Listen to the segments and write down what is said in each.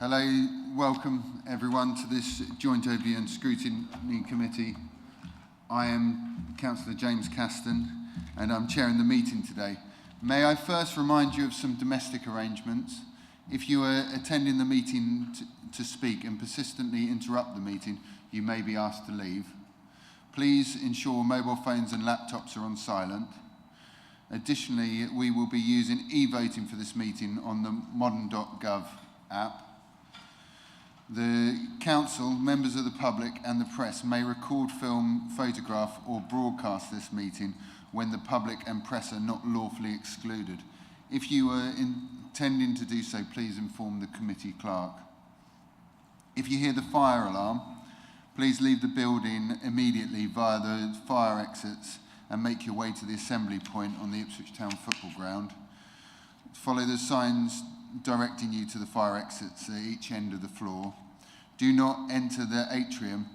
Hello, welcome everyone to this joint overview and scrutiny committee. I am Councillor James Caston and I'm chairing the meeting today. May I first remind you of some domestic arrangements. If you are attending the meeting to speak and persistently interrupt the meeting, you may be asked to leave. Please ensure mobile phones and laptops are on silent. Additionally, we will be using e-voting for this meeting on the modern.gov app. The Council, members of the public and the press may record, film, photograph or broadcast this meeting when the public and press are not lawfully excluded. If you are intending to do so, please inform the committee clerk. If you hear the fire alarm, please leave the building immediately via the fire exits and make your way to the assembly point on the Ipswich Town football ground. Follow the signs directing you to the fire exits at each end of the floor. Do not enter the atrium,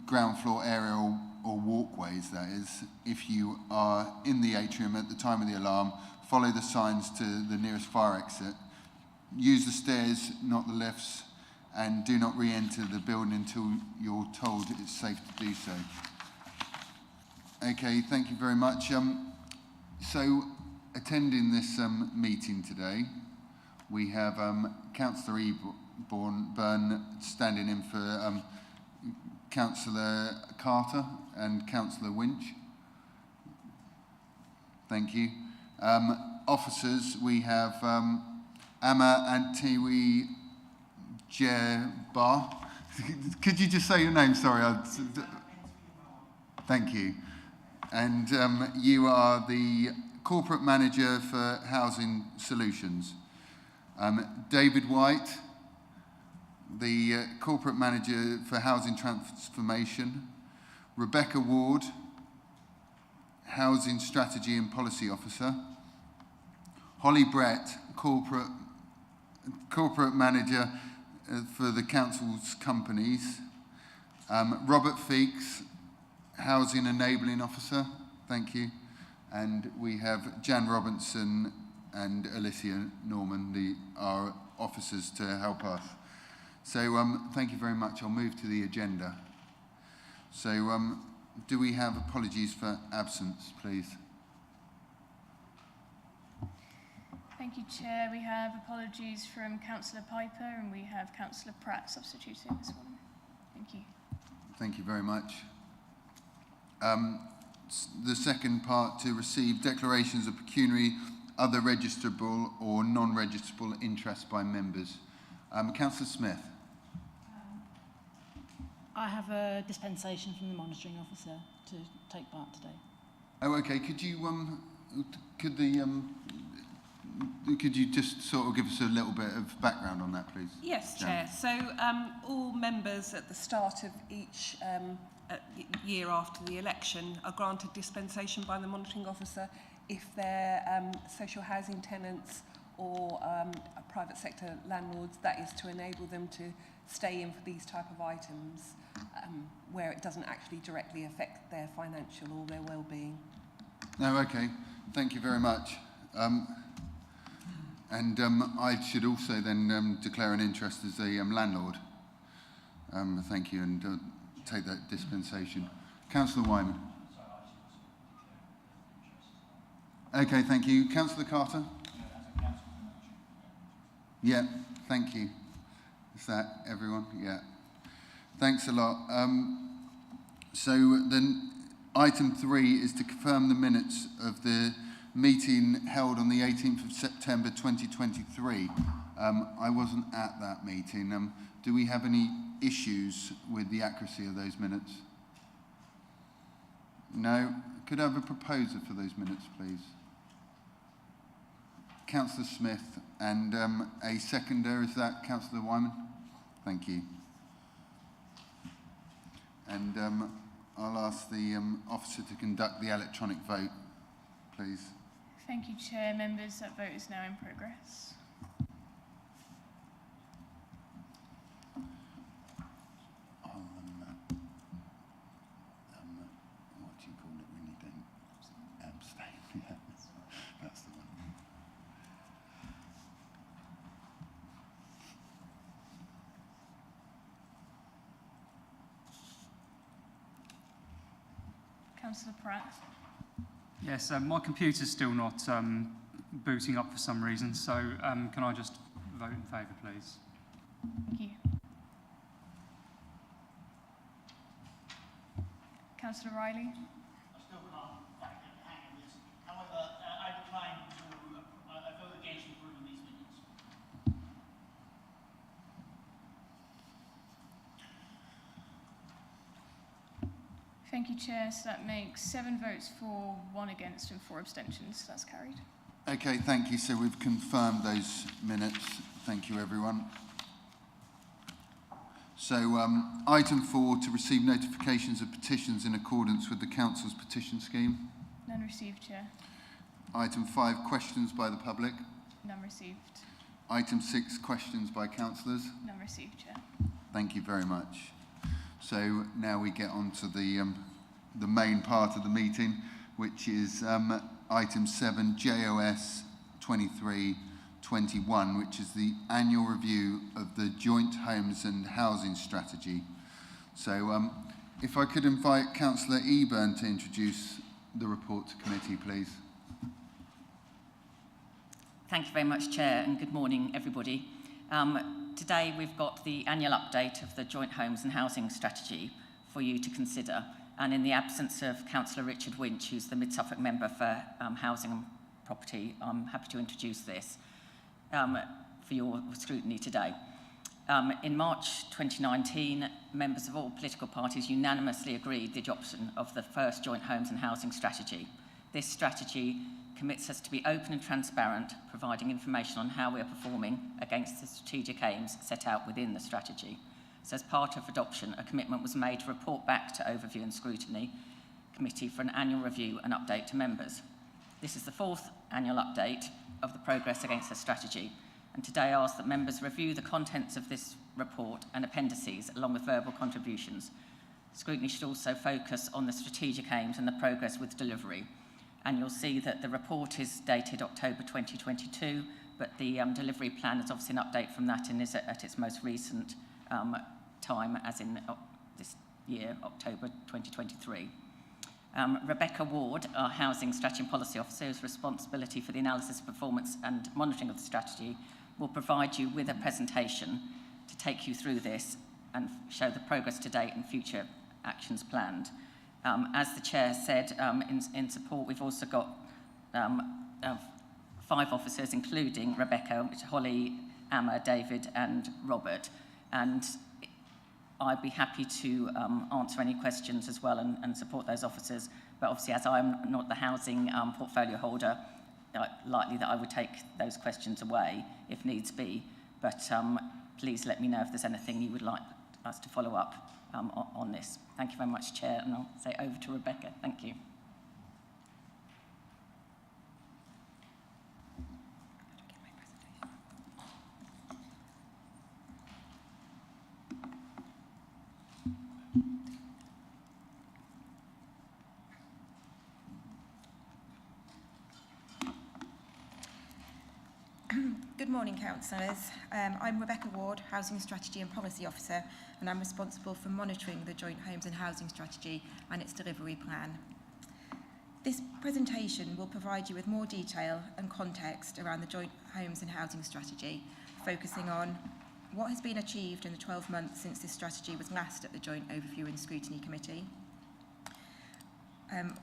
ground floor area or walkways, that is. If you are in the atrium at the time of the alarm, follow the signs to the nearest fire exit. Use the stairs, not the lifts, and do not re-enter the building until you're told it's safe to do so. Okay, thank you very much. So, attending this meeting today, we have Councillor Byrne standing in for Councillor Carter and Councillor Winch. Thank you. Officers, we have Amma Antiwi Jerbar. Could you just say your name? Sorry. Thank you. And you are the Corporate Manager for Housing Solutions. David White, the Corporate Manager for Housing Transformation. Rebecca Ward, Housing Strategy and Policy Officer. Holly Brett, Corporate Manager for the Council's companies. Robert Feeks, Housing Enabling Officer, thank you. And we have Jan Robinson and Alicia Norman, our officers, to help us. So thank you very much. I'll move to the agenda. So do we have apologies for absence, please? Thank you, Chair. We have apologies from Councillor Piper and we have Councillor Pratt substituting this one. Thank you. Thank you very much. The second part, to receive declarations of pecuniary, other registrable or non-registrable interest by members. Councillor Smith. I have a dispensation from the monitoring officer to take part today. Oh, okay. Could you could you just sort of give us a little bit of background on that, please? Yes, Jan. Chair. So all members at the start of each year after the election are granted dispensation by the monitoring officer if they're social housing tenants or private sector landlords. That is to enable them to stay in for these type of items where it doesn't actually directly affect their financial or their well-being. No, okay. Thank you very much. And I should also then declare an interest as a landlord. Thank you, and take that dispensation. Councillor Wyman. Okay, thank you. Councillor Carter? Yeah, thank you. Is that everyone? Yeah. Thanks a lot. So then item 3 is to confirm the minutes of the meeting held on the 18th of September 2023. I wasn't at that meeting. Do we have any issues with the accuracy of those minutes? No? Could I have a proposer for those minutes, please? Councillor Smith, and a seconder, is that Councillor Wyman? Thank you. And I'll ask the officer to conduct the electronic vote, please. Thank you, Chair. Members, that vote is now in progress. What do you call it when you don't abstain? Yeah, that's the one. Councillor Pratt. Yes, my computer's still not booting up for some reason, so can I just vote in favour, please? Thank you. Councillor Riley. I still can't quite get the hang of this. However, I decline to vote against approving these minutes. Thank you, Chair. So that makes 7 votes for, 1 against and 4 abstentions. That's carried. Okay, thank you. So we've confirmed those minutes. Thank you, everyone. So item 4, to receive notifications of petitions in accordance with the Council's petition scheme. None received, Chair. Item 5, questions by the public. None received. Item 6, questions by councillors. None received, Chair. Thank you very much. So now we get on to the main part of the meeting, which is item 7, JOS 2321, which is the annual review of the Joint Homes and Housing Strategy. So if I could invite Councillor Eburn to introduce the report to committee, please. Thank you very much, Chair, and good morning, everybody. Today we've got the annual update of the Joint Homes and Housing Strategy for you to consider. And in the absence of Councillor Richard Winch, who's the Mid-Suffolk member for Housing and Property, I'm happy to introduce this for your scrutiny today. In March 2019, members of all political parties unanimously agreed the adoption of the first Joint Homes and Housing Strategy. This strategy commits us to be open and transparent, providing information on how we are performing against the strategic aims set out within the strategy. So as part of adoption, a commitment was made to report back to Overview and Scrutiny Committee for an annual review and update to members. This is the 4th annual update of the progress against the strategy, and today I ask that members review the contents of this report and appendices along with verbal contributions. Scrutiny should also focus on the strategic aims and the progress with delivery. And you'll see that the report is dated October 2022, but the delivery plan is obviously an update from that and is at its most recent time, as in this year, October 2023. Rebecca Ward, our Housing Strategy and Policy Officer, whose responsibility for the analysis, performance and monitoring of the strategy, will provide you with a presentation to take you through this and show the progress to date and future actions planned. As the Chair said, in support, we've also got 5 officers, including Rebecca, which are Holly, Amma, David and Robert. And I'd be happy to answer any questions as well and support those officers. But obviously, as I'm not the housing portfolio holder, likely that I would take those questions away if needs be. But please let me know if there's anything you would like us to follow up on this. Thank you very much, Chair, and I'll say over to Rebecca. Thank you. Good morning, councillors. I'm Rebecca Ward, Housing Strategy and Policy Officer, and I'm responsible for monitoring the Joint Homes and Housing Strategy and its delivery plan. This presentation will provide you with more detail and context around the Joint Homes and Housing Strategy, focusing on what has been achieved in the 12 months since this strategy was last at the Joint Overview and Scrutiny Committee,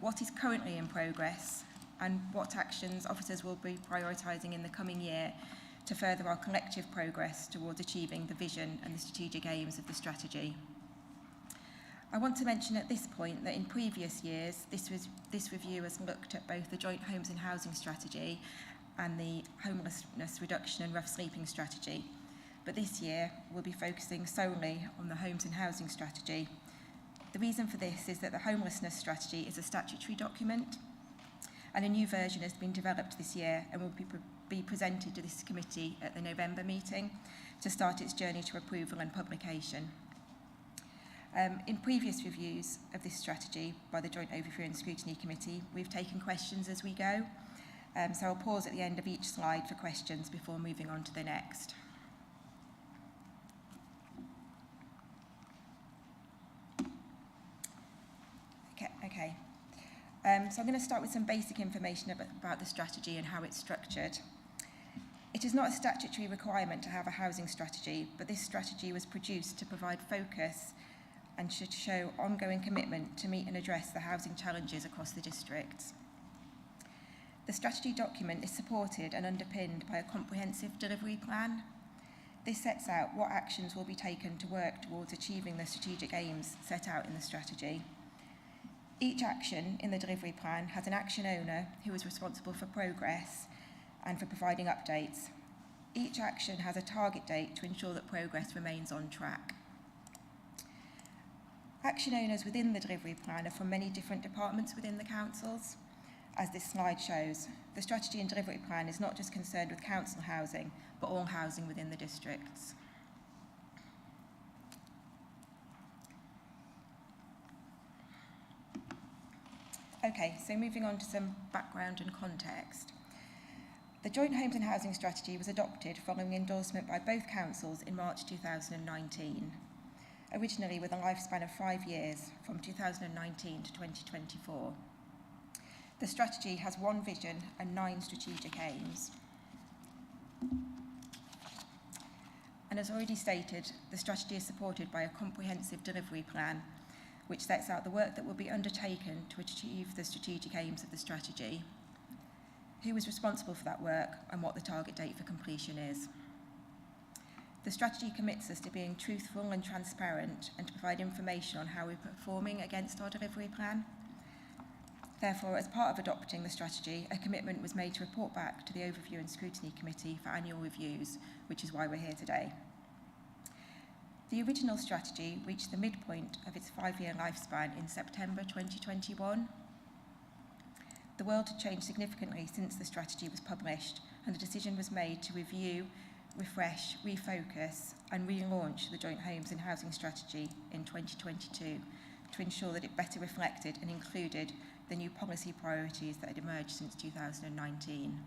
what is currently in progress, and what actions officers will be prioritising in the coming year to further our collective progress towards achieving the vision and the strategic aims of the strategy. I want to mention at this point that in previous years, this review has looked at both the Joint Homes and Housing Strategy and the Homelessness Reduction and Rough Sleeping Strategy. But this year, we'll be focusing solely on the Homes and Housing Strategy. The reason for this is that the Homelessness Strategy is a statutory document, and a new version has been developed this year and will be presented to this committee at the November meeting to start its journey to approval and publication. In previous reviews of this strategy by the Joint Overview and Scrutiny Committee, we've taken questions as we go, so I'll pause at the end of each slide for questions before moving on to the next. Okay. So I'm going to start with some basic information about the strategy and how it's structured. It is not a statutory requirement to have a housing strategy, but this strategy was produced to provide focus and should show ongoing commitment to meet and address the housing challenges across the districts. The strategy document is supported and underpinned by a comprehensive delivery plan. This sets out what actions will be taken to work towards achieving the strategic aims set out in the strategy. Each action in the delivery plan has an action owner who is responsible for progress and for providing updates. Each action has a target date to ensure that progress remains on track. Action owners within the delivery plan are from many different departments within the councils. As this slide shows, the strategy and delivery plan is not just concerned with council housing, but all housing within the districts. Okay, so moving on to some background and context. The Joint Homes and Housing Strategy was adopted following endorsement by both councils in March 2019, originally with a lifespan of 5 years, from 2019 to 2024. The strategy has one vision and 9 strategic aims. And as already stated, the strategy is supported by a comprehensive delivery plan, which sets out the work that will be undertaken to achieve the strategic aims of the strategy, who is responsible for that work, and what the target date for completion is. The strategy commits us to being truthful and transparent and to provide information on how we're performing against our delivery plan. Therefore, as part of adopting the strategy, a commitment was made to report back to the Overview and Scrutiny Committee for annual reviews, which is why we're here today. The original strategy reached the midpoint of its 5-year lifespan in September 2021. The world had changed significantly since the strategy was published, and a decision was made to review, refresh, refocus, and relaunch the Joint Homes and Housing Strategy in 2022 to ensure that it better reflected and included the new policy priorities that had emerged since 2019.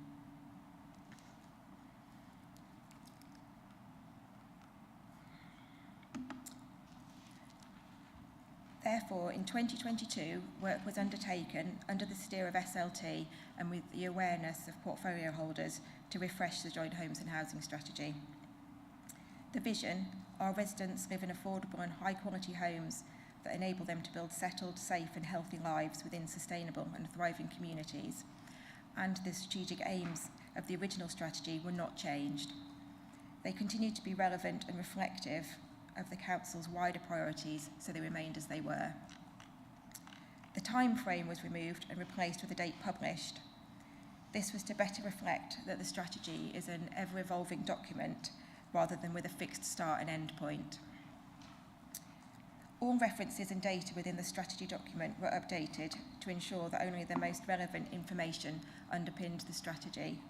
Therefore, in 2022, work was undertaken under the steer of SLT and with the awareness of portfolio holders to refresh the Joint Homes and Housing Strategy. The vision: our residents live in affordable and high-quality homes that enable them to build settled, safe and healthy lives within sustainable and thriving communities. And the strategic aims of the original strategy were not changed. They continue to be relevant and reflective of the Council's wider priorities, so they remained as they were. The time frame was removed and replaced with a date published. This was to better reflect that the strategy is an ever-evolving document rather than with a fixed start and end point. All references and data within the strategy document were updated to ensure that only the most relevant information underpinned the strategy,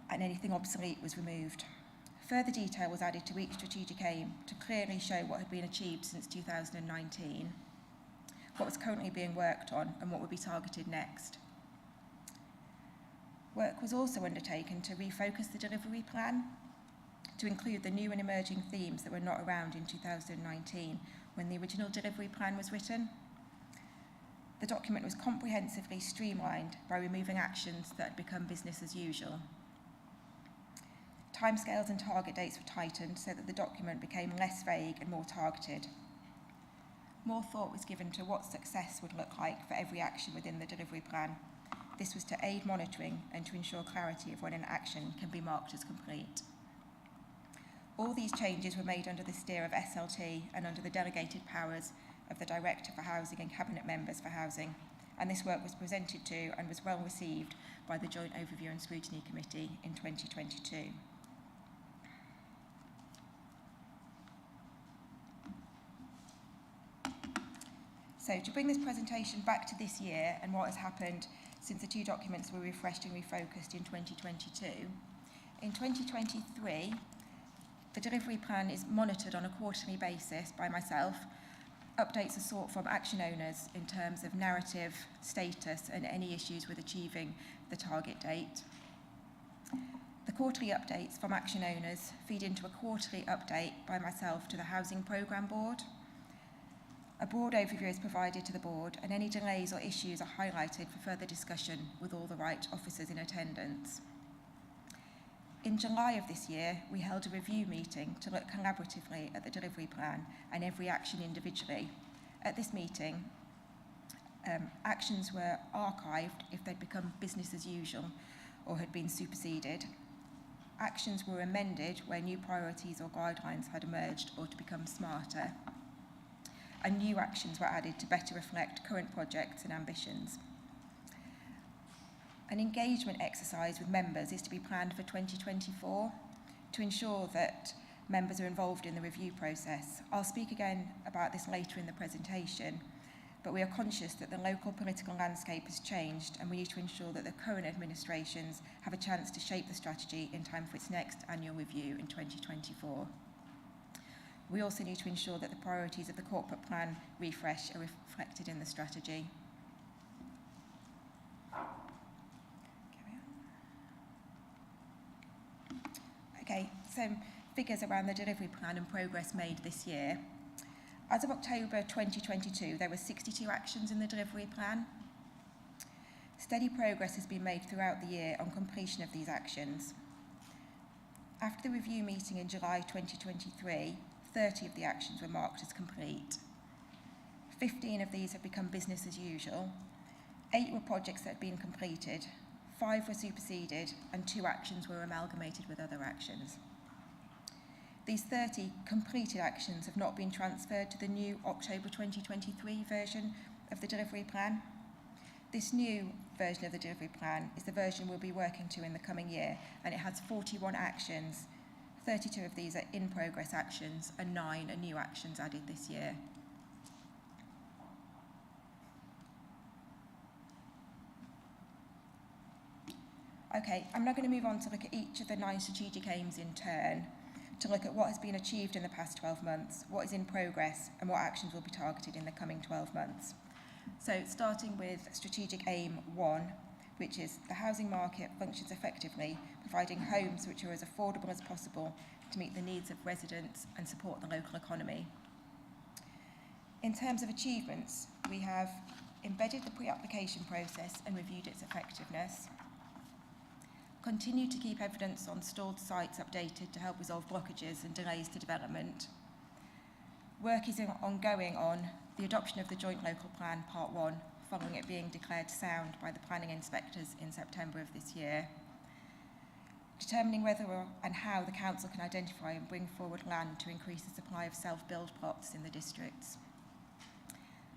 and anything obsolete was removed. Further detail was added to each strategic aim to clearly show what had been achieved since 2019, what was currently being worked on, and what would be targeted next. Work was also undertaken to refocus the delivery plan, to include the new and emerging themes that were not around in 2019 when the original delivery plan was written. The document was comprehensively streamlined by removing actions that had become business as usual. Timescales and target dates were tightened so that the document became less vague and more targeted. More thought was given to what success would look like for every action within the delivery plan. This was to aid monitoring and to ensure clarity of when an action can be marked as complete. All these changes were made under the steer of SLT and under the delegated powers of the Director for Housing and Cabinet Members for Housing, and this work was presented to and was well received by the Joint Overview and Scrutiny Committee in 2022. So to bring this presentation back to this year and what has happened since the two documents were refreshed and refocused in 2022, in 2023, the delivery plan is monitored on a quarterly basis by myself. Updates are sought from action owners in terms of narrative, status, and any issues with achieving the target date. The quarterly updates from action owners feed into a quarterly update by myself to the Housing Programme Board. A broad overview is provided to the board and any delays or issues are highlighted for further discussion with all the right officers in attendance. In July of this year, we held a review meeting to look collaboratively at the delivery plan and every action individually. At this meeting, actions were archived if they'd become business as usual or had been superseded. Actions were amended where new priorities or guidelines had emerged or to become smarter. And new actions were added to better reflect current projects and ambitions. An engagement exercise with members is to be planned for 2024 to ensure that members are involved in the review process. I'll speak again about this later in the presentation, but we are conscious that the local political landscape has changed and we need to ensure that the current administrations have a chance to shape the strategy in time for its next annual review in 2024. We also need to ensure that the priorities of the corporate plan refresh are reflected in the strategy. Okay, some figures around the delivery plan and progress made this year. As of October 2022, there were 62 actions in the delivery plan. Steady progress has been made throughout the year on completion of these actions. After the review meeting in July 2023, 30 of the actions were marked as complete. 15 of these have become business as usual. 8 were projects that had been completed. 5 were superseded and 2 actions were amalgamated with other actions. These 30 completed actions have not been transferred to the new October 2023 version of the delivery plan. This new version of the delivery plan is the version we'll be working to in the coming year, and it has 41 actions. 32 of these are in progress actions and 9 are new actions added this year. Okay, I'm now going to move on to look at each of the 9 strategic aims in turn, to look at what has been achieved in the past 12 months, what is in progress, and what actions will be targeted in the coming 12 months. So, starting with strategic aim 1, which is the housing market functions effectively, providing homes which are as affordable as possible to meet the needs of residents and support the local economy. In terms of achievements, we have embedded the pre-application process and reviewed its effectiveness, continue to keep evidence on stalled sites updated to help resolve blockages and delays to development. Work is ongoing on the adoption of the Joint Local Plan Part 1, following it being declared sound by the planning inspectors in September of this year. Determining whether and how the council can identify and bring forward land to increase the supply of self-build plots in the districts.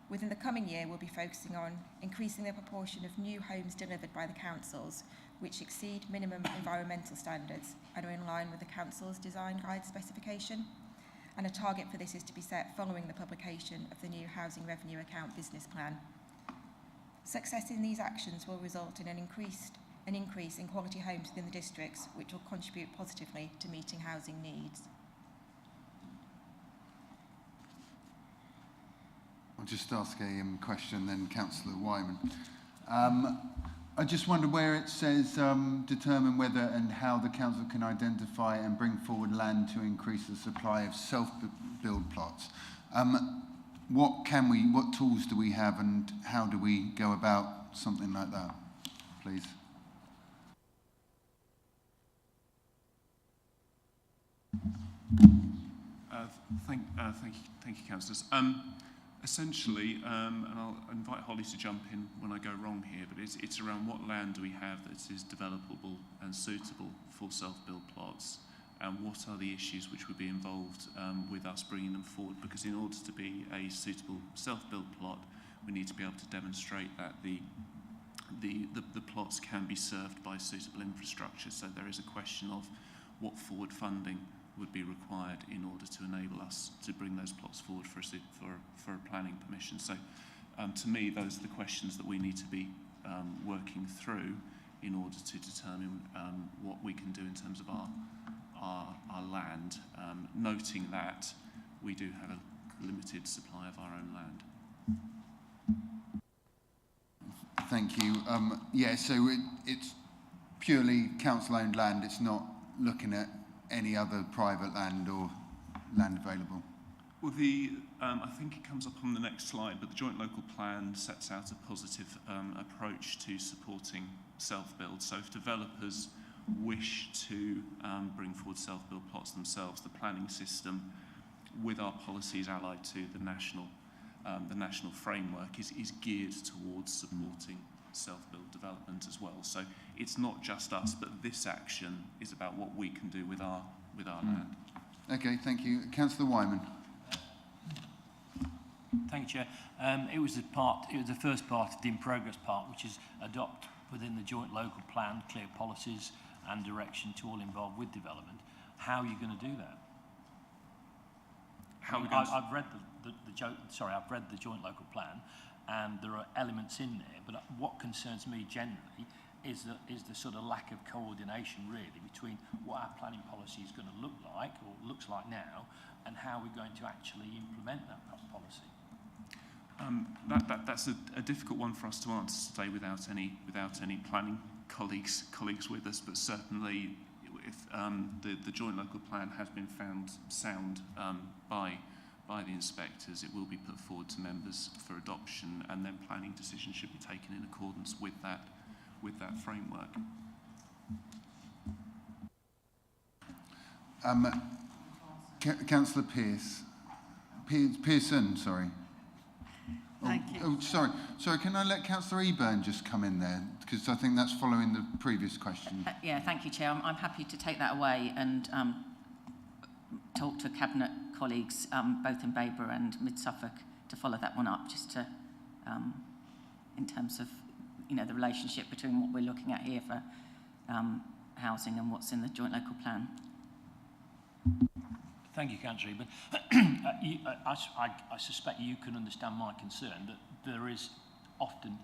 Within the coming year, we'll be focusing on increasing the proportion of new homes delivered by the councils, which exceed minimum environmental standards and are in line with the council's design guide specification. And a target for this is to be set following the publication of the new Housing Revenue Account business plan. Success in these actions will result in an increase in quality homes within the districts, which will contribute positively to meeting housing needs. I'll just ask a question then, Councillor Wyman. I just wonder where it says determine whether and how the council can identify and bring forward land to increase the supply of self-build plots. What tools do we have and how do we go about something like that, please? Thank you, councillors. Essentially, and I'll invite Holly to jump in when I go wrong here, but it's around what land do we have that is developable and suitable for self-build plots, and what are the issues which would be involved with us bringing them forward, because in order to be a suitable self-build plot, we need to be able to demonstrate that the plots can be served by suitable infrastructure. So there is a question of what forward funding would be required in order to enable us to bring those plots forward for a planning permission. So to me, those are the questions that we need to be working through in order to determine what we can do in terms of our land, noting that we do have a limited supply of our own land. Thank you. Yeah, so it's purely council-owned land. It's not looking at any other private land or land available. Well, I think it comes up on the next slide, but the joint local plan sets out a positive approach to supporting self-build. So if developers wish to bring forward self-build plots themselves, the planning system, with our policies allied to the national framework, is geared towards supporting self-build development as well. So it's not just us, but this action is about what we can do with our land. Okay, thank you. Councillor Wyman. Thank you, Chair. It was the first part of the in progress part, which is adopt within the joint local plan clear policies and direction to all involved with development. How are you going to do that? I've read I've read the joint local plan, and there are elements in there. But what concerns me generally is the sort of lack of coordination really between what our planning policy is going to look like or looks like now, and how we're going to actually implement that policy. That's a difficult one for us to answer today without any planning colleagues with us, but certainly if the joint local plan has been found sound by the inspectors, it will be put forward to members for adoption, and then planning decisions should be taken in accordance with that framework. Councillor Pearson, sorry. Thank you. Oh, sorry. Can I let Councillor Eburn just come in there, because I think that's following the previous question. Yeah, thank you, Chair. I'm happy to take that away and talk to Cabinet colleagues, both in Babergh and Mid-Suffolk, to follow that one up, just to, in terms of, the relationship between what we're looking at here for housing and what's in the joint local plan. Thank you, Councillor Eburn. I suspect you can understand my concern that there is often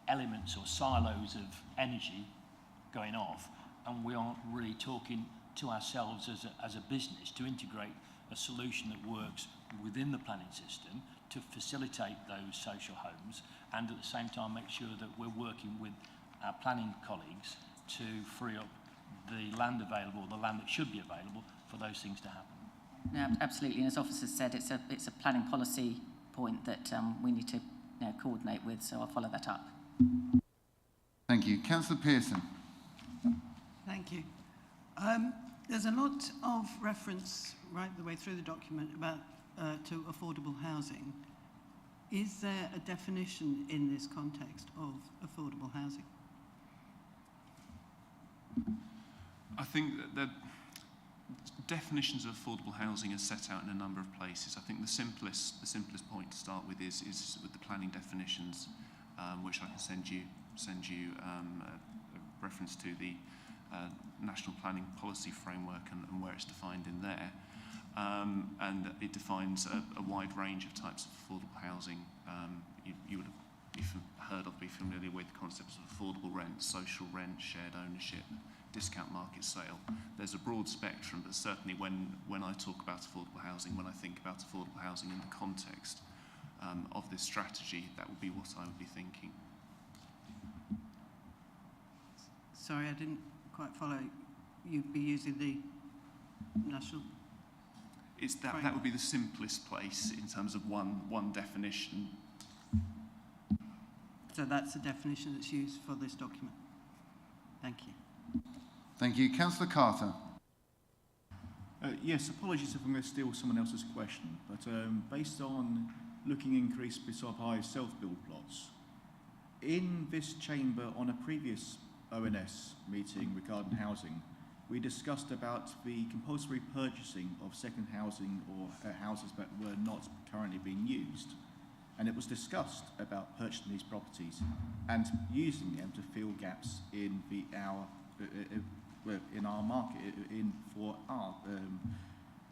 elements or silos of energy going off, and we aren't really talking to ourselves as a business to integrate a solution that works within the planning system to facilitate those social homes, and at the same time make sure that we're working with our planning colleagues to free up the land available, the land that should be available for those things to happen. No, absolutely, and as officers said, it's a planning policy point that we need to coordinate with, so I'll follow that up. Thank you. Councillor Pearson. Thank you. There's a lot of reference right the way through the document about to affordable housing. Is there a definition in this context of affordable housing? I think that the definitions of affordable housing are set out in a number of places. I think the simplest point to start with is with the planning definitions, which I can send you a reference to the National Planning Policy Framework and where it's defined in there. And it defines a wide range of types of affordable housing. You would be familiar with concepts of affordable rent, social rent, shared ownership, discount market sale. There's a broad spectrum, but certainly when I talk about affordable housing, when I think about affordable housing in the context of this strategy, that would be what I would be thinking. Sorry, I didn't quite follow. You'd be using the national... That would be the simplest place in terms of one definition. So that's the definition that's used for this document. Thank you. Thank you. Councillor Carter. Yes, apologies if I'm going to steal someone else's question, but based on looking increase beside high self-build plots, in this chamber on a previous ONS meeting regarding housing, we discussed about the compulsory purchasing of second housing or houses that were not currently being used. And it was discussed about purchasing these properties and using them to fill gaps in our market, for our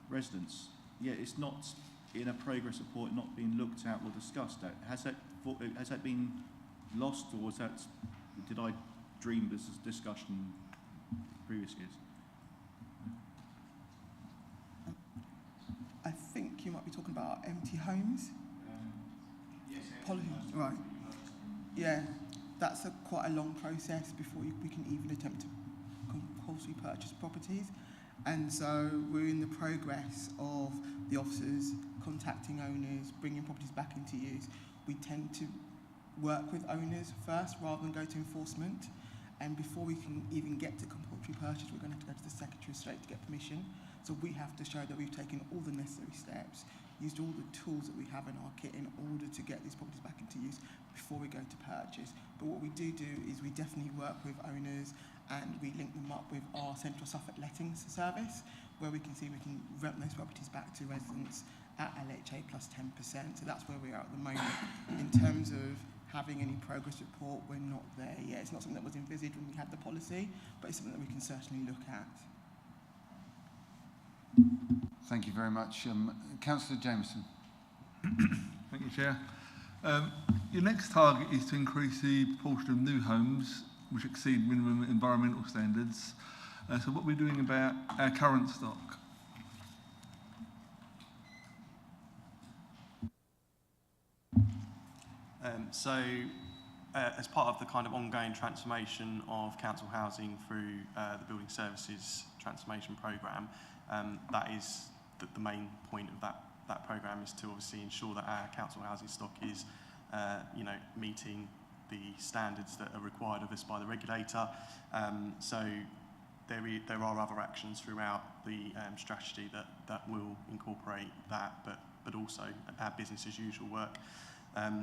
residents. Yet it's not in a progress report, not being looked at or discussed. Has that been lost, or was that? Did I dream this discussion previous years? I think you might be talking about empty homes. Yes. Right. Yeah, that's quite a long process before we can even attempt to compulsory purchase properties. And so we're in the progress of the officers contacting owners, bringing properties back into use. We tend to work with owners first rather than go to enforcement. And before we can even get to compulsory purchase, we're going to have to go to the Secretary of State to get permission. So we have to show that we've taken all the necessary steps, used all the tools that we have in our kit in order to get these properties back into use before we go to purchase. But what we do is we definitely work with owners and we link them up with our Central Suffolk Lettings service, where we can see we can rent those properties back to residents at LHA plus 10%. So that's where we are at the moment. In terms of having any progress report, we're not there yet. It's not something that was envisaged when we had the policy, but it's something that we can certainly look at. Thank you very much. Councillor Jameson. Thank you, Chair. Your next target is to increase the proportion of new homes which exceed minimum environmental standards. So what are we doing about our current stock? As part of the kind of ongoing transformation of council housing through the Building Services Transformation Programme, that is the main point of that programme, is to obviously ensure that our council housing stock is meeting the standards that are required of us by the regulator. So there are other actions throughout the strategy that will incorporate that, but also our business as usual work.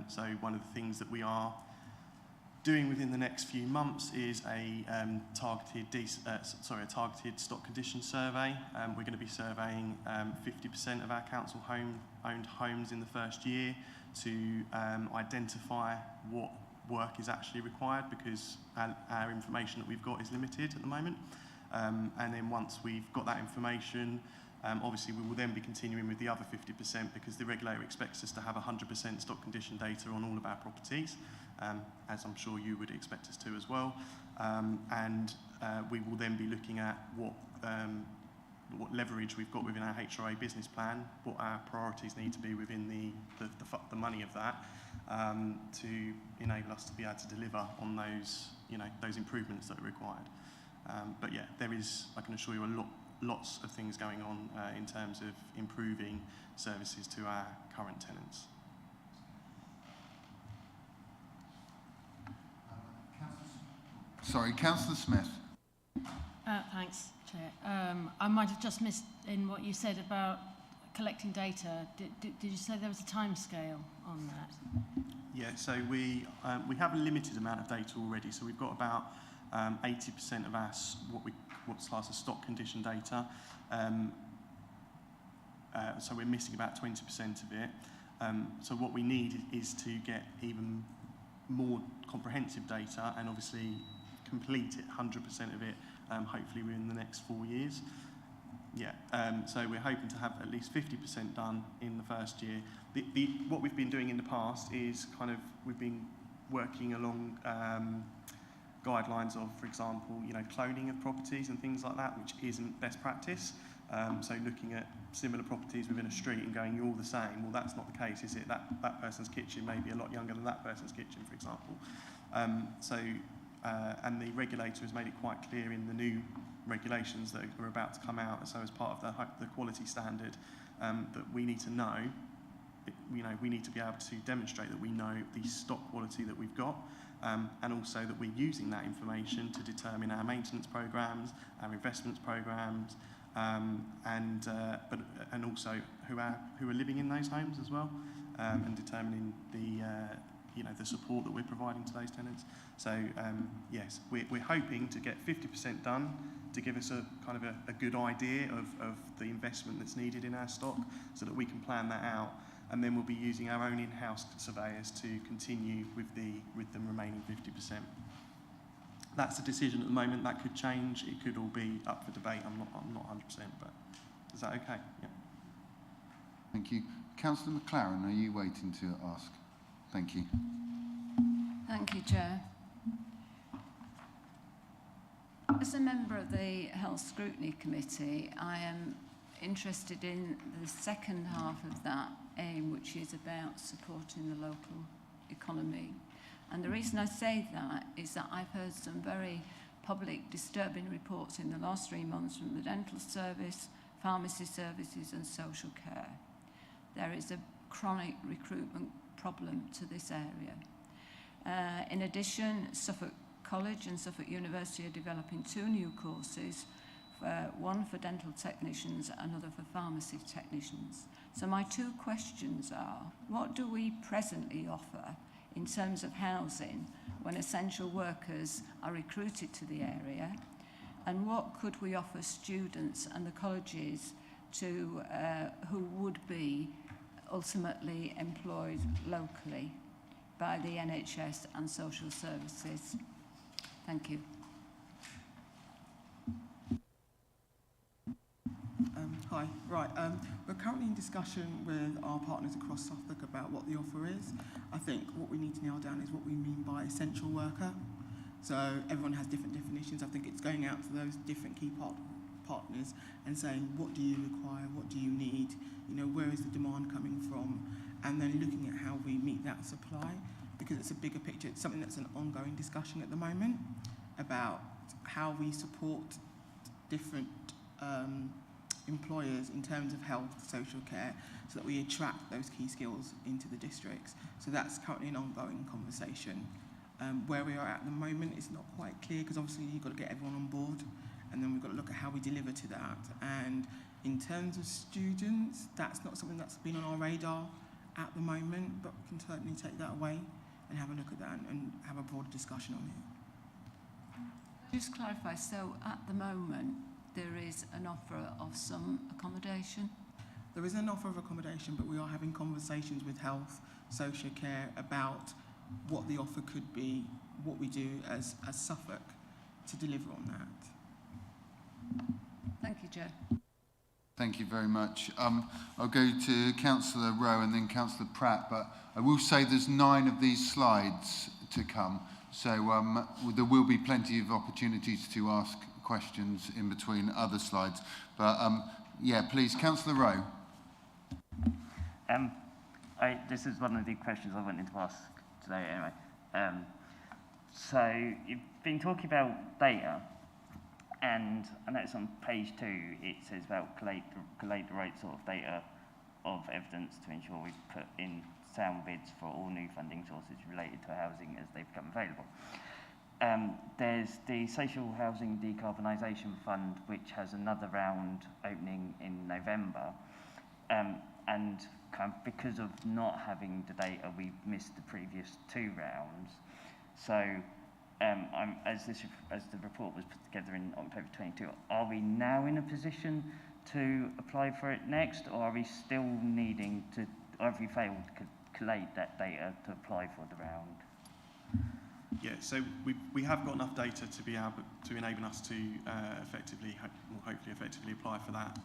So one of the things that we are doing within the next few months is a targeted stock condition survey. We're going to be surveying 50% of our council-owned homes in the first year to identify what work is actually required, because our information that we've got is limited at the moment. And then once we've got that information, obviously we will then be continuing with the other 50%, because the regulator expects us to have 100% stock condition data on all of our properties, as I'm sure you would expect us to as well. And we will then be looking at what leverage we've got within our HRA business plan, what our priorities need to be within the money of that, to enable us to be able to deliver on those improvements that are required. But yeah, there is, I can assure you, lots of things going on in terms of improving services to our current tenants. Sorry, Councillor Smith. Thanks, Chair. I might have just missed in what you said about collecting data. Did you say there was a timescale on that? Yeah, so we have a limited amount of data already. So we've got about 80% of our what's classed as stock condition data. So we're missing about 20% of it. So what we need is to get even more comprehensive data and obviously complete it, 100% of it, hopefully within the next 4 years. Yeah, so we're hoping to have at least 50% done in the first year. What we've been doing in the past is we've been working along guidelines of, for example, cloning of properties and things like that, which isn't best practice. So looking at similar properties within a street and going, you're all the same. Well, that's not the case, is it? That person's kitchen may be a lot younger than that person's kitchen, for example. And the regulator has made it quite clear in the new regulations that are about to come out, so as part of the quality standard, that we need to know, we need to be able to demonstrate that we know the stock quality that we've got, and also that we're using that information to determine our maintenance programs, our investments programs, and also who are living in those homes as well, and determining the support that we're providing to those tenants. So yes, we're hoping to get 50% done to give us a good idea of the investment that's needed in our stock, so that we can plan that out. And then we'll be using our own in-house surveyors to continue with the remaining 50%. That's a decision at the moment. That could change. It could all be up for debate. I'm not 100%, but is that okay? Yeah. Thank you. Councillor McLaren, are you waiting to ask? Thank you. Thank you, Chair. As a member of the Health Scrutiny Committee, I am interested in the second half of that aim, which is about supporting the local economy. And the reason I say that is that I've heard some very public disturbing reports in the last 3 months from the dental service, pharmacy services and social care. There is a chronic recruitment problem to this area. In addition, Suffolk College and Suffolk University are developing 2 new courses, one for dental technicians, another for pharmacy technicians. So my 2 questions are, what do we presently offer in terms of housing when essential workers are recruited to the area? And what could we offer students and the colleges to who would be ultimately employed locally by the NHS and social services? Thank you. Hi, right. We're currently in discussion with our partners across Suffolk about what the offer is. I think what we need to nail down is what we mean by essential worker. So everyone has different definitions. I think it's going out to those different key partners and saying, what do you require? What do you need? You know, where is the demand coming from? And then looking at how we meet that supply, because it's a bigger picture. It's something that's an ongoing discussion at the moment about how we support different employers in terms of health, social care, so that we attract those key skills into the districts. So that's currently an ongoing conversation. Where we are at the moment is not quite clear, because obviously you've got to get everyone on board, and then we've got to look at how we deliver to that. And in terms of students, that's not something that's been on our radar at the moment, but we can certainly take that away and have a look at that and have a broader discussion on it. Just clarify, so at the moment there is an offer of some accommodation? There is an offer of accommodation, but we are having conversations with health, social care about what the offer could be, what we do as Suffolk to deliver on that. Thank you, Joe. Thank you very much. I'll go to Councillor Rowe and then Councillor Pratt, but I will say there's 9 of these slides to come, so there will be plenty of opportunities to ask questions in between other slides. But yeah, please, Councillor Rowe. This is one of the questions I wanted to ask today anyway. So you've been talking about data, and I notice on page 2 it says about collate the right sort of data of evidence to ensure we put in sound bids for all new funding sources related to housing as they become available. There's the Social Housing Decarbonisation Fund, which has another round opening in November, and kind of because of not having the data, we've missed the previous 2 rounds. So as the report was put together in October 22, are we now in a position to apply for it next, or are we still needing to, or have we failed to collate that data to apply for the round? Yeah, so we have got enough data to be able to enable us to hopefully effectively apply for that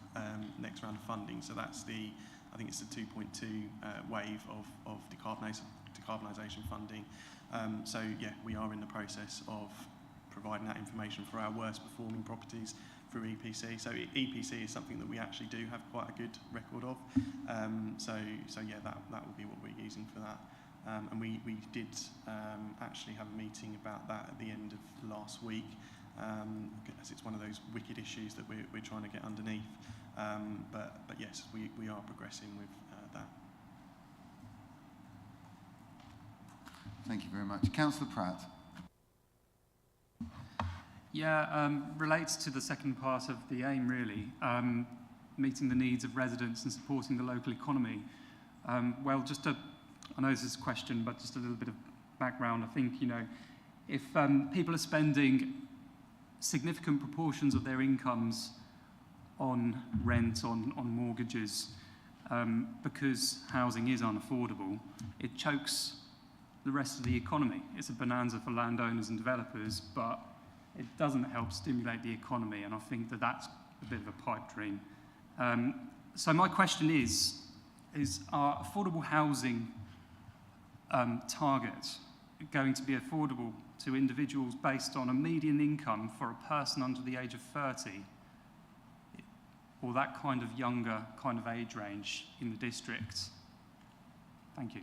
next round of funding. So that's I think it's the 2.2 wave of decarbonisation funding. So yeah, we are in the process of providing that information for our worst performing properties through EPC. So EPC is something that we actually do have quite a good record of. So yeah, that will be what we're using for that. And we did actually have a meeting about that at the end of last week, as it's one of those wicked issues that we're trying to get underneath. But yes, we are progressing with that. Thank you very much. Councillor Pratt. Yeah, relates to the second part of the aim, really, meeting the needs of residents and supporting the local economy. Well, I know this is a question, but just a little bit of background. I think, you know, if people are spending significant proportions of their incomes on rent, on mortgages, because housing is unaffordable, it chokes the rest of the economy. It's a bonanza for landowners and developers, but it doesn't help stimulate the economy, and I think that that's a bit of a pipe dream. So my question is our affordable housing target going to be affordable to individuals based on a median income for a person under the age of 30, or that kind of younger kind of age range in the district? Thank you.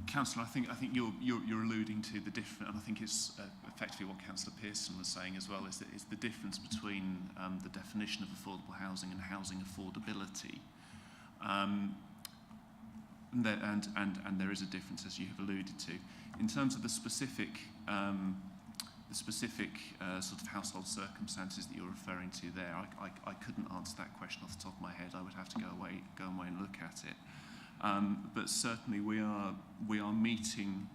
Councillor, I think you're alluding to the different, and I think it's effectively what Councillor Pearson was saying as well, is that it's the difference between the definition of affordable housing and housing affordability. And there is a difference, as you have alluded to. In terms of the specific sort of household circumstances that you're referring to there, I couldn't answer that question off the top of my head. I would have to go away and look at it. But certainly we are meeting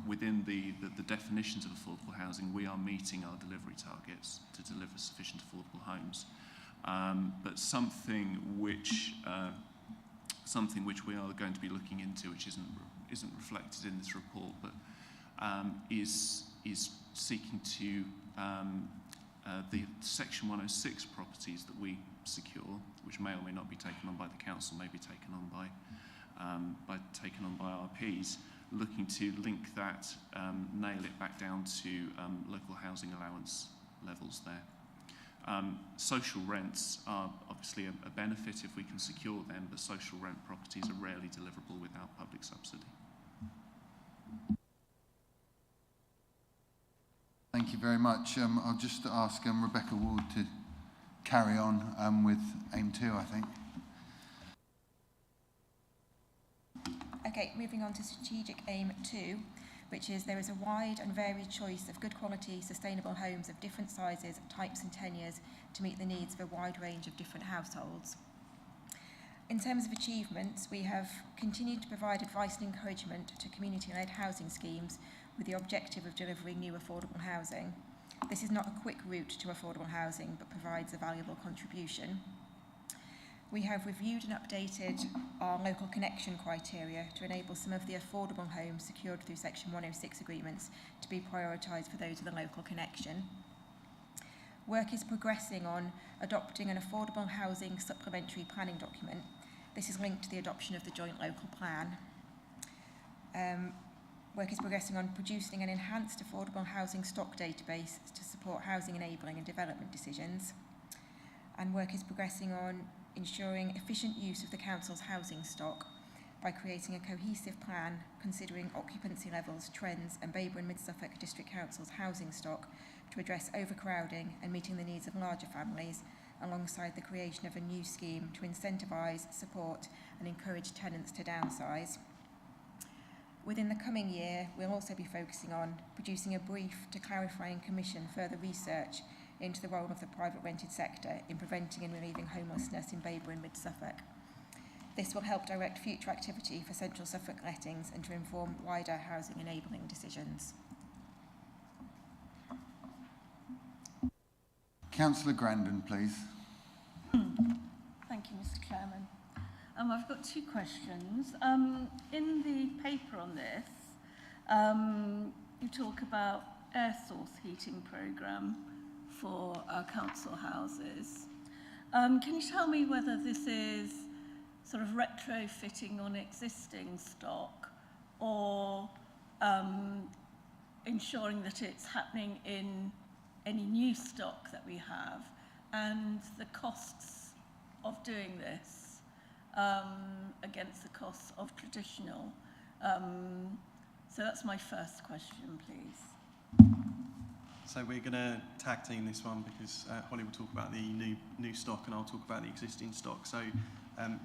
within the definitions of affordable housing. We are meeting our delivery targets to deliver sufficient affordable homes. But something which we are going to be looking into, which isn't reflected in this report, but is seeking to the Section 106 properties that we secure, which may or may not be taken on by the council, may be taken on by RPs, looking to link that, nail it back down to local housing allowance levels there. Social rents are obviously a benefit if we can secure them, but social rent properties are rarely deliverable without public subsidy. Thank you very much. I'll just ask Rebecca Ward to carry on with aim 2, I think. Okay, moving on to strategic aim 2, which is there is a wide and varied choice of good quality, sustainable homes of different sizes, types and tenures to meet the needs of a wide range of different households. In terms of achievements, we have continued to provide advice and encouragement to community-led housing schemes with the objective of delivering new affordable housing. This is not a quick route to affordable housing, but provides a valuable contribution. We have reviewed and updated our local connection criteria to enable some of the affordable homes secured through Section 106 agreements to be prioritised for those with a local connection. Work is progressing on adopting an affordable housing supplementary planning document. This is linked to the adoption of the joint local plan. Work is progressing on producing an enhanced affordable housing stock database to support housing enabling and development decisions. And work is progressing on ensuring efficient use of the council's housing stock by creating a cohesive plan considering occupancy levels, trends and Babergh and Mid-Suffolk District Council's housing stock to address overcrowding and meeting the needs of larger families, alongside the creation of a new scheme to incentivise, support and encourage tenants to downsize. Within the coming year, we'll also be focusing on producing a brief to clarify and commission further research into the role of the private rented sector in preventing and relieving homelessness in Babergh and Mid-Suffolk. This will help direct future activity for Central Suffolk lettings and to inform wider housing enabling decisions. Councillor Grandin, please. Thank you, Mr. Chairman. I've got two questions. In the paper on this, you talk about air source heating programme for our council houses. Can you tell me whether this is sort of retrofitting on existing stock or ensuring that it's happening in any new stock that we have, and the costs of doing this against the costs of traditional? So that's my first question, please. So we're going to tag team this one because Holly will talk about the new stock and I'll talk about the existing stock. So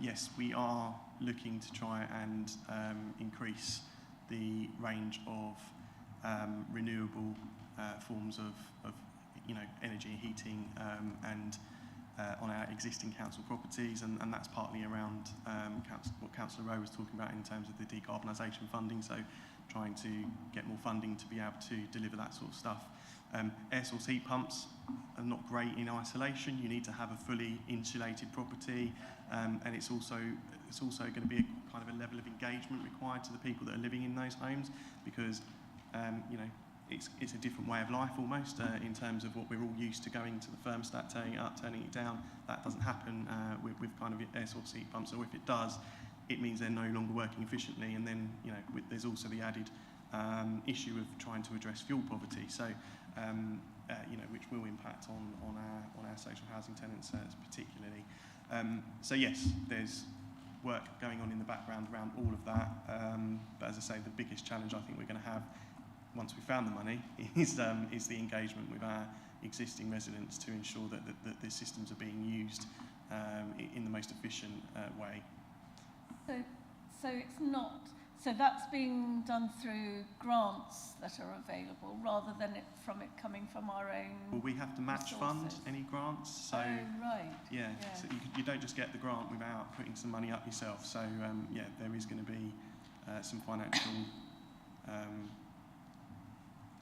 yes, we are looking to try and increase the range of renewable forms of energy and heating and on our existing council properties, and that's partly around what Councillor Rowe was talking about in terms of the decarbonisation funding, so trying to get more funding to be able to deliver that sort of stuff. Air source heat pumps are not great in isolation. You need to have a fully insulated property, and it's also going to be a kind of a level of engagement required to the people that are living in those homes, because it's a different way of life almost in terms of what we're all used to, going to the thermostat, turning it up, turning it down. That doesn't happen with kind of air source heat pumps, or if it does, it means they're no longer working efficiently, and then there's also the added issue of trying to address fuel poverty, so which will impact on our social housing tenants particularly. So yes, work going on in the background around all of that. But as I say, the biggest challenge I think we're going to have once we've found the money is the engagement with our existing residents to ensure that the systems are being used in the most efficient way. So it's not, so that's being done through grants that are available rather than it coming from our own. Well, we have to match fund any grants. So right. Yeah. So you don't just get the grant without putting some money up yourself. So yeah, there is going to be some financial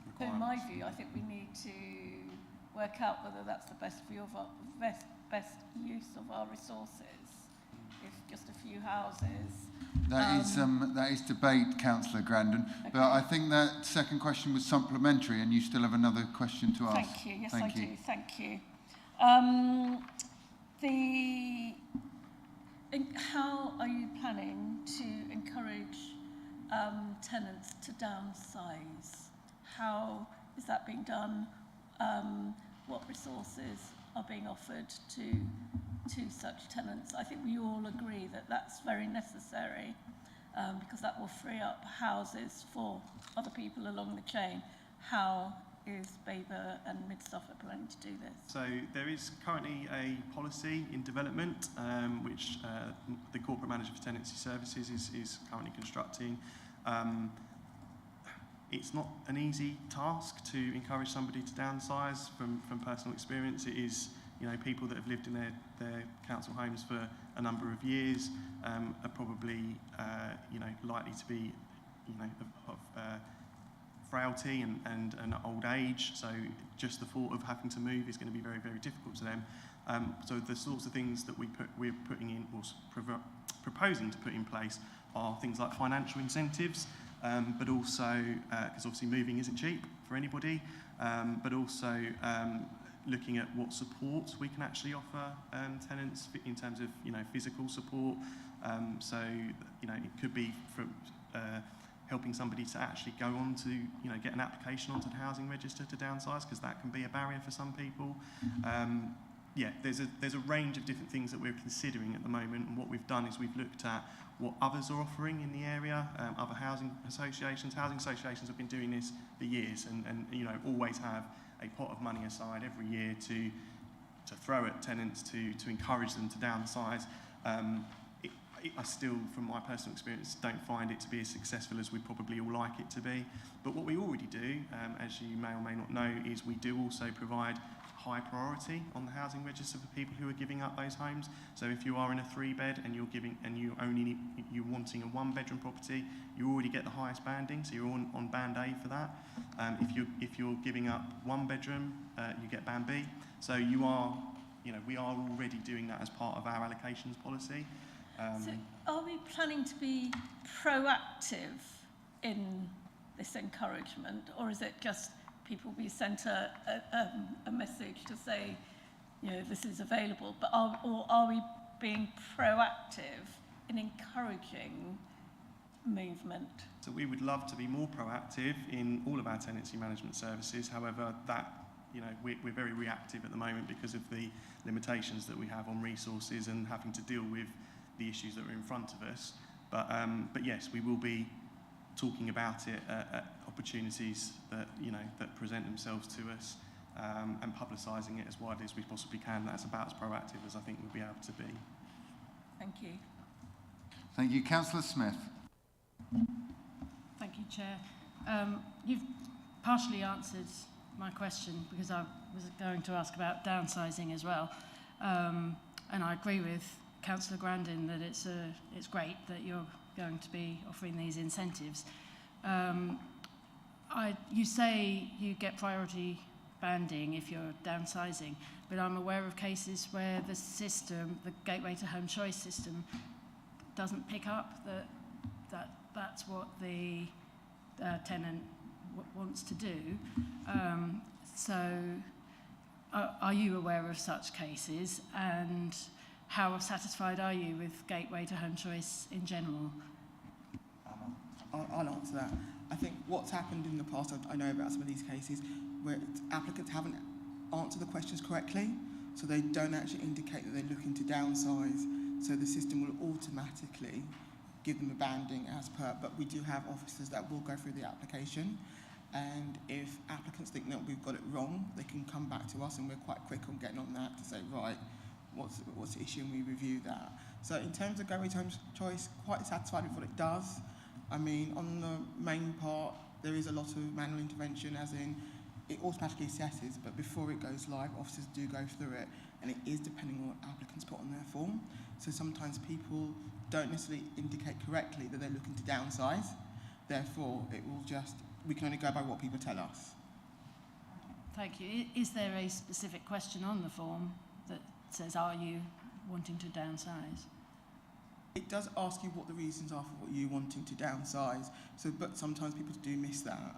requirements. So in my view, I think we need to work out whether that's the best view of our best use of our resources. If just a few houses. That is debate, Councillor Grandon. Okay. But I think that second question was supplementary, and you still have another question to ask. Thank you. Yes, Thank I you. do. Thank you. How are you planning to encourage tenants to downsize? How is that being done? What resources are being offered to such tenants? I think we all agree that that's very necessary because that will free up houses for other people along the chain. How is Babergh and Mid-Suffolk planning to do this? So there is currently a policy in development which the Corporate Manager for Tenancy Services is currently constructing. It's not an easy task to encourage somebody to downsize. From personal experience, it is, you know, people that have lived in their council homes for a number of years are probably, you know, likely to be, you know, of frailty and an old age. So just the thought of having to move is going to be very, very difficult to them. So the sorts of things that we're putting in, or proposing to put in place, are things like financial incentives, but also, because obviously moving isn't cheap for anybody, but also looking at what support we can actually offer tenants in terms of, you know, physical support. So, you know, it could be from helping somebody to actually go on to, you know, get an application onto the housing register to downsize, because that can be a barrier for some people. Yeah, there's a range of different things that we're considering at the moment, and what we've done is we've looked at what others are offering in the area, other housing associations. Housing associations have been doing this for years, and you know, always have a pot of money aside every year to throw at tenants to encourage them to downsize. I still, from my personal experience, don't find it to be as successful as we probably all like it to be. But what we already do, as you may or may not know, is we do also provide high priority on the housing register for people who are giving up those homes. So if you are in a 3-bed and you're wanting a 1-bedroom property, you already get the highest banding, so you're on band A for that. If you're giving up 1 bedroom, you get band B. So you are, you know, we are already doing that as part of our allocations policy. So are we planning to be proactive in this encouragement, or is it just people be sent a message to say, you know, this is available, but are we being proactive in encouraging movement? So we would love to be more proactive in all of our tenancy management services. However, that, you know, we're very reactive at the moment because of the limitations that we have on resources and having to deal with the issues that are in front of us. But yes, we will be talking about it at opportunities that, you know, that present themselves to us, and publicising it as widely as we possibly can. That's about as proactive as I think we'll be able to be. Thank you. Thank you. Councillor Smith. Thank you, Chair. You've partially answered my question, because I was going to ask about downsizing as well. And I agree with Councillor Grandin that it's great that you're going to be offering these incentives. You say you get priority banding if you're downsizing, but I'm aware of cases where the system, the Gateway to Home Choice system, doesn't pick up that's what the tenant wants to do. So are you aware of such cases, and how satisfied are you with Gateway to Home Choice in general? I'll answer that. I think what's happened in the past, I know about some of these cases, where applicants haven't answered the questions correctly, so they don't actually indicate that they're looking to downsize. So the system will automatically give them a banding as per, but we do have officers that will go through the application, and if applicants think that we've got it wrong, they can come back to us, and we're quite quick on getting on that to say, right, what's the issue, and we review that. So in terms of Gateway to Home Choice, quite satisfied with what it does. I mean, on the main part, there is a lot of manual intervention, as in it automatically assesses, but before it goes live, officers do go through it, and it is depending on what applicants put on their form. So sometimes people don't necessarily indicate correctly that they're looking to downsize. Therefore, we can only go by what people tell us. Thank you. Is there a specific question on the form that says, are you wanting to downsize? It does ask you what the reasons are for what you wanting to downsize. So, but sometimes people do miss that.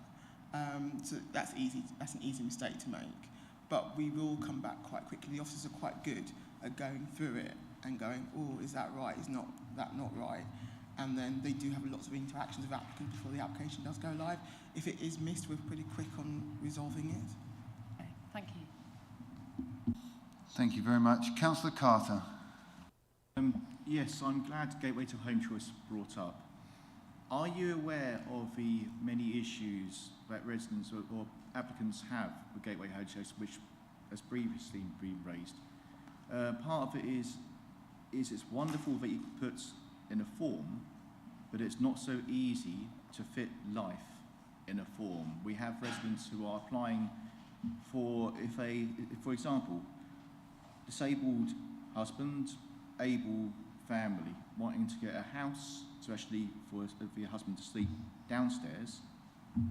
So that's easy. That's an easy mistake to make. But we will come back quite quickly. The officers are quite good at going through it and going, oh, is that right? Is that not right? And then they do have lots of interactions with applicants before the application does go live. If it is missed, we're pretty quick on resolving it. Okay, thank you. Thank you very much. Councillor Carter. Yes, I'm glad Gateway to Home Choice brought up. Are you aware of the many issues that residents or applicants have with Gateway Home Choice, which has previously been raised? Part of it is it's wonderful that you put in a form, but it's not so easy to fit life in a form. We have residents who are applying for, for example, disabled husband, able family, wanting to get a house, especially for your husband to sleep downstairs,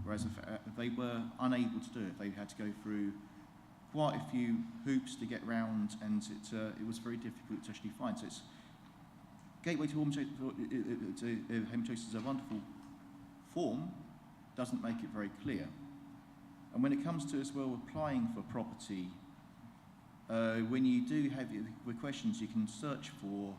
whereas if they were unable to do it, they had to go through quite a few hoops to get round, and it was very difficult to actually find. So it's Gateway to Home Choice is a wonderful form, doesn't make it very clear. And when it comes to as well applying for property, when you do have the questions, you can search for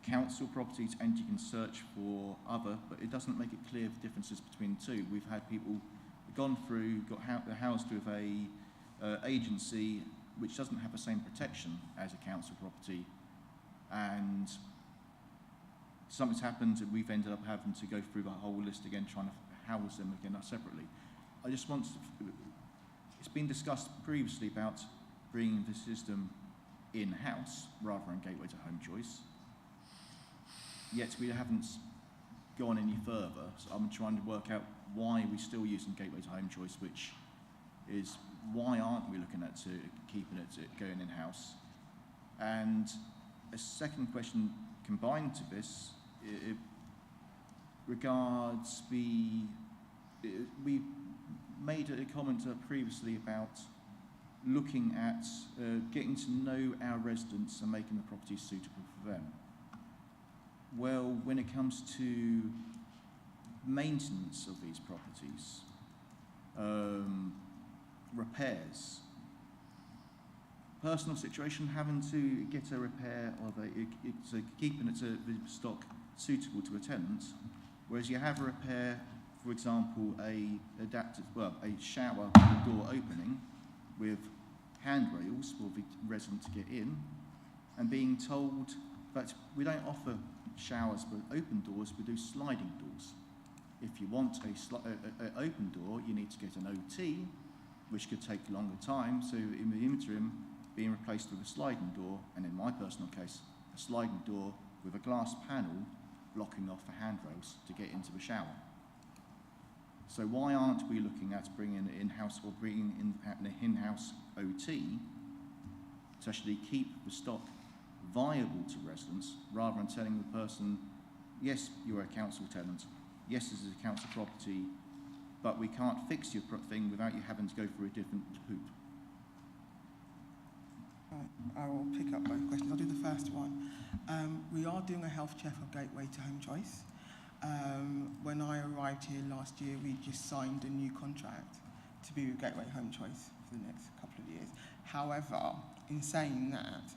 council properties and you can search for other, but it doesn't make it clear the differences between the two. We've had people gone through, got housed with a agency which doesn't have the same protection as a council property, and something's happened and we've ended up having to go through the whole list again, trying to house them again separately. I just want to, it's been discussed previously about bringing the system in-house rather than Gateway to Home Choice, yet we haven't gone any further. So I'm trying to work out why we're still using Gateway to Home Choice, which is why aren't we looking at keeping it going in-house? And a second question combined to this, it regards we made a comment previously about looking at getting to know our residents and making the properties suitable for them. Well, when it comes to maintenance of these properties, repairs, personal situation, having to get a repair of keeping it the stock suitable to a tenant, whereas you have a repair, for example, a shower door opening with handrails for the resident to get in, and being told that we don't offer showers with open doors, we do sliding doors. If you want an open door, you need to get an OT, which could take a longer time, so in the interim, being replaced with a sliding door, and in my personal case, a sliding door with a glass panel blocking off the handrails to get into the shower. So why aren't we looking at bringing it in-house or bringing in an in-house OT to actually keep the stock viable to residents, rather than telling the person, yes, you're a council tenant, yes, this is a council property, but we can't fix your thing without you having to go through a different hoop. I will pick up both questions. I'll do the first one. We are doing a health check of Gateway to Home Choice. When I arrived here last year, we just signed a new contract to be with Gateway Home Choice for the next couple of years. However, in saying that,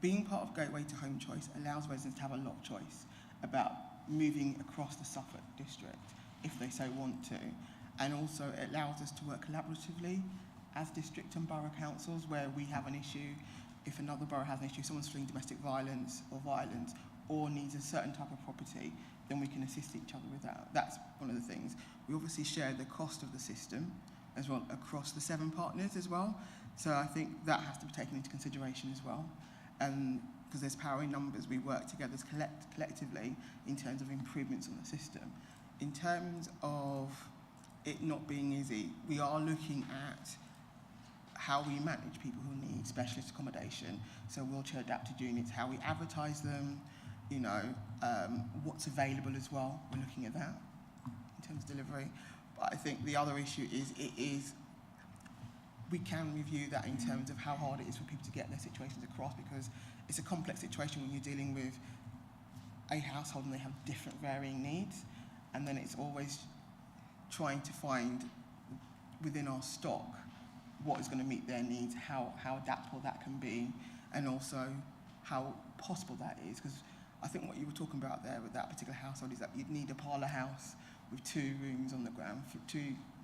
being part of Gateway to Home Choice allows residents to have a lot of choice about moving across the Suffolk district if they so want to. And also it allows us to work collaboratively as district and borough councils where we have an issue if another borough has an issue, someone's fleeing domestic violence or needs a certain type of property, then we can assist each other with that. That's one of the things. We obviously share the cost of the system as well across the 7 partners as well. So I think that has to be taken into consideration as well. Because there's power in numbers, we work together collectively in terms of improvements on the system. In terms of it not being easy, we are looking at how we manage people who need specialist accommodation, so wheelchair adapted units, how we advertise them, you know, what's available as well. We're looking at that in terms of delivery. But I think the other issue is we can review that in terms of how hard it is for people to get their situations across, because it's a complex situation when you're dealing with a household and they have different varying needs, and then it's always trying to find within our stock what is going to meet their needs, how adaptable that can be, and also how possible that is. Because I think what you were talking about there with that particular household is that you'd need a parlour house with 2 rooms on the ground floor.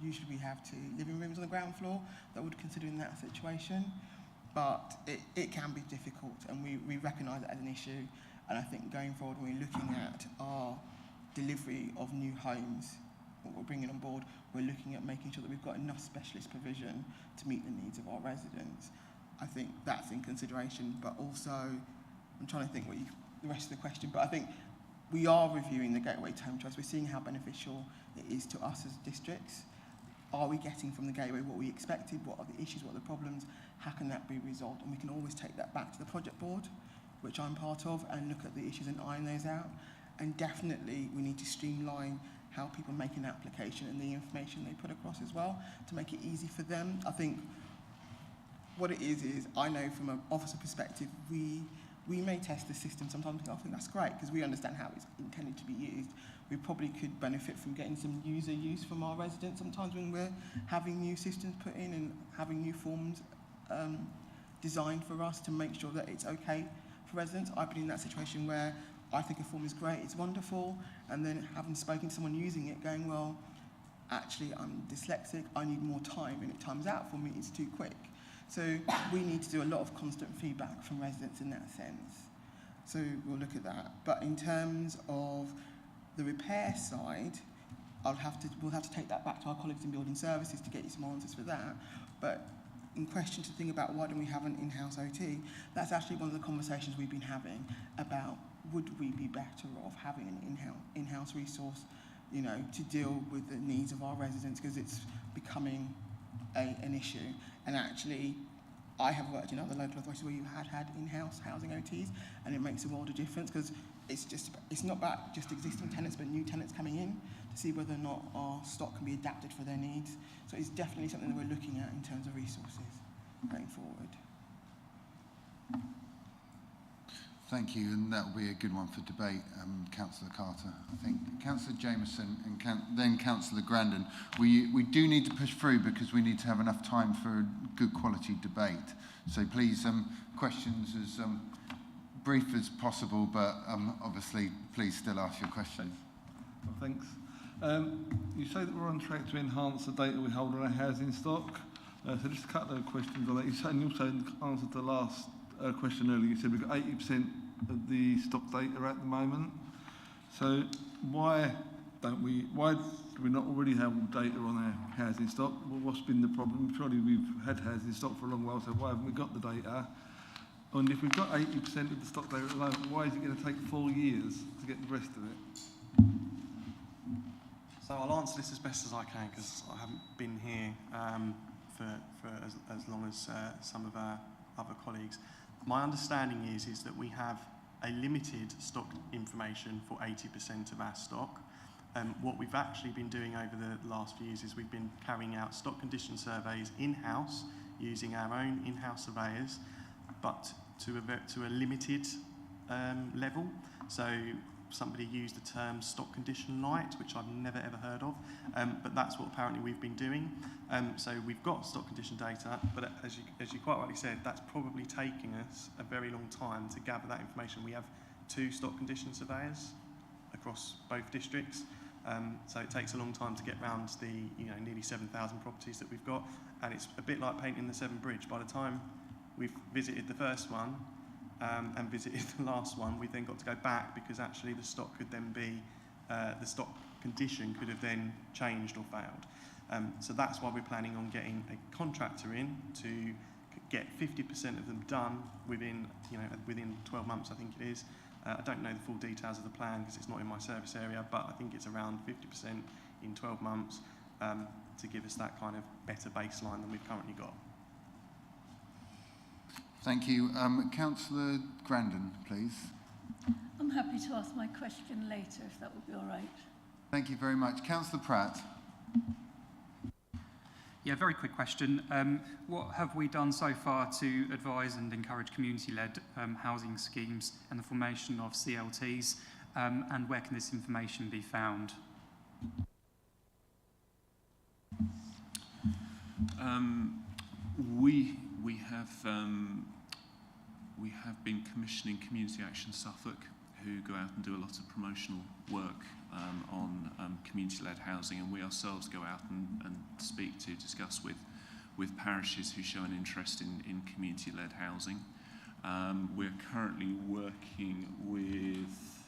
Usually we have 2 living rooms on the ground floor that would consider in that situation. But it can be difficult, and we recognise it as an issue. And I think going forward, when we're looking at our delivery of new homes, what we're bringing on board, we're looking at making sure that we've got enough specialist provision to meet the needs of our residents. I think that's in consideration, but also, I'm trying to think the rest of the question, but I think we are reviewing the Gateway to Home Choice. We're seeing how beneficial it is to us as districts. Are we getting from the Gateway what we expected? What are the issues? What are the problems? How can that be resolved? And we can always take that back to the project board, which I'm part of, and look at the issues and iron those out. And definitely we need to streamline how people make an application and the information they put across as well to make it easy for them. I think what it is I know from an officer perspective, we may test the system sometimes. I think that's great because we understand how it's intended to be used. We probably could benefit from getting some user use from our residents sometimes when we're having new systems put in and having new forms designed for us to make sure that it's okay for residents. I've been in that situation where I think a form is great, it's wonderful, and then having spoken to someone using it going, well, actually I'm dyslexic, I need more time, and it times out for me, it's too quick. So we need to do a lot of constant feedback from residents in that sense. So we'll look at that. But in terms of the repair side, we'll have to take that back to our colleagues in building services to get you some answers for that. But in question to think about why don't we have an in-house OT, that's actually one of the conversations we've been having about would we be better off having an in-house resource, you know, to deal with the needs of our residents, because it's becoming an issue. And actually, I have worked in other local authorities where you had in-house housing OTs, and it makes a world of difference, because it's not about just existing tenants, but new tenants coming in to see whether or not our stock can be adapted for their needs. So it's definitely something that we're looking at in terms of resources going forward. Thank you, and that will be a good one for debate, Councillor Carter. I think Councillor Jameson and then Councillor Grandin. We do need to push through because we need to have enough time for a good quality debate. So please, questions as brief as possible, but obviously please still ask your questions. Well, thanks. You say that we're on track to enhance the data we hold on our housing stock. So just a couple of questions on that. You also answered the last question earlier. You said we've got 80% of the stock data at the moment. So why do we not already have data on our housing stock? Well, what's been the problem? Surely we've had housing stock for a long while, so why haven't we got the data? And if we've got 80% of the stock data at the moment, why is it going to take 4 years to get the rest of it? So I'll answer this as best as I can because I haven't been here for as long as some of our other colleagues. My understanding is that we have a limited stock information for 80% of our stock. What we've actually been doing over the last few years is we've been carrying out stock condition surveys in-house using our own in-house surveyors, but to a limited level. So somebody used the term stock condition light, which I've never ever heard of, but that's what apparently we've been doing. So we've got stock condition data, but as you quite rightly said, that's probably taking us a very long time to gather that information. We have 2 stock condition surveyors across both districts, so it takes a long time to get round the nearly 7,000 properties that we've got, and it's a bit like painting the Severn Bridge. By the time we've visited the first one and visited the last one. We've then got to go back because actually the stock could then be, the stock condition could have then changed or failed. So that's why we're planning on getting a contractor in to get 50% of them done within 12 months, I think it is. I don't know the full details of the plan because it's not in my service area, but I think it's around 50% in 12 months to give us that kind of better baseline than we've currently got. Thank you. Councillor Grandin, please. I'm happy to ask my question later, if that would be all right. Thank you very much. Councillor Pratt. Yeah, very quick question. What have we done so far to advise and encourage community-led housing schemes and the formation of CLTs, and where can this information be found? We have been commissioning Community Action Suffolk, who go out and do a lot of promotional work on community-led housing, and we ourselves go out and discuss with parishes who show an interest in community-led housing. We're currently working with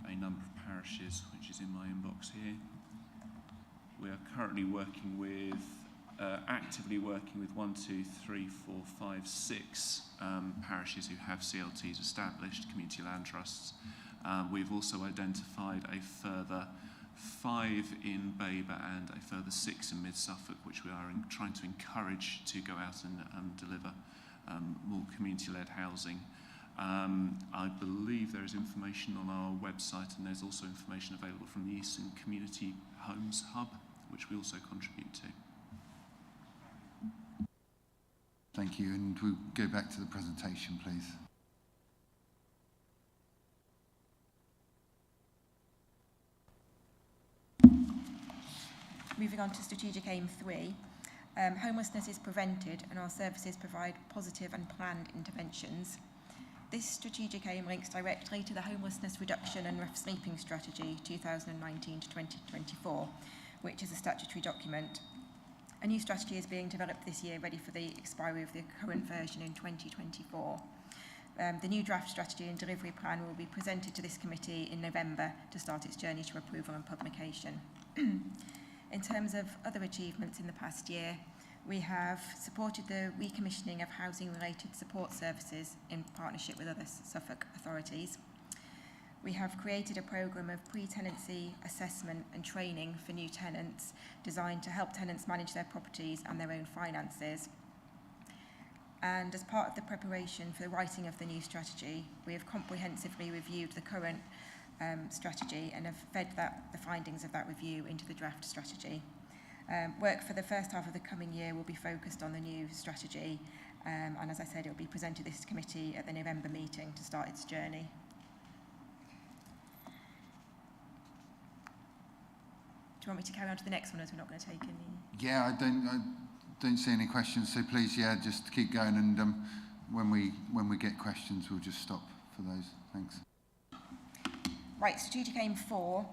a number of parishes, which is in my inbox here. We are currently working with, actively working with 1, 2, 3, 4, 5, 6 parishes who have CLTs established, community land trusts. We've also identified a further 5 in Babergh and a further 6 in Mid-Suffolk, which we are trying to encourage to go out and deliver more community-led housing. I believe there is information on our website, and there's also information available from the Eastern Community Homes Hub, which we also contribute to. Thank you, and we'll go back to the presentation, please. Moving on to Strategic Aim 3, homelessness is prevented and our services provide positive and planned interventions. This strategic aim links directly to the Homelessness Reduction and Rough Sleeping Strategy 2019 to 2024, which is a statutory document. A new strategy is being developed this year, ready for the expiry of the current version in 2024. The new draft strategy and delivery plan will be presented to this committee in November to start its journey to approval and publication. In terms of other achievements in the past year, we have supported the recommissioning of housing-related support services in partnership with other Suffolk authorities. We have created a programme of pre-tenancy assessment and training for new tenants designed to help tenants manage their properties and their own finances. And as part of the preparation for the writing of the new strategy, we have comprehensively reviewed the current strategy and have fed the findings of that review into the draft strategy. Work for the first half of the coming year will be focused on the new strategy, and as I said, it will be presented to this committee at the November meeting to start its journey. Do you want me to carry on to the next one, as we're not going to take any? Yeah, I don't see any questions, so please, yeah, just keep going, and when we get questions, we'll just stop for those. Thanks. Right, Strategic Aim 4,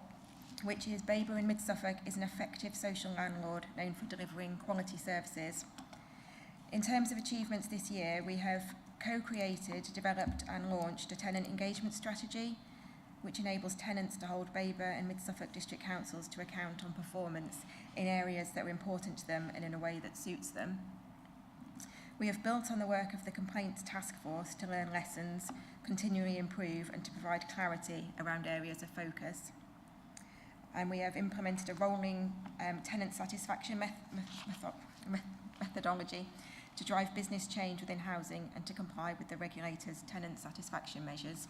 which is Babergh in Mid-Suffolk is an effective social landlord known for delivering quality services. In terms of achievements this year, we have co-created, developed and launched a tenant engagement strategy, which enables tenants to hold Babergh and Mid-Suffolk District Councils to account on performance in areas that are important to them and in a way that suits them. We have built on the work of the Complaints Task Force to learn lessons, continually improve and to provide clarity around areas of focus. And we have implemented a rolling tenant satisfaction methodology to drive business change within housing and to comply with the regulator's tenant satisfaction measures.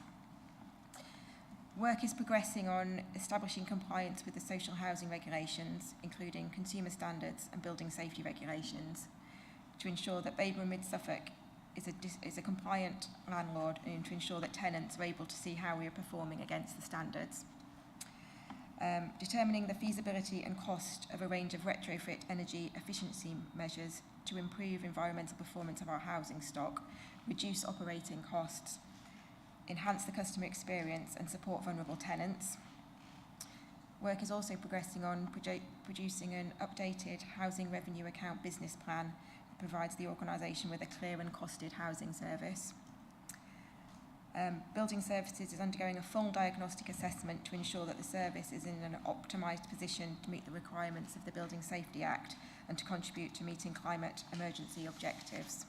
Work is progressing on establishing compliance with the social housing regulations, including consumer standards and building safety regulations, to ensure that Babergh and Mid-Suffolk is a compliant landlord and to ensure that tenants are able to see how we are performing against the standards. Determining the feasibility and cost of a range of retrofit energy efficiency measures to improve environmental performance of our housing stock, reduce operating costs, enhance the customer experience and support vulnerable tenants. Work is also progressing on producing an updated housing revenue account business plan provides the organisation with a clear and costed housing service. Building Services is undergoing a full diagnostic assessment to ensure that the service is in an optimised position to meet the requirements of the Building Safety Act and to contribute to meeting climate emergency objectives.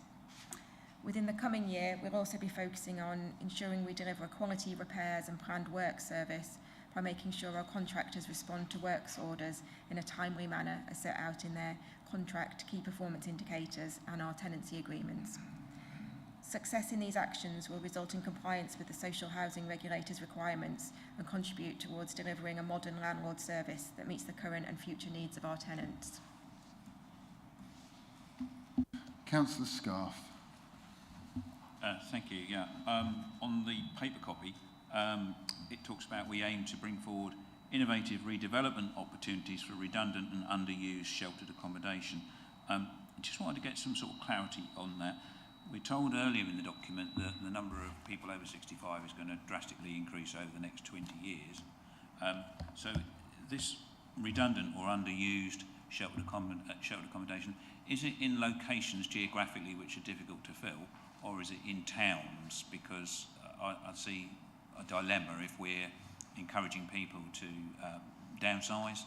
Within the coming year, we'll also be focusing on ensuring we deliver a quality repairs and planned work service by making sure our contractors respond to works orders in a timely manner as set out in their contract key performance indicators and our tenancy agreements. Success in these actions will result in compliance with the social housing regulator's requirements and contribute towards delivering a modern landlord service that meets the current and future needs of our tenants. Councillor Scarf. Thank you. Yeah. On the paper copy, it talks about we aim to bring forward innovative redevelopment opportunities for redundant and underused sheltered accommodation. I just wanted to get some sort of clarity on that. We're told earlier in the document that the number of people over 65 is going to drastically increase over the next 20 years. So this redundant or underused sheltered accommodation, is it in locations geographically which are difficult to fill, or is it in towns? Because I see a dilemma if we're encouraging people to downsize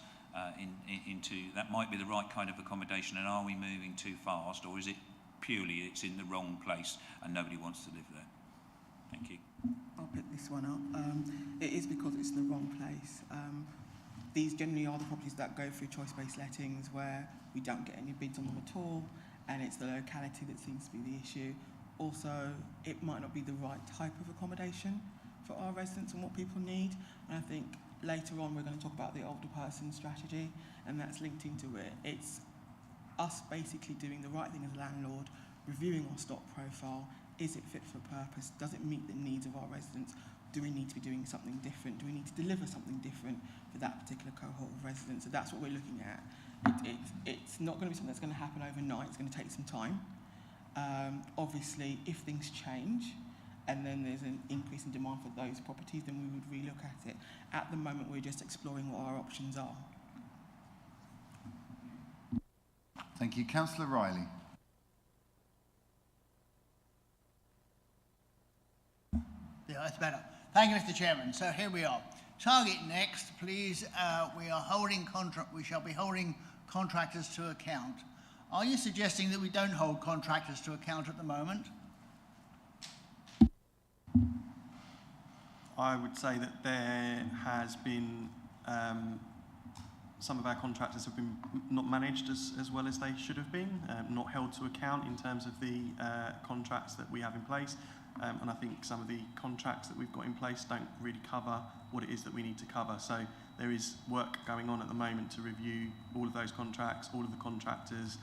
into, that might be the right kind of accommodation, and are we moving too fast, or is it purely it's in the wrong place and nobody wants to live there? Thank you. I'll pick this one up. It is because it's in the wrong place. These generally are the properties that go through choice-based lettings where we don't get any bids on them at all, and it's the locality that seems to be the issue. Also, it might not be the right type of accommodation for our residents and what people need. And I think later on we're going to talk about the older person strategy, and that's linked into it. It's us basically doing the right thing as a landlord, reviewing our stock profile. Is it fit for purpose? Does it meet the needs of our residents? Do we need to be doing something different? Do we need to deliver something different for that particular cohort of residents? So that's what we're looking at. It's not going to be something that's going to happen overnight. It's going to take some time. Obviously, if things change and then there's an increase in demand for those properties, then we would relook at it. At the moment, we're just exploring what our options are. Thank you. Councillor Riley. Yeah, that's better. Thank you, Mr. Chairman. So here we are. Target next, please. We shall be holding contractors to account. Are you suggesting that we don't hold contractors to account at the moment? I would say that there has been some of our contractors have been not managed as well as they should have been, not held to account in terms of the contracts that we have in place. And I think some of the contracts that we've got in place don't really cover what it is that we need to cover. So there is work going on at the moment to review all of those contracts, all of the contractors.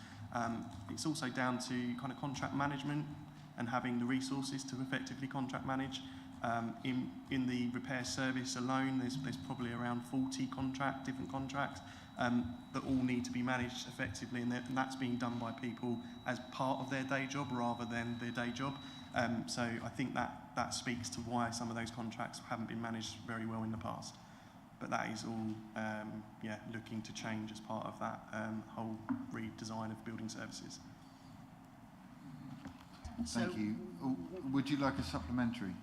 It's also down to kind of contract management and having the resources to effectively contract manage. In the repair service alone, there's probably around 40 different contracts that all need to be managed effectively, and that's being done by people as part of their day job rather than their day job. So I think that speaks to why some of those contracts haven't been managed very well in the past. But that is all looking to change as part of that whole redesign of building services. Thank you. Would you like a supplementary?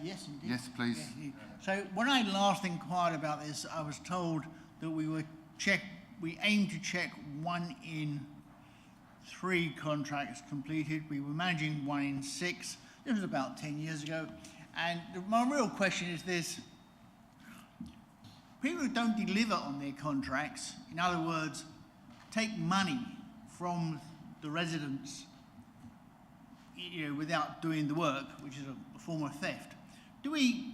Yes, indeed. Yes, please. Yes, indeed. So when I last inquired about this, I was told that we aim to check 1 in 3 contracts completed. We were managing 1 in 6. This was about 10 years ago. And my real question is this. People who don't deliver on their contracts, in other words, take money from the residents without doing the work, which is a form of theft. Do we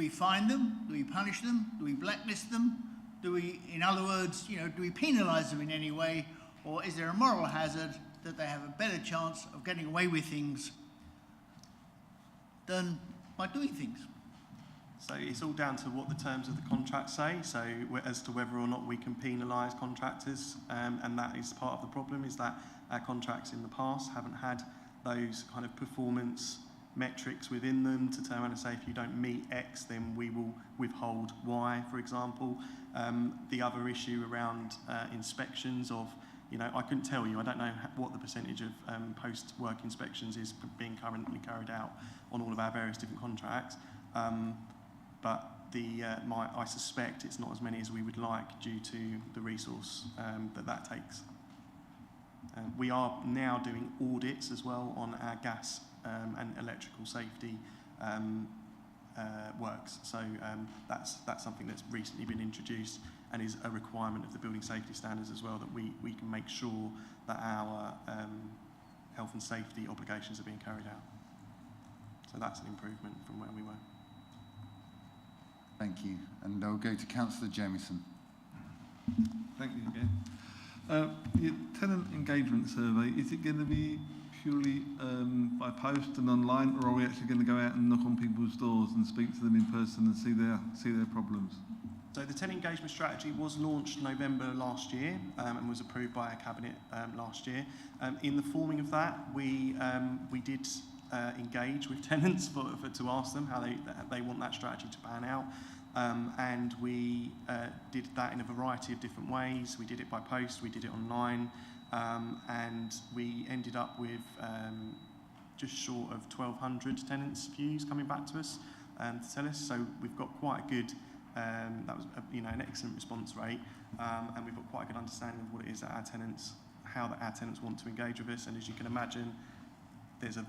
fine them? Do we punish them? Do we blacklist them? In other words, do we penalise them in any way? Or is there a moral hazard that they have a better chance of getting away with things than by doing things? So it's all down to what the terms of the contract say, so as to whether or not we can penalise contractors, and that is part of the problem, is that our contracts in the past haven't had those kind of performance metrics within them to turn around and say if you don't meet X then we will withhold Y, for example. The other issue around inspections of You know, I couldn't tell you. I don't know what the percentage of post-work inspections is being currently carried out on all of our various different contracts. But I suspect it's not as many as we would like due to the resource that takes. We are now doing audits as well on our gas and electrical safety works. So that's something that's recently been introduced and is a requirement of the building safety standards as well, that we can make sure that our health and safety obligations are being carried out. So that's an improvement from where we were. Thank you. And I'll go to Councillor Jamieson. Thank you again. Your tenant engagement survey, is it going to be purely by post and online, or are we actually going to go out and knock on people's doors and speak to them in person and see their problems? So the tenant engagement strategy was launched November last year and was approved by our cabinet last year. In the forming of that, we did engage with tenants to ask them how they want that strategy to pan out. And we did that in a variety of different ways. We did it by post, we did it online, and we ended up with just short of 1,200 tenants' views coming back to us to tell us. So we've got quite a good, that was an excellent response rate, and we've got quite a good understanding of what it is that our tenants want to engage with us. And as you can imagine, there's a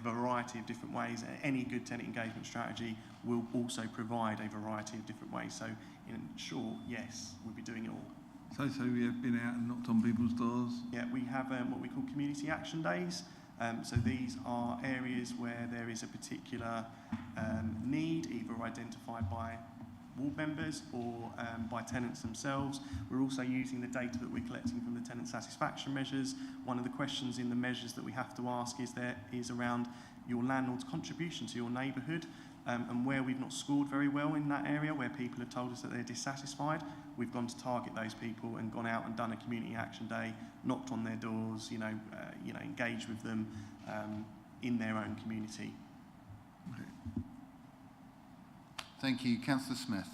variety of different ways. Any good tenant engagement strategy will also provide a variety of different ways. So in short, yes, we'll be doing it all. So we have been out and knocked on people's doors? Yeah, we have what we call community action days. So these are areas where there is a particular need, either identified by ward members or by tenants themselves. We're also using the data that we're collecting from the tenant satisfaction measures. One of the questions in the measures that we have to ask is around your landlord's contribution to your neighbourhood, and where we've not scored very well in that area, where people have told us that they're dissatisfied, we've gone to target those people and gone out and done a community action day, knocked on their doors, engaged with them in their own community. Thank you. Councillor Smith.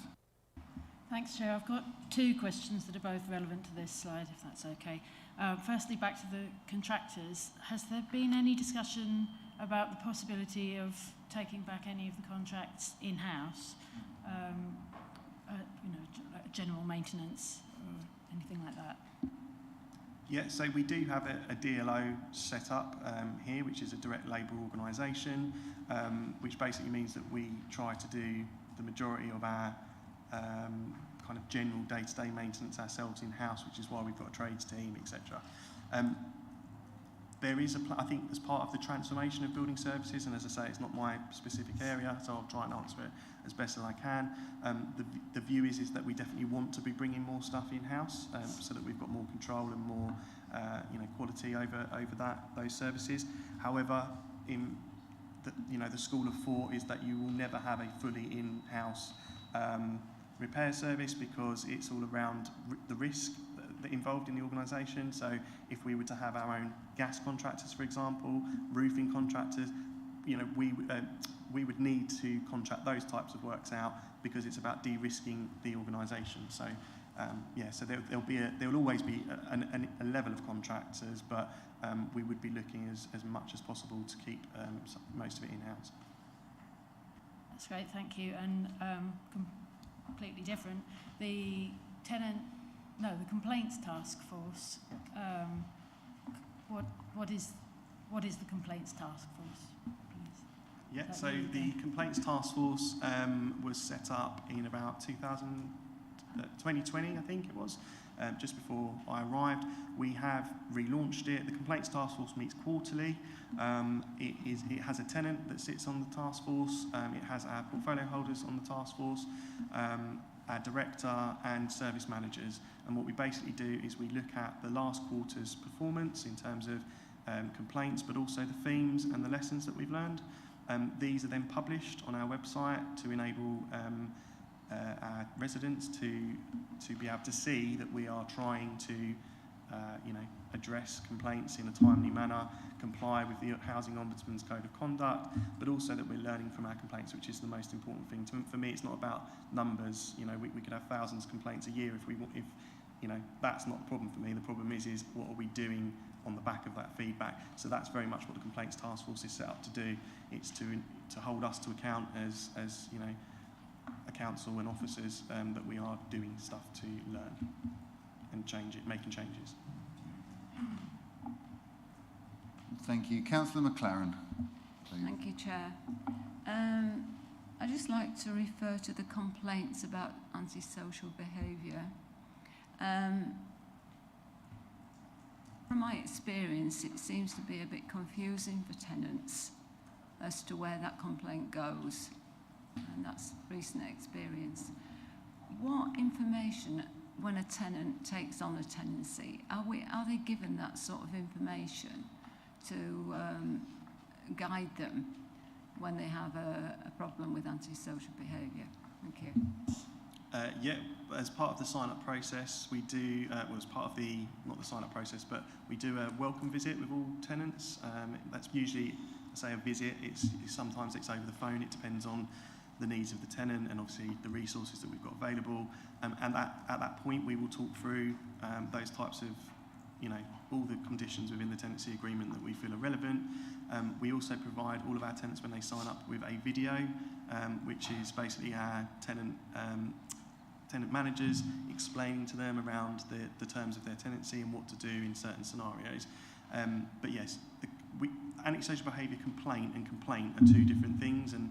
Thanks, Chair. I've got two questions that are both relevant to this slide, if that's okay. Firstly, back to the contractors. Has there been any discussion about the possibility of taking back any of the contracts in-house, general maintenance or anything like that? Yeah, so we do have a DLO set up here, which is a direct labour organisation, which basically means that we try to do the majority of our kind of general day-to-day maintenance ourselves in-house, which is why we've got a trades team, etc. There is I think as part of the transformation of building services, and as I say, it's not my specific area, so I'll try and answer it as best as I can. The view is that we definitely want to be bringing more stuff in-house, so that we've got more control and more quality over those services. However, the school of thought is that you will never have a fully in-house repair service, because it's all around the risk involved in the organisation. So if we were to have our own gas contractors, for example, roofing contractors, we would need to contract those types of works out, because it's about de-risking the organisation. So so there will always be a level of contractors, but we would be looking as much as possible to keep most of it in-house. That's great, thank you. And completely different, the complaints task force. What is the complaints task force, please? Yeah, so the complaints task force was set up in about 2020, I think it was, just before I arrived. We have relaunched it. The complaints task force meets quarterly. It has a tenant that sits on the task force. It has our portfolio holders on the task force, our director and service managers. And what we basically do is we look at the last quarter's performance in terms of complaints, but also the themes and the lessons that we've learned. These are then published on our website to enable our residents to be able to see that we are trying to address complaints in a timely manner, comply with the Housing Ombudsman's Code of Conduct, but also that we're learning from our complaints, which is the most important thing. For me, it's not about numbers. We could have thousands of complaints a year if you know, that's not the problem for me. The problem is what are we doing on the back of that feedback? So that's very much what the Complaints Task Force is set up to do. It's to hold us to account as you know, a council and officers, that we are doing stuff to learn and change it, making changes. Thank you. Councillor McLaren, please. Thank you, Chair. I'd just like to refer to the complaints about antisocial behaviour. From my experience, it seems to be a bit confusing for tenants as to where that complaint goes, and that's recent experience. What information, when a tenant takes on a tenancy, are they given that sort of information to guide them when they have a problem with antisocial behaviour? Thank you. Yeah, as part of the sign-up process, we do, well, as part of the, not the sign-up process, but we do a welcome visit with all tenants. That's usually, say, a visit. Sometimes it's over the phone. It depends on the needs of the tenant and obviously the resources that we've got available. And at that point, we will talk through those types of, you know, all the conditions within the tenancy agreement that we feel are relevant. We also provide all of our tenants, when they sign up, with a video, which is basically our tenant managers explaining to them around the terms of their tenancy and what to do in certain scenarios. But yes, antisocial behaviour complaint and complaint are two different things, and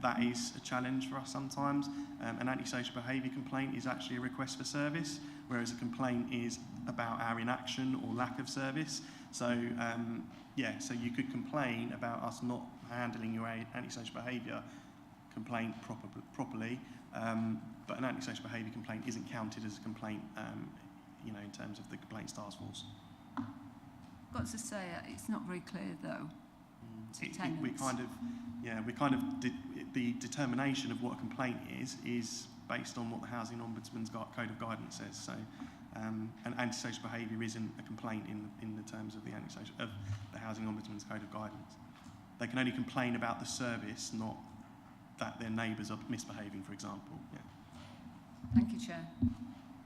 that is a challenge for us sometimes. An antisocial behaviour complaint is actually a request for service, whereas a complaint is about our inaction or lack of service. So yeah, so you could complain about us not handling your antisocial behaviour complaint properly, but an antisocial behaviour complaint isn't counted as a complaint, you know, in terms of the Complaints Task Force. Got to say, it's not very clear though. The determination of what a complaint is based on what the Housing Ombudsman's Code of Guidance says. So, and antisocial behaviour isn't a complaint in the terms of the Housing Ombudsman's Code of Guidance. They can only complain about the service, not that their neighbours are misbehaving, for example. Yeah. Thank you, Chair.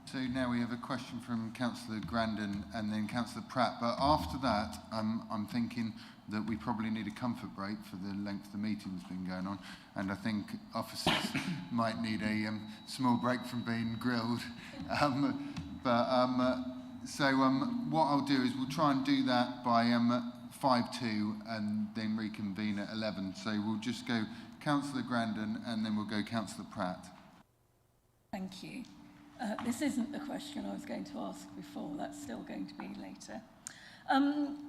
So now we have a question from Councillor Grandin and then Councillor Pratt. But after that, I'm thinking that we probably need a comfort break for the length the meeting's been going on. And I think officers might need a small break from being grilled. So what I'll do is we'll try and do that by 5-2 and then reconvene at 11. So we'll just go Councillor Grandin and then we'll go Councillor Pratt. Thank you. This isn't the question I was going to ask before. That's still going to be later.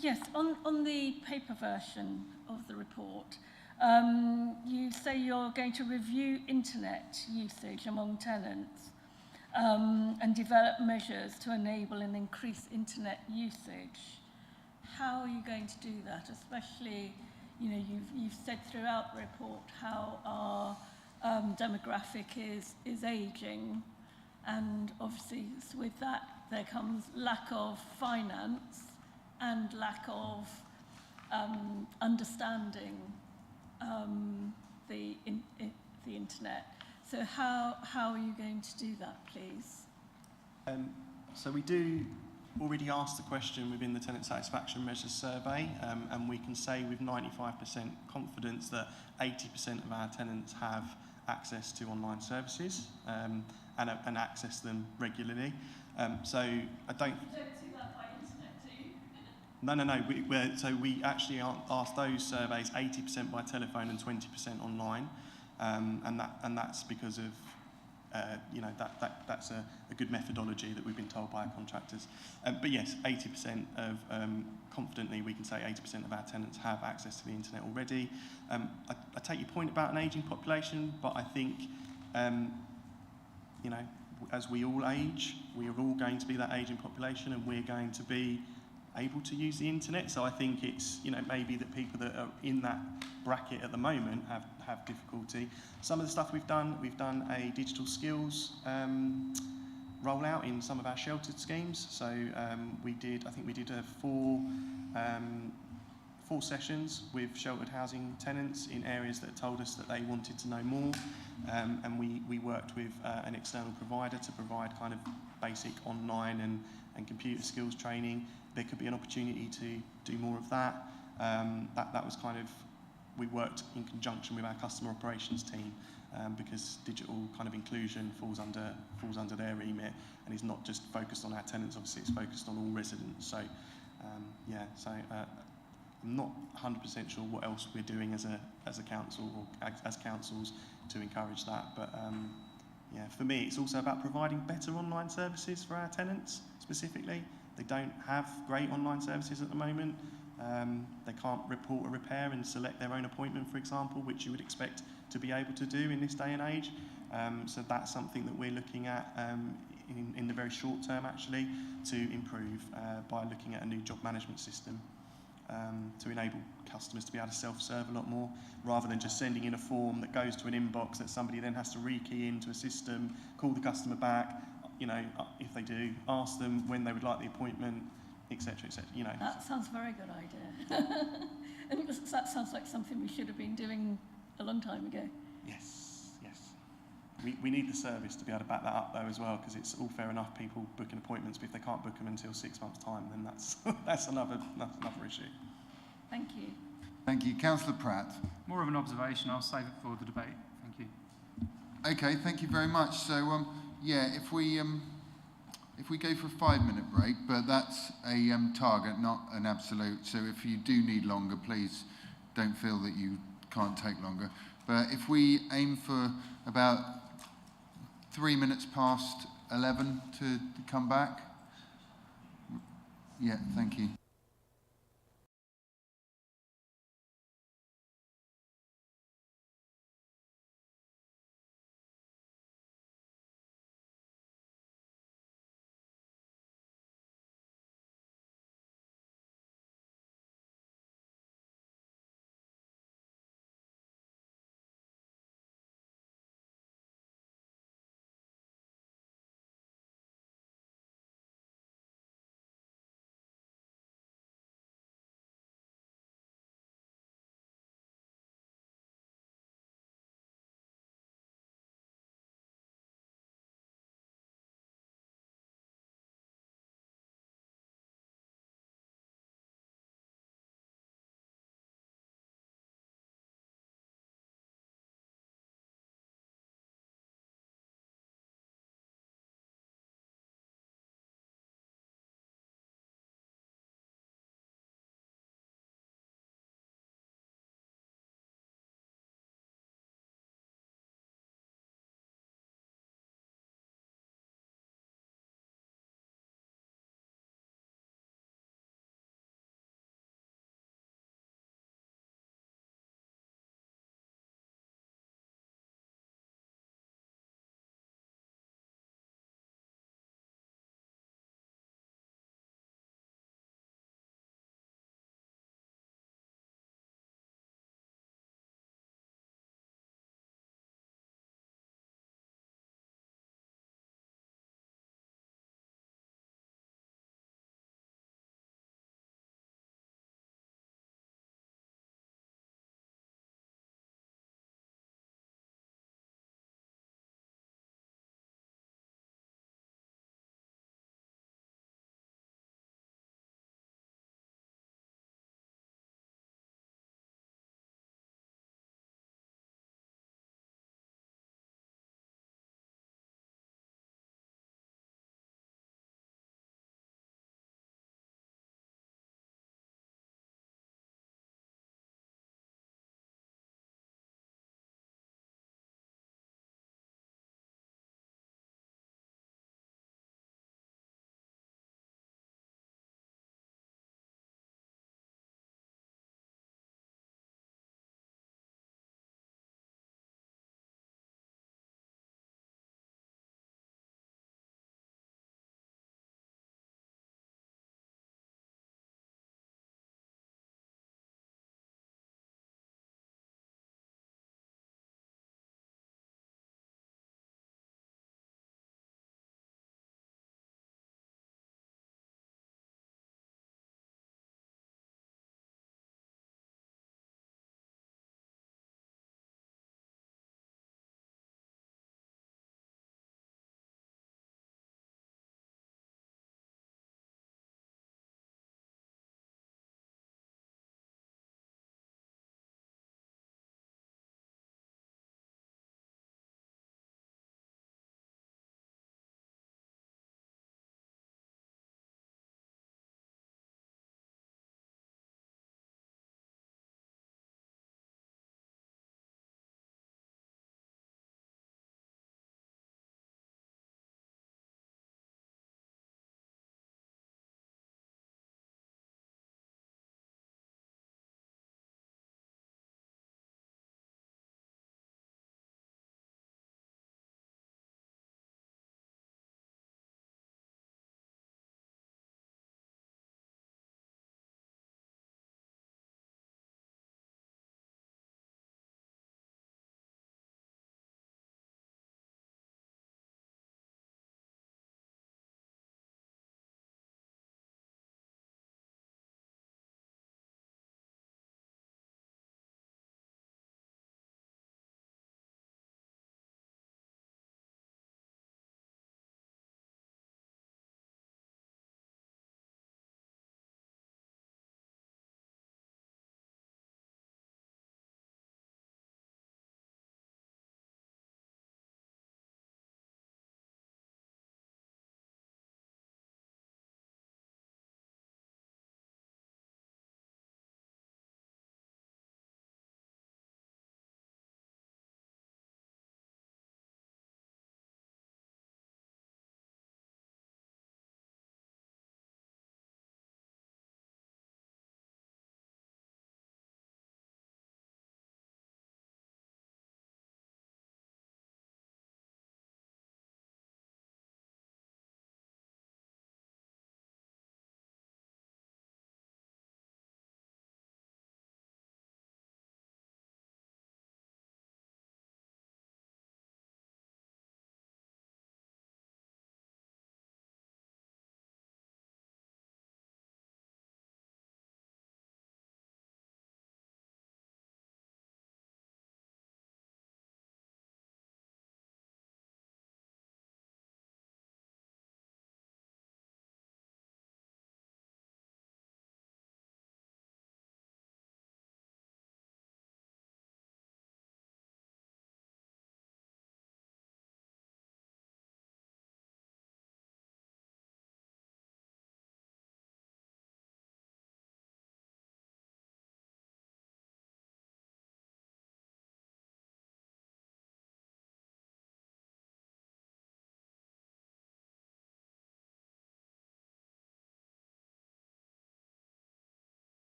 Yes, on the paper version of the report, you say you're going to review internet usage among tenants and develop measures to enable and increase internet usage. How are you going to do that? Especially, you know, you've said throughout the report how our demographic is ageing, and obviously with that there comes lack of finance and lack of understanding the internet. So how are you going to do that, please? So we do already ask the question within the Tenant Satisfaction Measures survey, and we can say with 95% confidence that 80% of our tenants have access to online services and access them regularly. So I don't... You don't do that by internet, do you? No. So we actually ask those surveys 80% by telephone and 20% online, and that's because of you know, that's a good methodology that we've been told by our contractors. But yes, 80% of confidently we can say 80% of our tenants have access to the internet already. I take your point about an ageing population, but I think you know, as we all age, we are all going to be that ageing population, and we're going to be able to use the internet. So I think it's, you know, maybe that people that are in that bracket at the moment have difficulty. Some of the stuff we've done a digital skills rollout in some of our sheltered schemes. So I think we did 4 4 sessions with sheltered housing tenants in areas that told us that they wanted to know more, and we worked with an external provider to provide kind of basic online and computer skills training. There could be an opportunity to do more of that. That was kind of, we worked in conjunction with our customer operations team, because digital kind of inclusion falls under their remit and is not just focused on our tenants, obviously it's focused on all residents. So I'm not 100% sure what else we're doing as a council or as councils to encourage that, but for me it's also about providing better online services for our tenants specifically. They don't have great online services at the moment. They can't report a repair and select their own appointment, for example, which you would expect to be able to do in this day and age. So that's something that we're looking at in the very short term, actually, to improve by looking at a new job management system to enable customers to be able to self-serve a lot more, rather than just sending in a form that goes to an inbox that somebody then has to rekey into a system, call the customer back, if they do, ask them when they would like the appointment, etc., etc. That sounds a very good idea. And that sounds like something we should have been doing a long time ago. Yes. We need the service to be able to back that up though as well, because it's all fair enough people booking appointments, but if they can't book them until 6 months' time, then that's another issue. Thank you. Thank you. Councillor Pratt. More of an observation. I'll save it for the debate. Thank you. Okay, thank you very much. So, if we go for a 5-minute break, but that's a target, not an absolute. So if you do need longer, please don't feel that you can't take longer. But if we aim for about 3 minutes past 11 to come back. Yeah, thank you.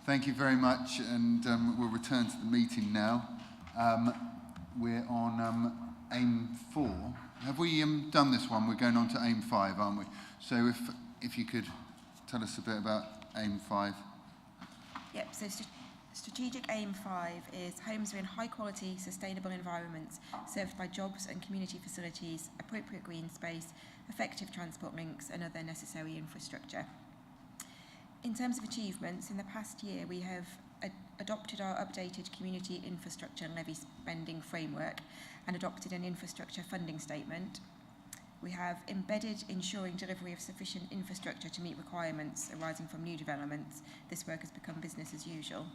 Thank you very much, and we'll return to the meeting now. We're on aim 4. Have we done this one? We're going on to aim 5, aren't we? So if you could tell us a bit about aim 5. Yep, so strategic aim 5 is homes are in high quality, sustainable environments served by jobs and community facilities, appropriate green space, effective transport links and other necessary infrastructure. In terms of achievements, in the past year we have adopted our updated community infrastructure levy spending framework and adopted an infrastructure funding statement. We have embedded ensuring delivery of sufficient infrastructure to meet requirements arising from new developments. This work has become business as usual.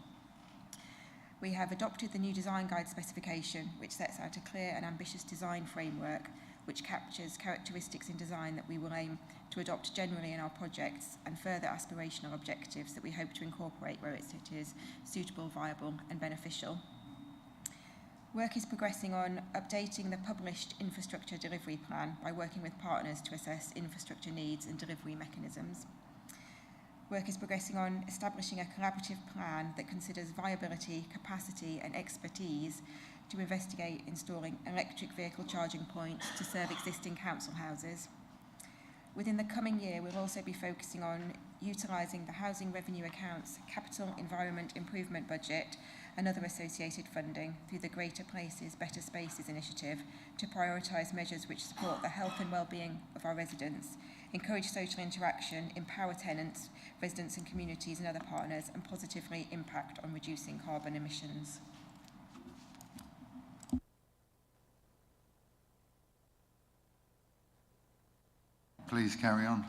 We have adopted the new design guide specification, which sets out a clear and ambitious design framework which captures characteristics in design that we will aim to adopt generally in our projects and further aspirational objectives that we hope to incorporate where it is suitable, viable and beneficial. Work is progressing on updating the published infrastructure delivery plan by working with partners to assess infrastructure needs and delivery mechanisms. Work is progressing on establishing a collaborative plan that considers viability, capacity and expertise to investigate installing electric vehicle charging points to serve existing council houses. Within the coming year, we'll also be focusing on utilising the Housing Revenue Accounts Capital Environment Improvement Budget and other associated funding through the Greater Places, Better Spaces initiative to prioritise measures which support the health and well-being of our residents, encourage social interaction, empower tenants, residents and communities and other partners, and positively impact on reducing carbon emissions. Please carry on.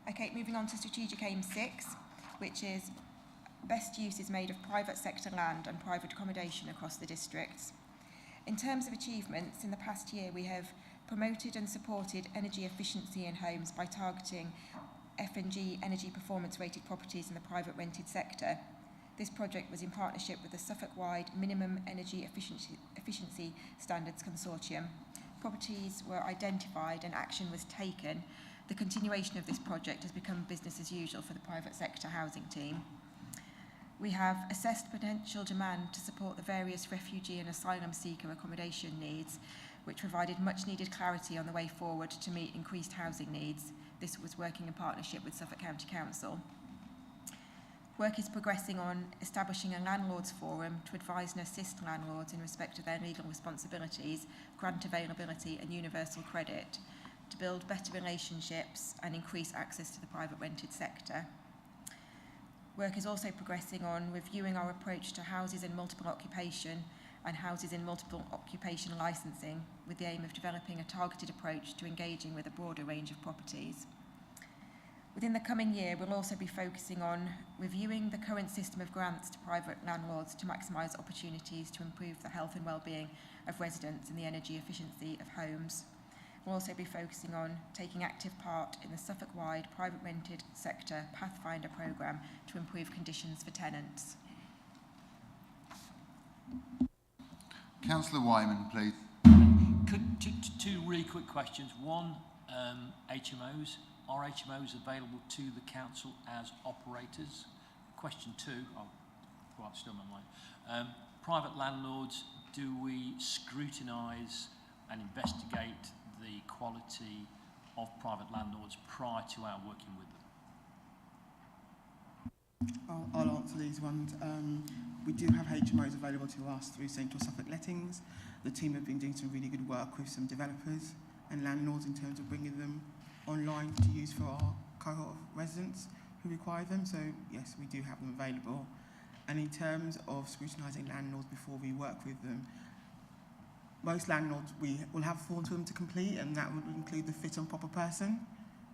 Okay, moving on to strategic aim 6, which is best use is made of private sector land and private accommodation across the districts. In terms of achievements, in the past year we have promoted and supported energy efficiency in homes by targeting F&G energy performance rated properties in the private rented sector. This project was in partnership with the Suffolk-wide Minimum Energy Efficiency Standards Consortium. Properties were identified and action was taken. The continuation of this project has become business as usual for the private sector housing team. We have assessed potential demand to support the various refugee and asylum seeker accommodation needs, which provided much needed clarity on the way forward to meet increased housing needs. This was working in partnership with Suffolk County Council. Work is progressing on establishing a landlords forum to advise and assist landlords in respect of their legal responsibilities, grant availability and universal credit, to build better relationships and increase access to the private rented sector. Work is also progressing on reviewing our approach to houses in multiple occupation and houses in multiple occupation licensing, with the aim of developing a targeted approach to engaging with a broader range of properties. Within the coming year, we'll also be focusing on reviewing the current system of grants to private landlords to maximise opportunities to improve the health and well-being of residents and the energy efficiency of homes. We'll also be focusing on taking active part in the Suffolk-wide private rented sector Pathfinder programme to improve conditions for tenants. Councillor Wyman, please. Two really quick questions. One, HMOs. Are HMOs available to the council as operators? Question two, right, still my mind. Private landlords, do we scrutinise and investigate the quality of private landlords prior to our working with them? I'll answer these ones. We do have HMOs available to us through Central Suffolk Lettings. The team have been doing some really good work with some developers and landlords in terms of bringing them online to use for our cohort of residents who require them. So yes, we do have them available. And in terms of scrutinising landlords before we work with them, most landlords, we will have forms for them to complete, and that would include the fit and proper person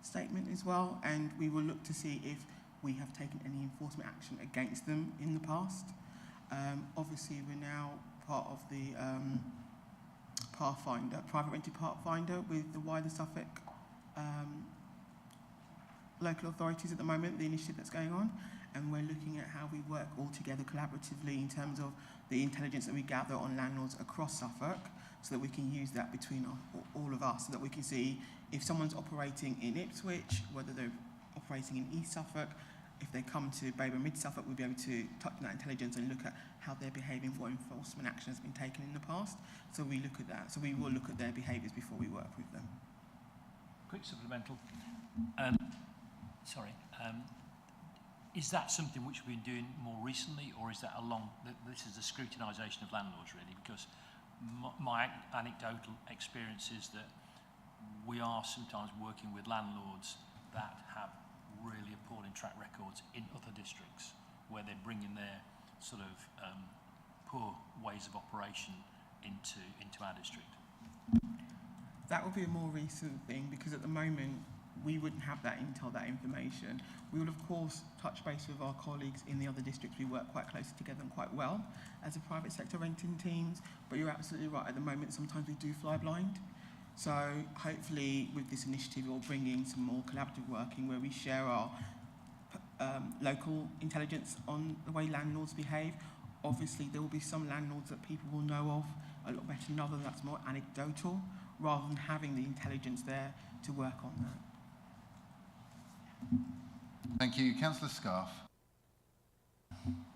statement as well. And we will look to see if we have taken any enforcement action against them in the past. Obviously, we're now part of the Pathfinder, private rented Pathfinder with the wider Suffolk local authorities at the moment, the initiative that's going on, and we're looking at how we work all together collaboratively in terms of the intelligence that we gather on landlords across Suffolk, so that we can use that between all of us, so that we can see if someone's operating in Ipswich, whether they're operating in East Suffolk. If they come to Babergh Mid Suffolk, we'll be able to touch on that intelligence and look at how they're behaving, what enforcement action has been taken in the past. So we look at that. So we will look at their behaviours before we work with them. Quick supplemental. Is that something which we've been doing more recently, or is that this is the scrutinisation of landlords really? Because my anecdotal experience is that we are sometimes working with landlords that have really appalling track records in other districts where they're bringing their sort of poor ways of operation into our district. That would be a more recent thing, because at the moment we wouldn't have that intel, that information. We will of course touch base with our colleagues in the other districts. We work quite closely together and quite well as a private sector renting teams, but you're absolutely right, at the moment sometimes we do fly blind. So hopefully with this initiative we'll bring in some more collaborative working where we share our local intelligence on the way landlords behave. Obviously there will be some landlords that people will know of a lot better than others, that's more anecdotal, rather than having the intelligence there to work on that. Thank you. Councillor Scarf.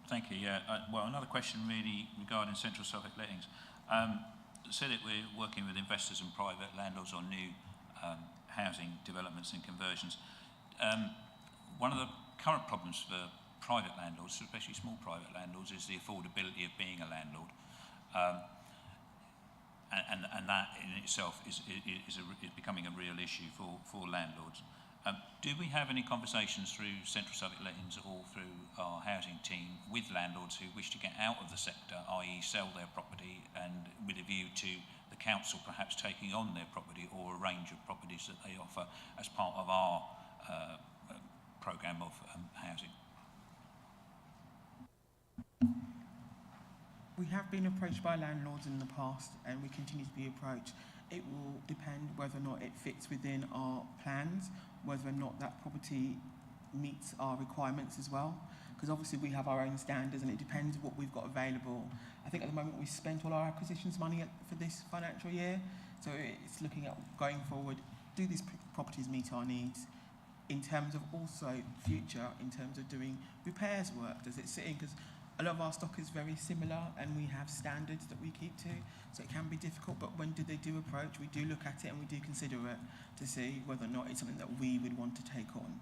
Thank you. Well, another question really regarding Central Suffolk lettings. Said that we're working with investors and private landlords on new housing developments and conversions. One of the current problems for private landlords, especially small private landlords, is the affordability of being a landlord. And that in itself is becoming a real issue for landlords. Do we have any conversations through Central Suffolk Lettings or through our housing team with landlords who wish to get out of the sector, i.e. sell their property, and with a view to the council perhaps taking on their property or a range of properties that they offer as part of our programme of housing? We have been approached by landlords in the past and we continue to be approached. It will depend whether or not it fits within our plans, whether or not that property meets our requirements as well. Because obviously we have our own standards and it depends what we've got available. I think at the moment we spent all our acquisitions money for this financial year. So it's looking at going forward, do these properties meet our needs? In terms of also future, in terms of doing repairs work, does it sit in? Because a lot of our stock is very similar and we have standards that we keep to, so it can be difficult, but when they do approach, we do look at it and we do consider it to see whether or not it's something that we would want to take on.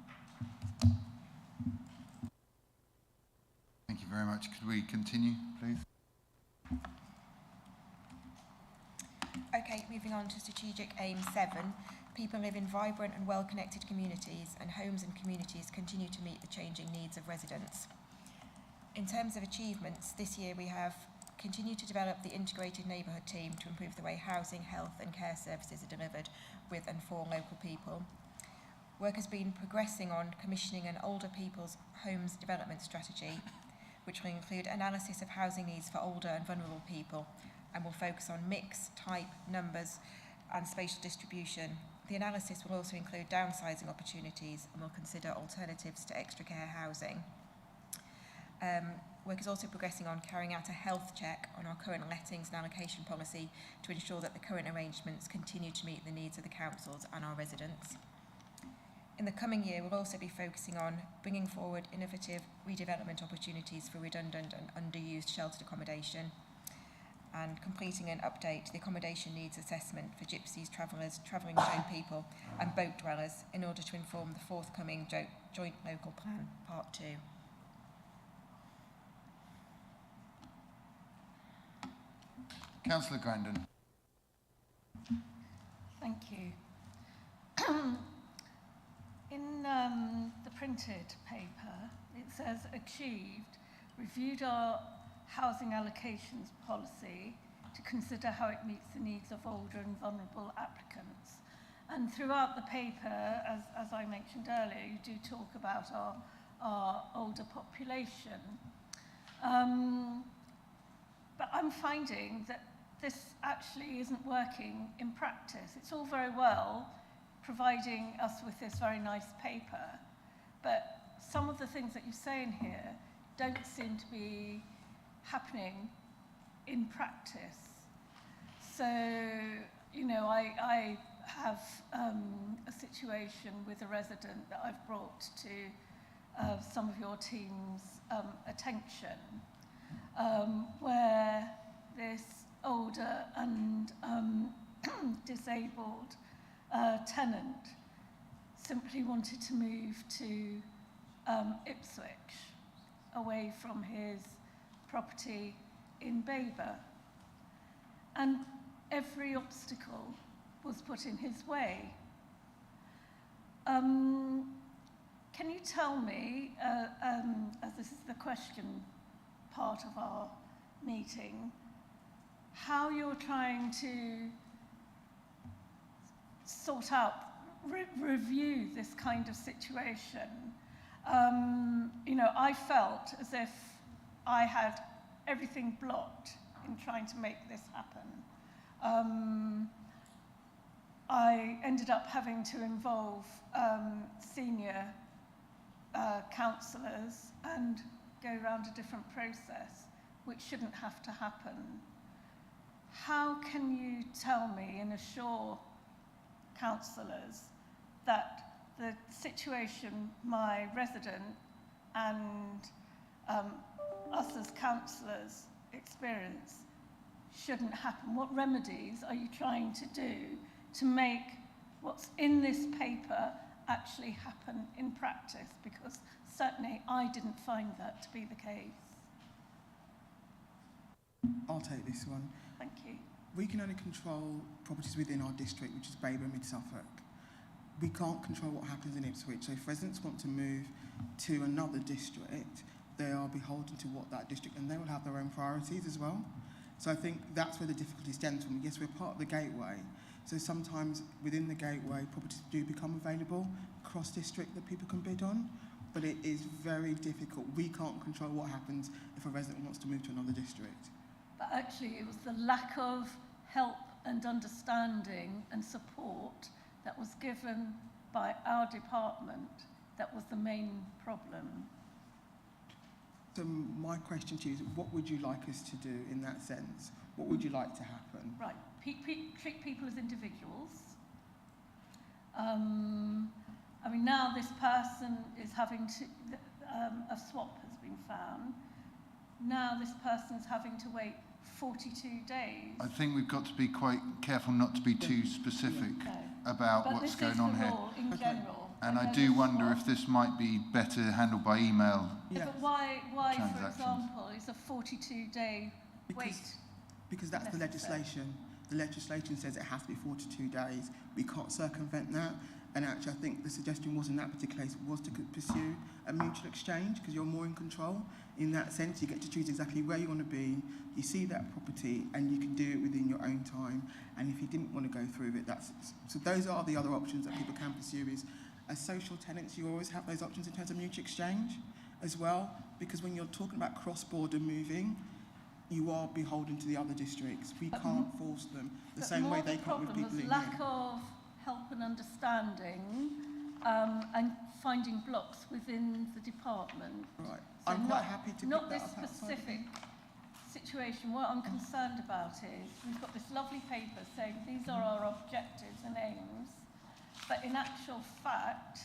Thank you very much. Could we continue, please? Okay, moving on to Strategic Aim 7. People live in vibrant and well-connected communities, and homes and communities continue to meet the changing needs of residents. In terms of achievements, this year we have continued to develop the integrated neighbourhood team to improve the way housing, health and care services are delivered with and for local people. Work has been progressing on commissioning an older people's homes development strategy, which will include analysis of housing needs for older and vulnerable people and will focus on mix, type, numbers and spatial distribution. The analysis will also include downsizing opportunities and will consider alternatives to extra care housing. Work is also progressing on carrying out a health check on our current lettings and allocation policy to ensure that the current arrangements continue to meet the needs of the councils and our residents. In the coming year, we'll also be focusing on bringing forward innovative redevelopment opportunities for redundant and underused sheltered accommodation and completing an update to the accommodation needs assessment for gypsies, travellers, travelling joint people and boat dwellers in order to inform the forthcoming joint local plan, part 2. Councillor Grandon. Thank you. In the printed paper, it says achieved, reviewed our housing allocations policy to consider how it meets the needs of older and vulnerable applicants. And throughout the paper, as I mentioned earlier, you do talk about our older population. But I'm finding that this actually isn't working in practice. It's all very well providing us with this very nice paper, but some of the things that you say in here don't seem to be happening in practice. So, you know, I have a situation with a resident that I've brought to some of your team's attention, where this older and disabled tenant simply wanted to move to Ipswich, away from his property in Babergh. And every obstacle was put in his way. Can you tell me, as this is the question part of our meeting, how you're trying to sort out, review this kind of situation? You know, I felt as if I had everything blocked in trying to make this happen. I ended up having to involve senior councillors and go around a different process, which shouldn't have to happen. How can you tell me and assure councillors that the situation my resident and us as councillors experience shouldn't happen? What remedies are you trying to do to make what's in this paper actually happen in practice? Because certainly I didn't find that to be the case. I'll take this one. Thank you. We can only control properties within our district, which is Babergh and Mid-Suffolk. We can't control what happens in Ipswich. So if residents want to move to another district, they are beholden to what that district, and they will have their own priorities as well. So I think that's where the difficulty stems from. Yes, we're part of the gateway. So sometimes within the gateway, properties do become available cross-district that people can bid on, but it is very difficult. We can't control what happens if a resident wants to move to another district. But actually it was the lack of help and understanding and support that was given by our department that was the main problem. So my question to you is, what would you like us to do in that sense? What would you like to happen? Right, treat people as individuals. I mean, now this person is having to, a swap has been found. Now this person's having to wait 42 days. I think we've got to be quite careful not to be too specific about But what's going on here. But this is the rule in general. And I do wonder if this might be better handled by email. Yeah. But why for transactions. example, is a 42-day wait? Because that's the legislation. The legislation says it has to be 42 days. We can't circumvent that. And actually, I think the suggestion was in that particular case was to pursue a mutual exchange, because you're more in control. In that sense, you get to choose exactly where you want to be. You see that property, and you can do it within your own time. And if you didn't want to go through it, so those are the other options that people can pursue. Is as social tenants, you always have those options in terms of mutual exchange as well, because when you're talking about cross-border moving, you are beholden to the other districts. We can't force them the same way they can't move people in. Lack of help and understanding and finding blocks within the department. Right. So I'm quite happy to not pick this that up specific situation. What I'm concerned about is we've got this lovely paper saying these are our objectives and aims, but in actual fact,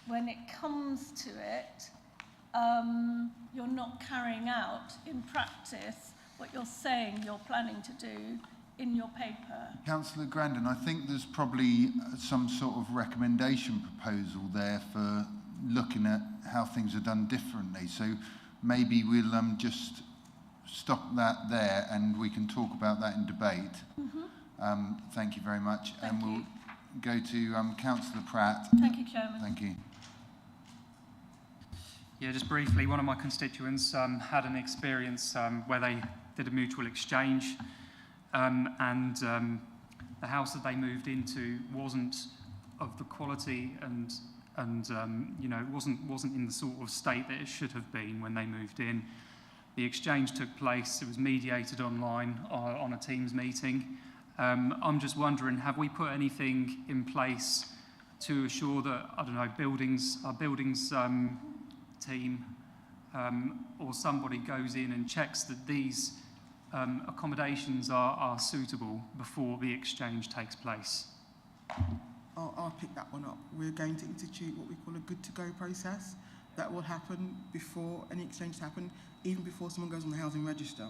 when it comes to it, you're not carrying out in practice what you're saying you're planning to do in your paper. Councillor Grandin, I think there's probably some sort of recommendation proposal there for looking at how things are done differently. So maybe we'll just stop that there and we can talk about that in debate. Mm-hmm. Thank you very much. Thank we'll you. go to Councillor Pratt. Thank you, Chairman. Thank you. Yeah, just briefly, one of my constituents had an experience where they did a mutual exchange, and the house that they moved into wasn't of the quality and you know, wasn't in the sort of state that it should have been when they moved in. The exchange took place. It was mediated online on a Teams meeting. I'm just wondering, have we put anything in place to assure that, I don't know, our buildings team or somebody goes in and checks that these accommodations are suitable before the exchange takes place? I'll pick that one up. We're going to institute what we call a good to go process that will happen before any exchanges happen, even before someone goes on the housing register.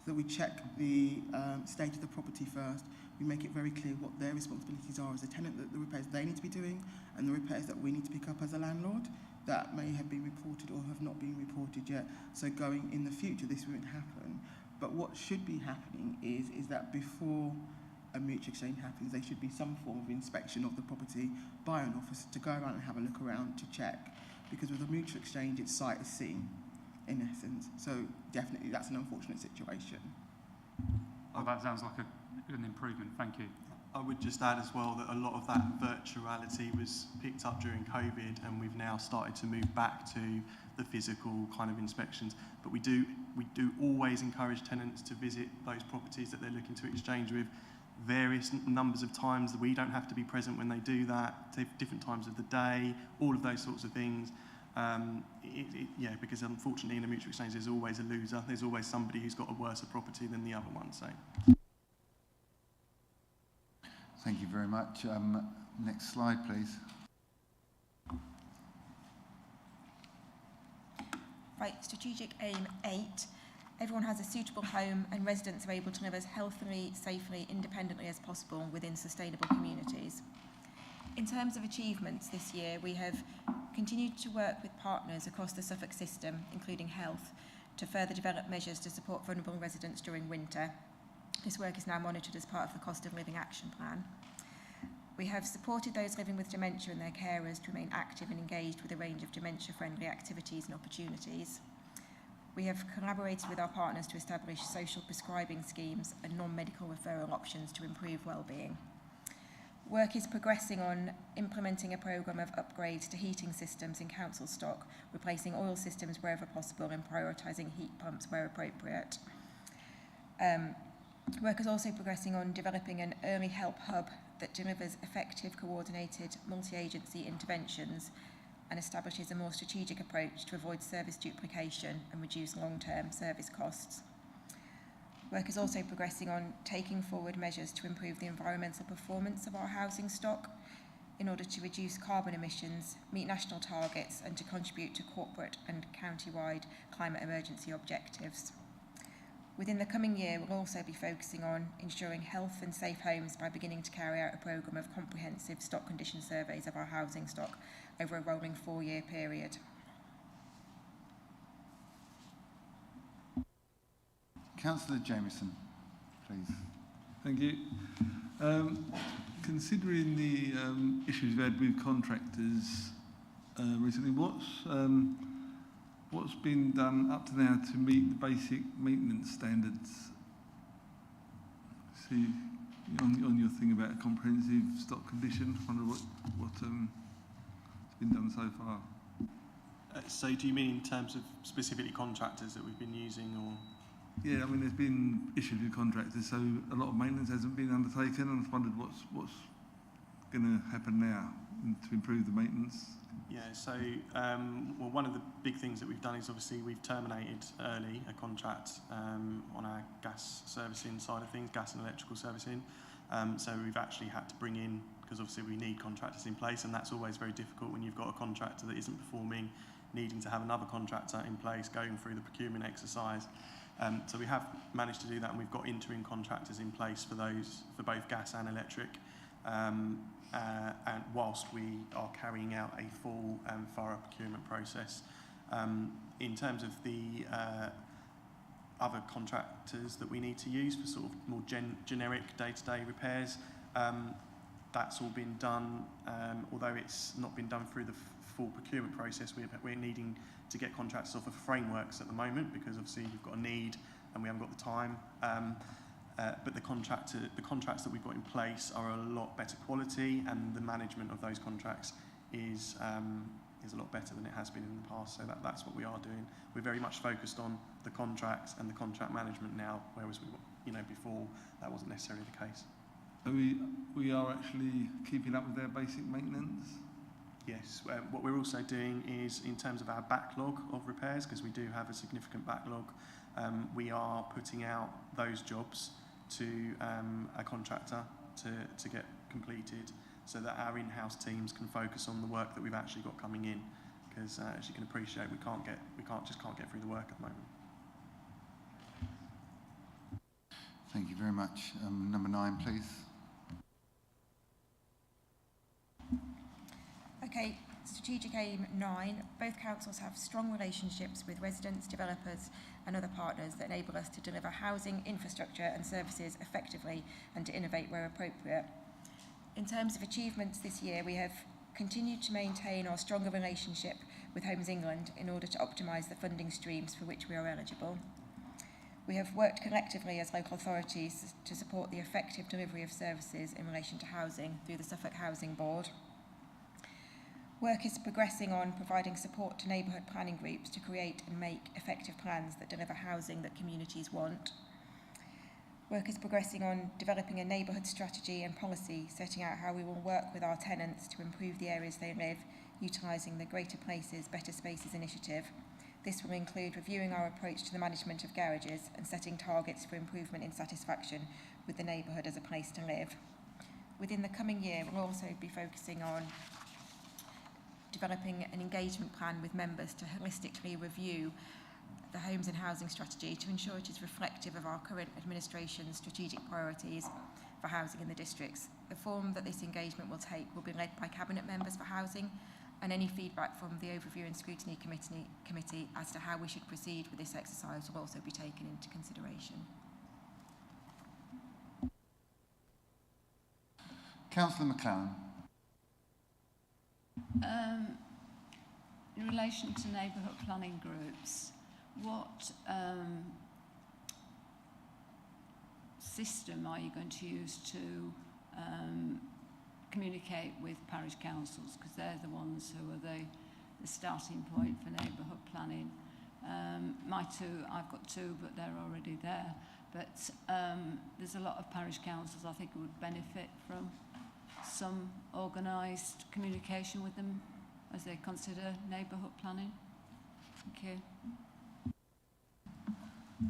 So that we check the state of the property first. We make it very clear what their responsibilities are as a tenant, that the repairs they need to be doing and the repairs that we need to pick up as a landlord that may have been reported or have not been reported yet. So going in the future, this won't happen. But what should be happening is that before a mutual exchange happens, there should be some form of inspection of the property by an officer to go around and have a look around to check. Because with a mutual exchange, it's sight is seen, in essence. So definitely that's an unfortunate situation. Oh, that sounds like an improvement. Thank you. I would just add as well that a lot of that virtuality was picked up during COVID, and we've now started to move back to the physical kind of inspections. But we do always encourage tenants to visit those properties that they're looking to exchange with various numbers of times. We don't have to be present when they do that, different times of the day, all of those sorts of things. Because unfortunately in a mutual exchange there's always a loser. There's always somebody who's got a worse property than the other one. So. Thank you very much. Next slide, please. Right, strategic aim 8. Everyone has a suitable home and residents are able to live as healthily, safely, independently as possible within sustainable communities. In terms of achievements this year, we have continued to work with partners across the Suffolk system, including health, to further develop measures to support vulnerable residents during winter. This work is now monitored as part of the Cost of Living Action Plan. We have supported those living with dementia and their carers to remain active and engaged with a range of dementia-friendly activities and opportunities. We have collaborated with our partners to establish social prescribing schemes and non-medical referral options to improve wellbeing. Work is progressing on implementing a programme of upgrades to heating systems in council stock, replacing oil systems wherever possible and prioritising heat pumps where appropriate. Work is also progressing on developing an early help hub that delivers effective, coordinated, multi-agency interventions and establishes a more strategic approach to avoid service duplication and reduce long-term service costs. Work is also progressing on taking forward measures to improve the environmental performance of our housing stock in order to reduce carbon emissions, meet national targets and to contribute to corporate and county-wide climate emergency objectives. Within the coming year, we'll also be focusing on ensuring health and safe homes by beginning to carry out a programme of comprehensive stock condition surveys of our housing stock over a rolling 4-year period. Councillor Jamieson, please. Thank you. Considering the issues we've had with contractors recently, what's been done up to now to meet the basic maintenance standards? See, on your thing about a comprehensive stock condition, I wonder what's been done so far. So do you mean in terms of specifically contractors that we've been using, or? Yeah, I mean, there's been issues with contractors, so a lot of maintenance hasn't been undertaken, and I've wondered what's going to happen now to improve the maintenance. Yeah, so well, one of the big things that we've done is obviously we've terminated early a contract on our gas servicing side of things, gas and electrical servicing. So we've actually had to bring in, because obviously we need contractors in place, and that's always very difficult when you've got a contractor that isn't performing, needing to have another contractor in place, going through the procurement exercise. So we have managed to do that, and we've got interim contractors in place for both gas and electric. And whilst we are carrying out a full and thorough procurement process. In terms of the other contractors that we need to use for sort of more generic day-to-day repairs, that's all been done, although it's not been done through the full procurement process. We're needing to get contractors off of frameworks at the moment, because obviously you've got a need and we haven't got the time. But the contracts that we've got in place are a lot better quality, and the management of those contracts is a lot better than it has been in the past. So that's what we are doing. We're very much focused on the contracts and the contract management now, whereas before that wasn't necessarily the case. So we are actually keeping up with their basic maintenance? Yes. What we're also doing is, in terms of our backlog of repairs, because we do have a significant backlog, we are putting out those jobs to a contractor to get completed. so that our in-house teams can focus on the work that we've actually got coming in. Because as you can appreciate, we can't get through the work at the moment. Thank you very much. Number 9, please. Okay, strategic aim 9. Both councils have strong relationships with residents, developers and other partners that enable us to deliver housing, infrastructure and services effectively and to innovate where appropriate. In terms of achievements this year, we have continued to maintain our stronger relationship with Homes England in order to optimise the funding streams for which we are eligible. We have worked collectively as local authorities to support the effective delivery of services in relation to housing through the Suffolk Housing Board. Work is progressing on providing support to neighbourhood planning groups to create and make effective plans that deliver housing that communities want. Work is progressing on developing a neighbourhood strategy and policy, setting out how we will work with our tenants to improve the areas they live, utilising the Greater Places, Better Spaces initiative. This will include reviewing our approach to the management of garages and setting targets for improvement in satisfaction with the neighbourhood as a place to live. Within the coming year, we'll also be focusing on developing an engagement plan with members to holistically review the homes and housing strategy to ensure it is reflective of our current administration's strategic priorities for housing in the districts. The form that this engagement will take will be led by Cabinet members for housing, and any feedback from the Overview and Scrutiny Committee as to how we should proceed with this exercise will also be taken into consideration. Councillor McLaren. In relation to neighbourhood planning groups, what system are you going to use to communicate with parish councils, because they're the ones who are the starting point for neighbourhood planning? I've got 2, but they're already there. But there's a lot of parish councils I think would benefit from some organised communication with them as they consider neighbourhood planning. Thank you.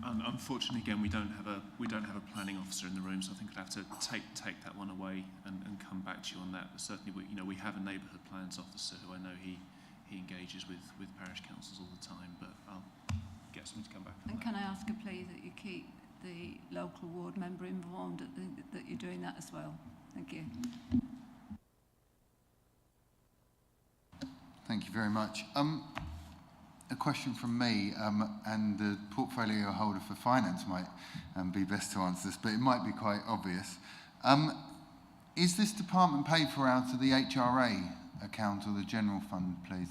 Unfortunately, again, we don't have a planning officer in the room, so I think I'd have to take that one away and come back to you on that. But certainly, we have a neighbourhood plans officer who I know he engages with parish councils all the time. But I'll get someone to come back. And can I ask a plea that you keep the local ward member informed that you're doing that as well? Thank you. Thank you very much. A question from me, and the portfolio holder for finance might be best to answer this, but it might be quite obvious. Is this department paid for out of the HRA account or the general fund, please?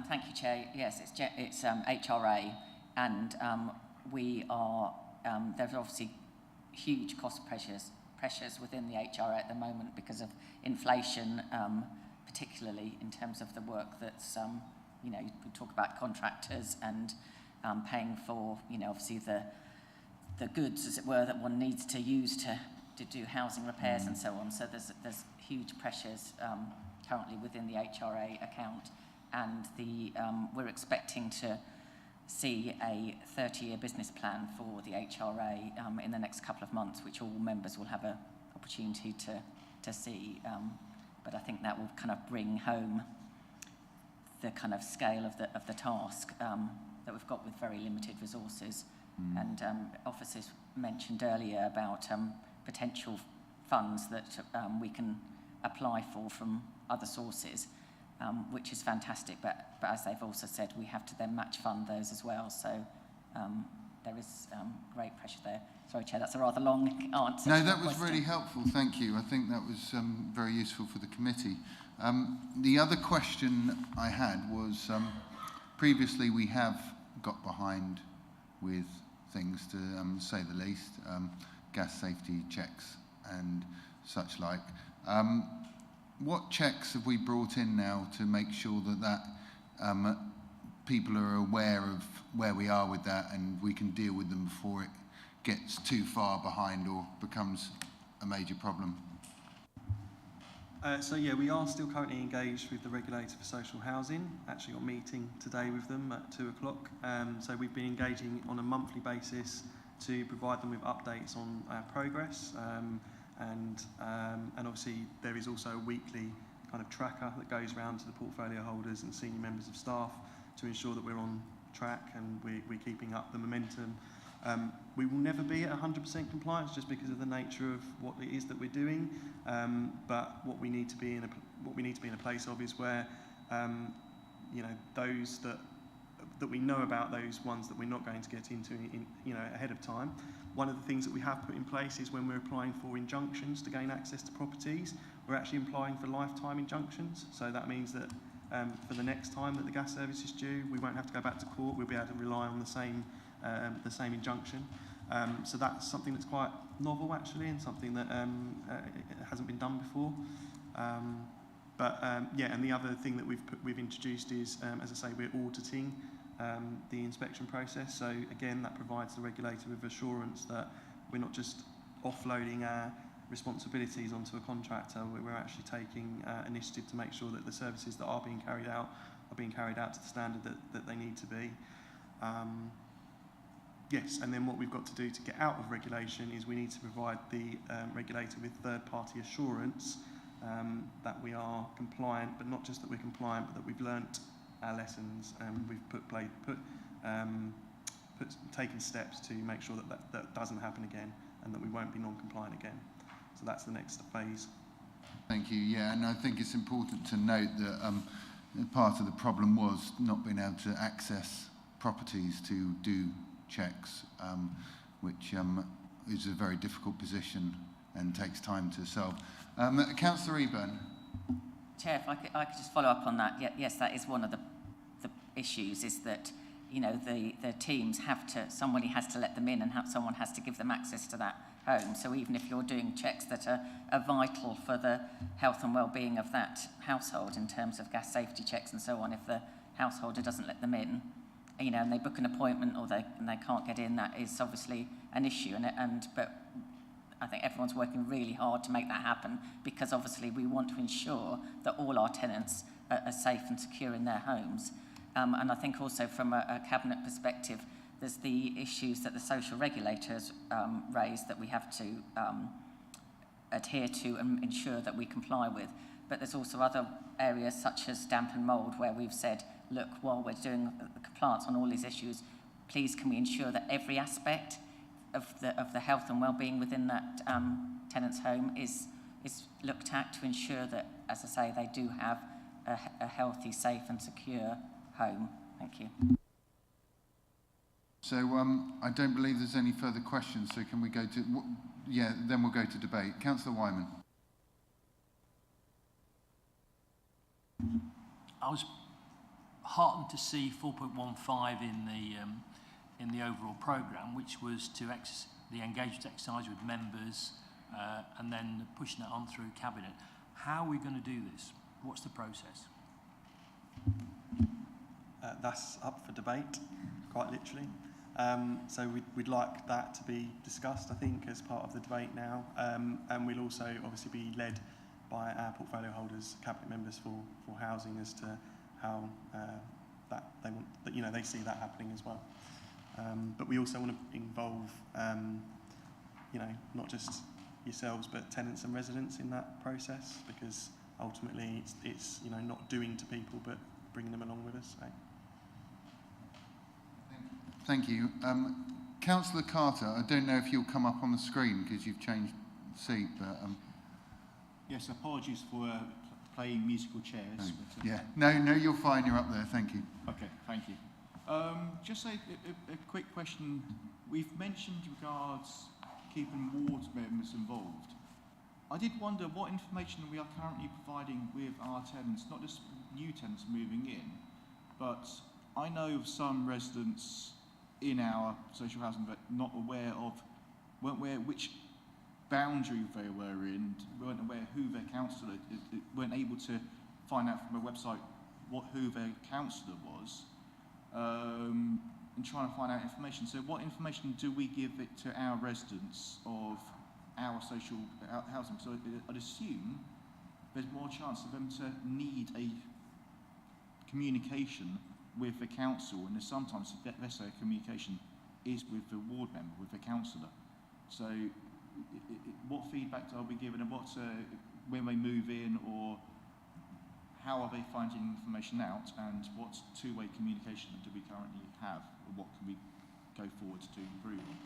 Thank you, Chair. Yes, it's HRA, and we are. There's obviously huge cost pressures within the HRA at the moment because of inflation, particularly in terms of the work that's. We talk about contractors and paying for, obviously the goods, as it were, that one needs to use to do housing repairs and so on. So there's huge pressures currently within the HRA account, and we're expecting to see a 30-year business plan for the HRA in the next couple of months, which all members will have an opportunity to see. But I think that will kind of bring home the kind of scale of the task that we've got with very limited resources. And officers mentioned earlier about potential funds that we can apply for from other sources, which is fantastic. But as they've also said, we have to then match fund those as well. So there is great pressure there. Sorry, Chair, that's a rather long answer. No, that was really helpful. Thank you. I think that was very useful for the committee. The other question I had was, previously we have got behind with things, to say the least, gas safety checks and such like. What checks have we brought in now to make sure that people are aware of where we are with that and we can deal with them before it gets too far behind or becomes a major problem? So yeah, we are still currently engaged with the regulator for social housing. Actually got a meeting today with them at 2 o'clock. So we've been engaging on a monthly basis to provide them with updates on our progress. and obviously there is also a weekly kind of tracker that goes around to the portfolio holders and senior members of staff to ensure that we're on track and we're keeping up the momentum. We will never be at 100% compliance just because of the nature of what it is that we're doing, but what we need to be in a place of is where those that we know about, those ones that we're not going to get into ahead of time. One of the things that we have put in place is when we're applying for injunctions to gain access to properties, we're actually applying for lifetime injunctions. So that means that for the next time that the gas service is due, we won't have to go back to court. We'll be able to rely on the same injunction. So that's something that's quite novel actually, and something that hasn't been done before. And the other thing that we've introduced is, as I say, we're auditing the inspection process. So again, that provides the regulator with assurance that we're not just offloading our responsibilities onto a contractor. We're actually taking initiative to make sure that the services that are being carried out to the standard that they need to be. Yes, and then what we've got to do to get out of regulation is we need to provide the regulator with third-party assurance that we are compliant, but not just that we're compliant, but that we've learnt our lessons and we've taken steps to make sure that doesn't happen again and that we won't be non-compliant again. So that's the next phase. Thank you. Yeah, and I think it's important to note that part of the problem was not being able to access properties to do checks, which is a very difficult position and takes time to solve. Councillor Eburn. Chair, if I could just follow up on that. Yes, that is one of the issues, is that the teams somebody has to let them in and someone has to give them access to that home. So even if you're doing checks that are vital for the health and well-being of that household in terms of gas safety checks and so on, if the householder doesn't let them in, and they book an appointment or they can't get in, that is obviously an issue. But I think everyone's working really hard to make that happen, because obviously we want to ensure that all our tenants are safe and secure in their homes. And I think also from a cabinet perspective, there's the issues that the social regulators raised that we have to adhere to and ensure that we comply with. But there's also other areas such as damp and mould where we've said, look, while we're doing the compliance on all these issues, please can we ensure that every aspect of the health and well-being within that tenant's home is looked at to ensure that, as I say, they do have a healthy, safe and secure home. Thank you. So I don't believe there's any further questions, so can we go to... then we'll go to debate. Councillor Wyman. I was heartened to see 4.15 in the overall programme, which was to the engagement exercise with members and then pushing it on through cabinet. How are we going to do this? What's the process? That's up for debate, quite literally. So we'd like that to be discussed, I think, as part of the debate now. And we'll also obviously be led by our portfolio holders, cabinet members for housing, as to how they see that happening as well. But we also want to involve, not just yourselves, but tenants and residents in that process, because ultimately it's not doing to people, but bringing them along with us. So. Thank you. Councillor Carter, I don't know if you'll come up on the screen because you've changed seat, but... Yes, apologies for playing musical chairs. No, you're fine, you're up there, thank you. Okay, thank you. Just a quick question. We've mentioned regards keeping ward members involved. I did wonder what information we are currently providing with our tenants, not just new tenants moving in, but I know of some residents in our social housing that not aware of, weren't aware which boundary they were in, weren't aware who their councillor, weren't able to find out from a website who their councillor was, and trying to find out information. So what information do we give it to our residents of our social housing? So I'd assume there's more chance of them to need a communication with the council, and there's sometimes, let's say, communication is with the ward member, with the councillor. So what feedback are we given, and what's when they move in, or how are they finding information out, and what two-way communication do we currently have, or what can we go forward to improve on?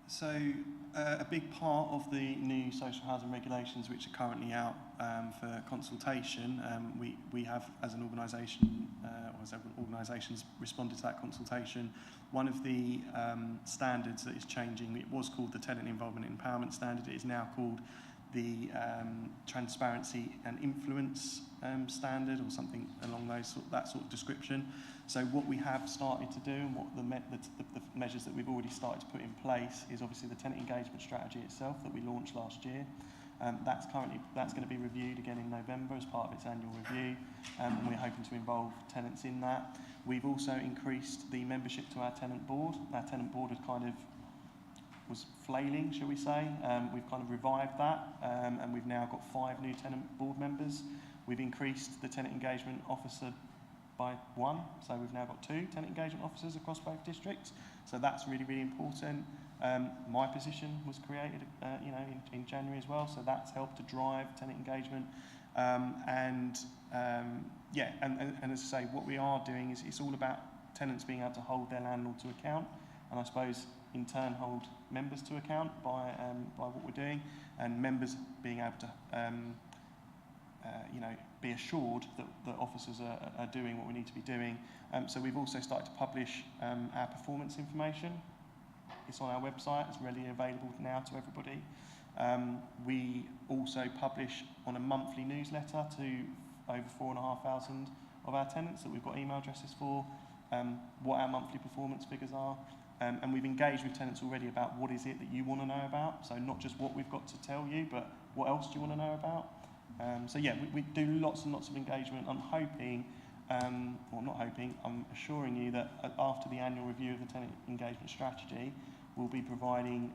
So a big part of the new social housing regulations, which are currently out for consultation, we have, as an organisation, or as organisations, responded to that consultation. One of the standards that is changing, it was called the Tenant Involvement Empowerment Standard, it is now called the Transparency and Influence Standard, or something along that sort of description. So what we have started to do, and what the measures that we've already started to put in place, is obviously the tenant engagement strategy itself that we launched last year. That's going to be reviewed again in November as part of its annual review, and we're hoping to involve tenants in that. We've also increased the membership to our tenant board. Our tenant board was flailing, shall we say. We've kind of revived that, and we've now got 5 new tenant board members. We've increased the tenant engagement officer by 1, so we've now got 2 tenant engagement officers across both districts. So that's really, really important. My position was created, in January as well, so that's helped to drive tenant engagement. And as I say, what we are doing is it's all about tenants being able to hold their landlord to account, and I suppose in turn hold members to account by what we're doing, and members being able to be assured that officers are doing what we need to be doing. So we've also started to publish our performance information. It's on our website, it's readily available now to everybody. We also publish on a monthly newsletter to over 4,500 of our tenants that we've got email addresses for, what our monthly performance figures are. And we've engaged with tenants already about what is it that you want to know about. So not just what we've got to tell you, but what else do you want to know about? So yeah, we do lots and lots of engagement. I'm hoping, I'm assuring you that after the annual review of the tenant engagement strategy, we'll be providing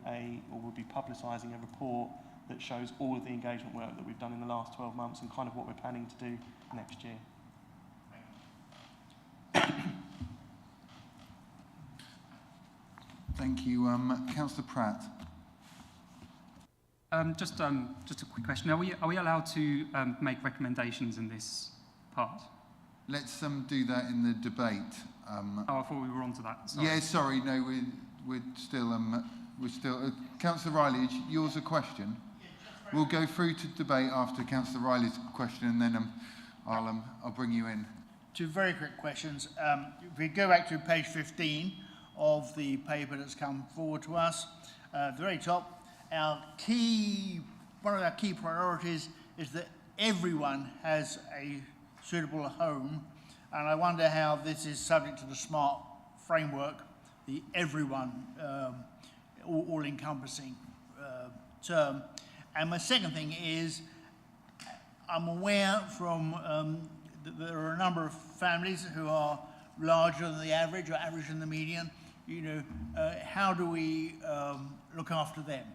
we'll be publicising a report that shows all of the engagement work that we've done in the last 12 months and kind of what we're planning to do next year. Thank you. Councillor Pratt. Just a quick question. Are we allowed to make recommendations in this part? Let's do that in the debate. I thought we were on to that. Sorry. Yeah, sorry. No, we're still. Councillor Riley, is yours a question? We'll go through to debate after Councillor Riley's question, and then I'll bring you in. 2 very quick questions. If we go back to page 15 of the paper that's come forward to us, at the very top, one of our key priorities is that everyone has a suitable home, and I wonder how this is subject to the SMART framework, the everyone, all-encompassing term. And my second thing is, I'm aware from that there are a number of families who are larger than the average or average than the median. How do we look after them?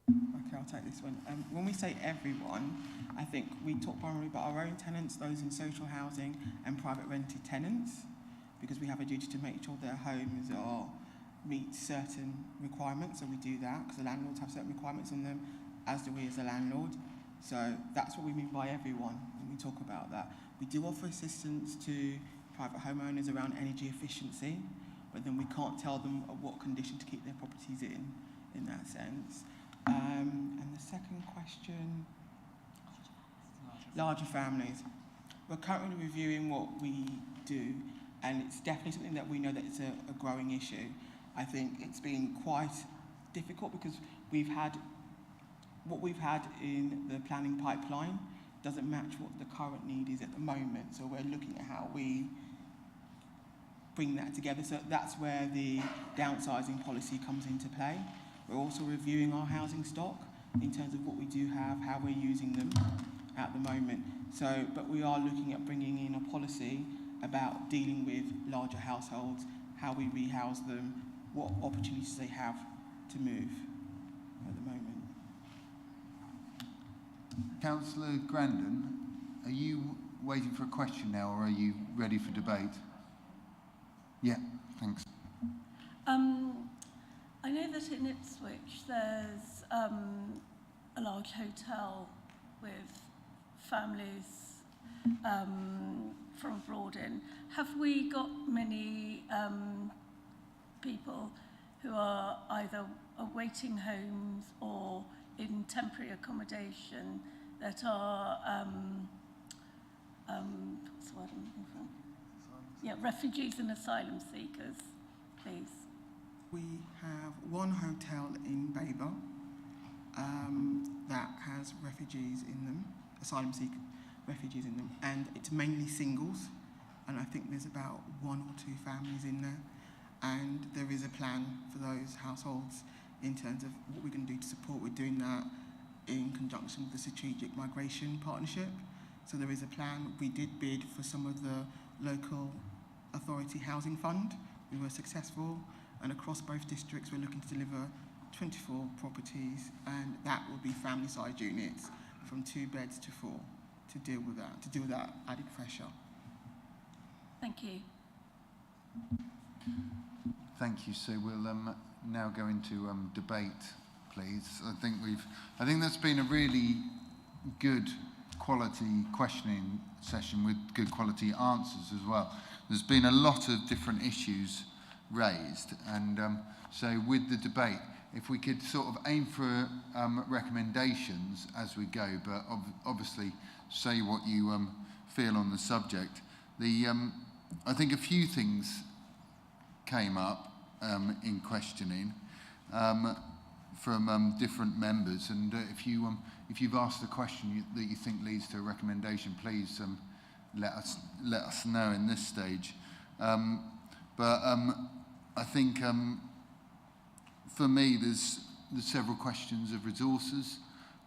Okay, I'll take this one. When we say everyone, I think we talk primarily about our own tenants, those in social housing and private rented tenants, because we have a duty to make sure their homes meet certain requirements, so we do that, because the landlords have certain requirements on them, as do we as a landlord. So that's what we mean by everyone when we talk about that. We do offer assistance to private homeowners around energy efficiency, but then we can't tell them what condition to keep their properties in that sense. And the second question, larger families. We're currently reviewing what we do, and it's definitely something that we know that it's a growing issue. I think it's been quite difficult because what we've had in the planning pipeline doesn't match what the current need is at the moment. So we're looking at how we bring that together. So that's where the downsizing policy comes into play. We're also reviewing our housing stock in terms of what we do have, how we're using them at the moment. So, but we are looking at bringing in a policy about dealing with larger households, how we rehouse them, what opportunities they have to move at the moment. Councillor Grandon, are you waiting for a question now, or are you ready for debate? Yeah. Thanks. I know that in Ipswich there's a large hotel with families from abroad in. Have we got many people who are either awaiting homes or in temporary accommodation that are what's the word I'm looking for? Yeah, refugees and asylum seekers, please. We have one hotel in Babergh that has refugees in them, asylum seeker refugees in them, and it's mainly singles, and I think there's about 1 or 2 families in there, and there is a plan for those households in terms of what we're going to do to support. We're doing that in conjunction with the Strategic Migration Partnership, so there is a plan. We did bid for some of the local authority housing fund. We were successful, and across both districts we're looking to deliver 24 properties, and that will be family-sized units from 2 beds to 4 to deal with that added pressure. Thank you. Thank you. So we'll now go into debate, please. I think that's been a really good quality questioning session with good quality answers as well. There's been a lot of different issues raised, and so with the debate, if we could sort of aim for recommendations as we go, but obviously say what you feel on the subject. I think a few things came up in questioning from different members, and if you've asked a question that you think leads to a recommendation, please let us know in this stage. But I think for me there's several questions of resources,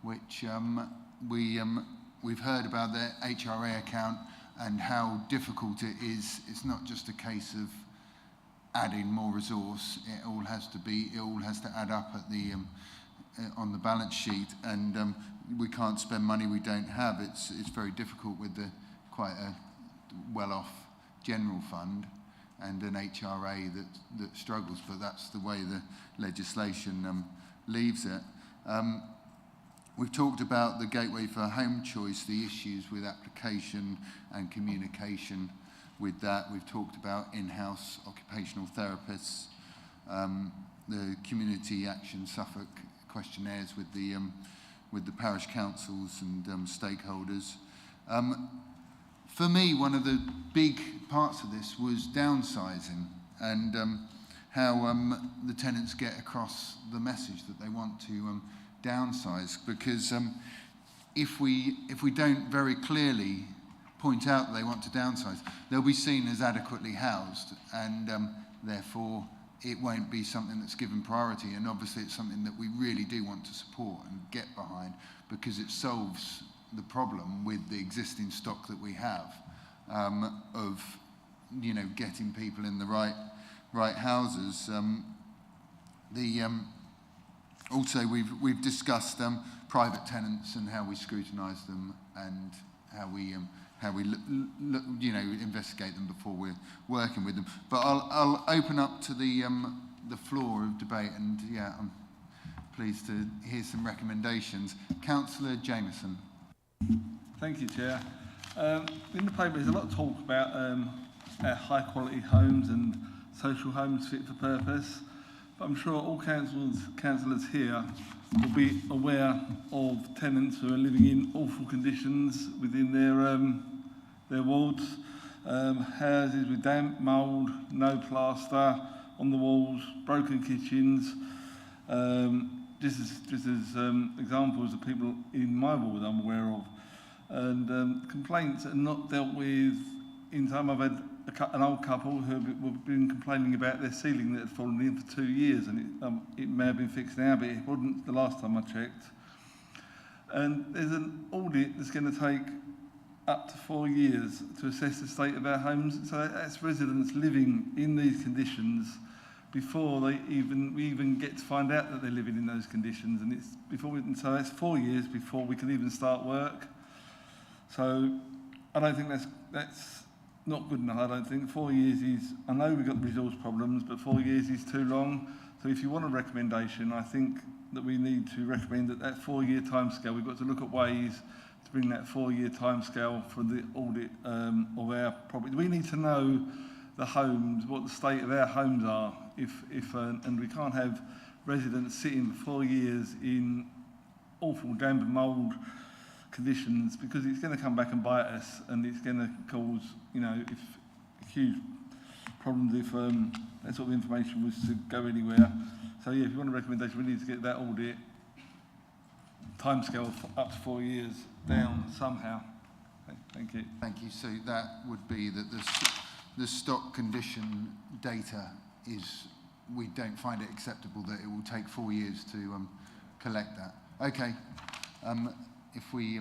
which we've heard about the HRA account and how difficult it is. It's not just a case of adding more resource. It all has to add up at the on the balance sheet, and we can't spend money we don't have. It's very difficult with quite a well-off general fund and an HRA that struggles, but that's the way the legislation leaves it. We've talked about the Gateway for Home Choice, the issues with application and communication with that. We've talked about in-house occupational therapists, the Community Action Suffolk questionnaires with the parish councils and stakeholders. For me, one of the big parts of this was downsizing and how the tenants get across the message that they want to downsize, because if we don't very clearly point out that they want to downsize, they'll be seen as adequately housed, and therefore it won't be something that's given priority. And obviously it's something that we really do want to support and get behind, because it solves the problem with the existing stock that we have of getting people in the right houses. Also we've discussed private tenants and how we scrutinise them and how we investigate them before we're working with them. But I'll open up to the floor of debate, and I'm pleased to hear some recommendations. Councillor Jameson. Thank you, Chair. In the paper there's a lot of talk about our high quality homes and social homes fit for purpose, but I'm sure all councillors here will be aware of tenants who are living in awful conditions within their wards, houses with damp, mould, no plaster on the walls, broken kitchens. Just as examples of people in my ward I'm aware of, and complaints are not dealt with in time. I've had an old couple who have been complaining about their ceiling that had fallen in for 2 years, and it may have been fixed now, but it wasn't the last time I checked. And there's an audit that's going to take up to 4 years to assess the state of our homes. So that's residents living in these conditions before we even get to find out that they're living in those conditions, and so that's 4 years before we can even start work. So I don't think that's not good enough, I don't think. 4 years is, I know we've got resource problems, but 4 years is too long. So if you want a recommendation, I think that we need to recommend that 4-year timescale, we've got to look at ways to bring that 4-year timescale for the audit of our property. We need to know the homes, what the state of our homes are, and we can't have residents sitting for 4 years in awful damp and mould conditions, because it's going to come back and bite us, and it's going to cause, huge problems if that sort of information was to go anywhere. So yeah, if you want a recommendation, we need to get that audit timescale up to 4 years down somehow. Okay, thank you. Thank you. So that would be that the stock condition data is, we don't find it acceptable that it will take 4 years to collect that. Okay. If we,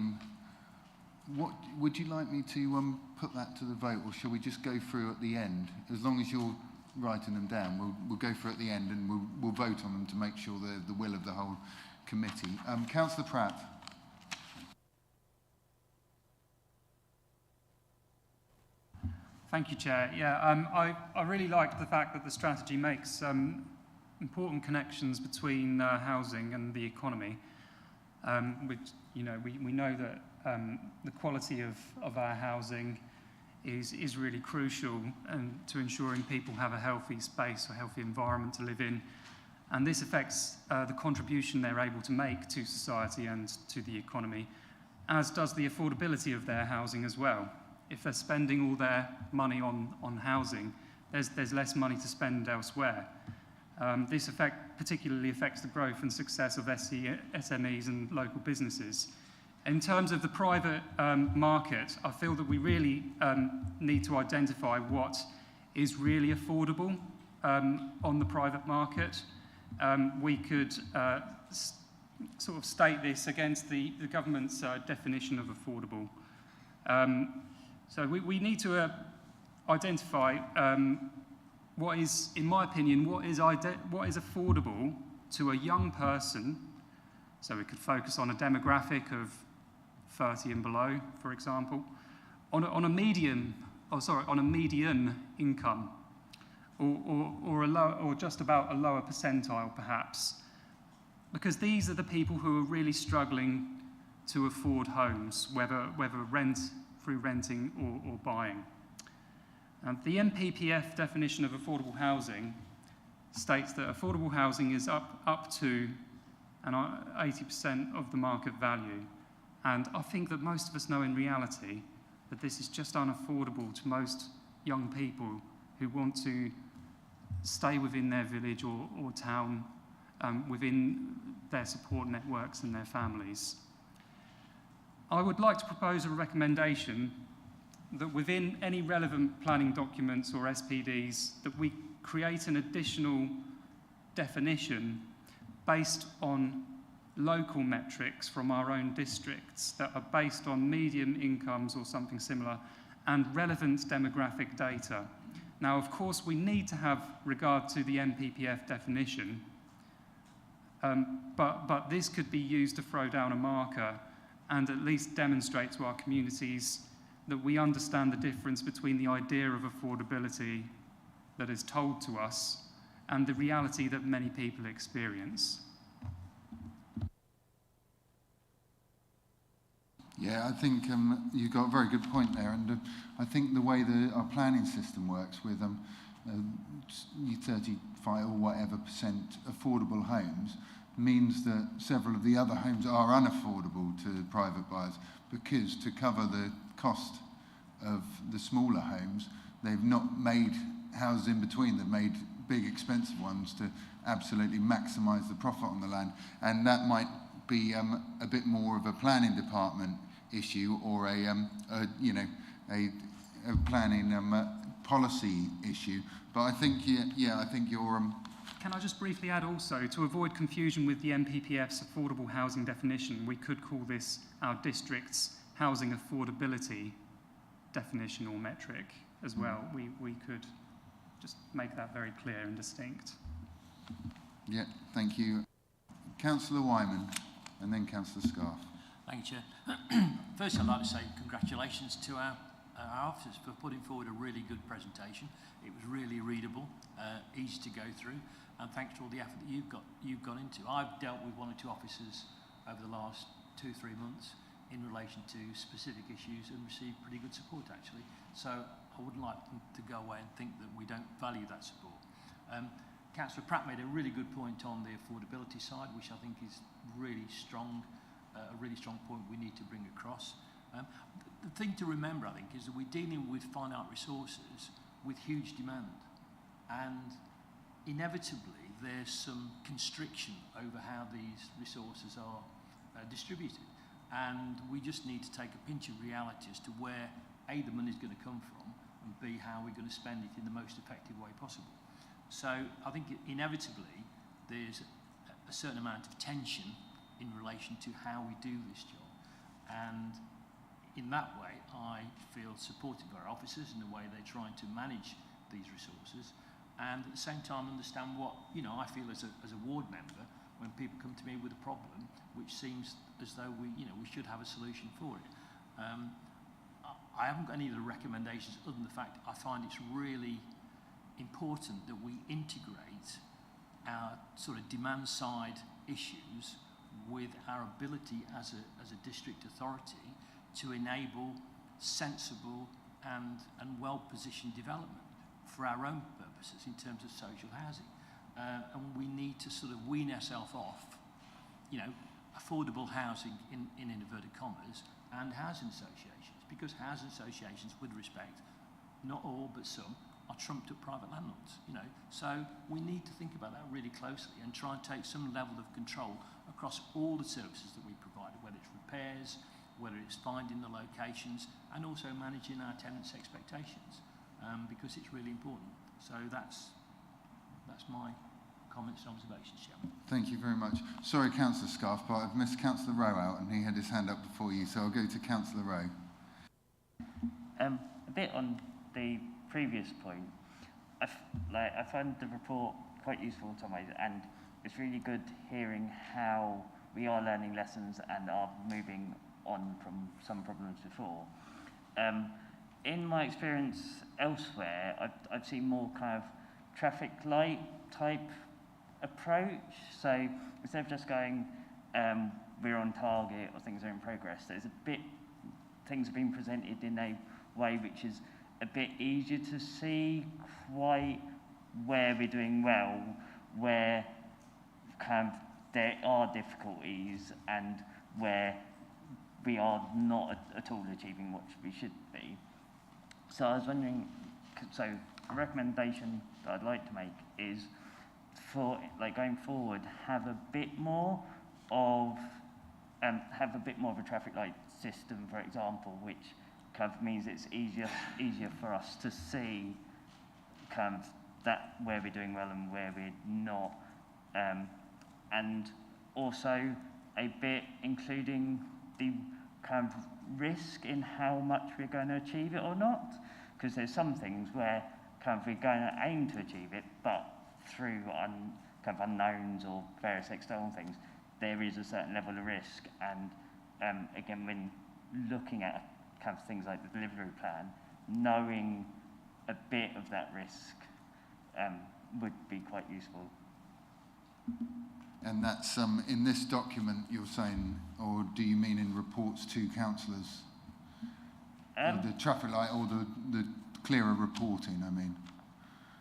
what would you like me to put that to the vote, or shall we just go through at the end? As long as you're writing them down, we'll go through at the end, and we'll vote on them to make sure they're the will of the whole committee. Councillor Pratt. Thank you, Chair. Yeah, I really like the fact that the strategy makes important connections between housing and the economy. Which, we know that the quality of our housing is really crucial to ensuring people have a healthy space, a healthy environment to live in. And this affects the contribution they're able to make to society and to the economy, as does the affordability of their housing as well. If they're spending all their money on housing, there's less money to spend elsewhere. This particularly affects the growth and success of SMEs and local businesses. In terms of the private market, I feel that we really need to identify what is really affordable on the private market. We could sort of state this against the government's definition of affordable. So we need to identify what is, in my opinion, what is affordable to a young person. So we could focus on a demographic of 30 and below, for example, on a median income, or just about a lower percentile, perhaps, because these are the people who are really struggling to afford homes, whether through renting or buying. The NPPF definition of affordable housing states that affordable housing is up to 80% of the market value. And I think that most of us know in reality that this is just unaffordable to most young people who want to stay within their village or town, within their support networks and their families. I would like to propose a recommendation that within any relevant planning documents or SPDs, that we create an additional definition based on local metrics from our own districts that are based on median incomes or something similar, and relevant demographic data. Now, of course, we need to have regard to the NPPF definition, but this could be used to throw down a marker and at least demonstrate to our communities that we understand the difference between the idea of affordability that is told to us and the reality that many people experience. Yeah, I think you've got a very good point there, and I think the way our planning system works with 35 or whatever % affordable homes means that several of the other homes are unaffordable to private buyers, because to cover the cost of the smaller homes, they've not made houses in between, they've made big expensive ones to absolutely maximise the profit on the land. And that might be a bit more of a planning department issue, or a planning policy issue. But I think, I think you're... Can I just briefly add also, to avoid confusion with the NPPF's affordable housing definition, we could call this our district's housing affordability definition or metric as well. We could just make that very clear and distinct. Yeah, thank you. Councillor Wyman, and then Councillor Scarf. Thank you, Chair. First, I'd like to say congratulations to our our officers for putting forward a really good presentation. It was really readable, easy to go through, and thanks to all the effort that you've gone into. I've dealt with 1 or 2 officers over the last 2-3 months in relation to specific issues and received pretty good support actually. So I wouldn't like them to go away and think that we don't value that support. Councillor Pratt made a really good point on the affordability side, which I think is really strong, a really strong point we need to bring across. The thing to remember, I think, is that we're dealing with finite resources with huge demand, and inevitably there's some constriction over how these resources are distributed, and we just need to take a pinch of reality as to where A, the money is going to come from, and B, how we're going to spend it in the most effective way possible. So I think inevitably there's a certain amount of tension in relation to how we do this job, and in that way I feel supportive of our officers in the way they're trying to manage these resources, and at the same time understand what, you know, I feel as a ward member when people come to me with a problem which seems as though we should have a solution for it. I haven't got any of the recommendations other than the fact I find it's really important that we integrate our sort of demand side issues with our ability as a district authority to enable sensible and well-positioned development for our own purposes in terms of social housing. And we need to sort of wean ourselves off, you know, affordable housing in inverted commas and housing associations, because housing associations, with respect, not all but some, are trumped up private landlords, you know. So we need to think about that really closely and try and take some level of control across all the services that we provide, whether it's repairs, whether it's finding the locations, and also managing our tenants' expectations, because it's really important. So that's my comments and observations, Chairman. Thank you very much. Sorry, Councillor Scarf, but I've missed Councillor Rowe out, and he had his hand up before you, so I'll go to Councillor Rowe. A bit on the previous point, I find the report quite useful in some ways, and it's really good hearing how we are learning lessons and are moving on from some problems before. In my experience elsewhere, I've seen more kind of traffic light type approach. So instead of just going, we're on target or things are in progress, there's a bit, things have been presented in a way which is a bit easier to see quite where we're doing well, where kind of there are difficulties, and where we are not at all achieving what we should be. So I was wondering, so a recommendation that I'd like to make is for, like, going forward, have a bit more of a traffic light system, for example, which kind of means it's easier for us to see kind of that where we're doing well and where we're not, and also a bit including the kind of risk in how much we're going to achieve it or not, because there's some things where kind of we're going to aim to achieve it, but through kind of unknowns or various external things, there is a certain level of risk. And again, when looking at kind of things like the delivery plan, knowing a bit of that risk would be quite useful. And that's in this document you're saying, or do you mean in reports to councillors? The traffic light or the clearer reporting, I mean?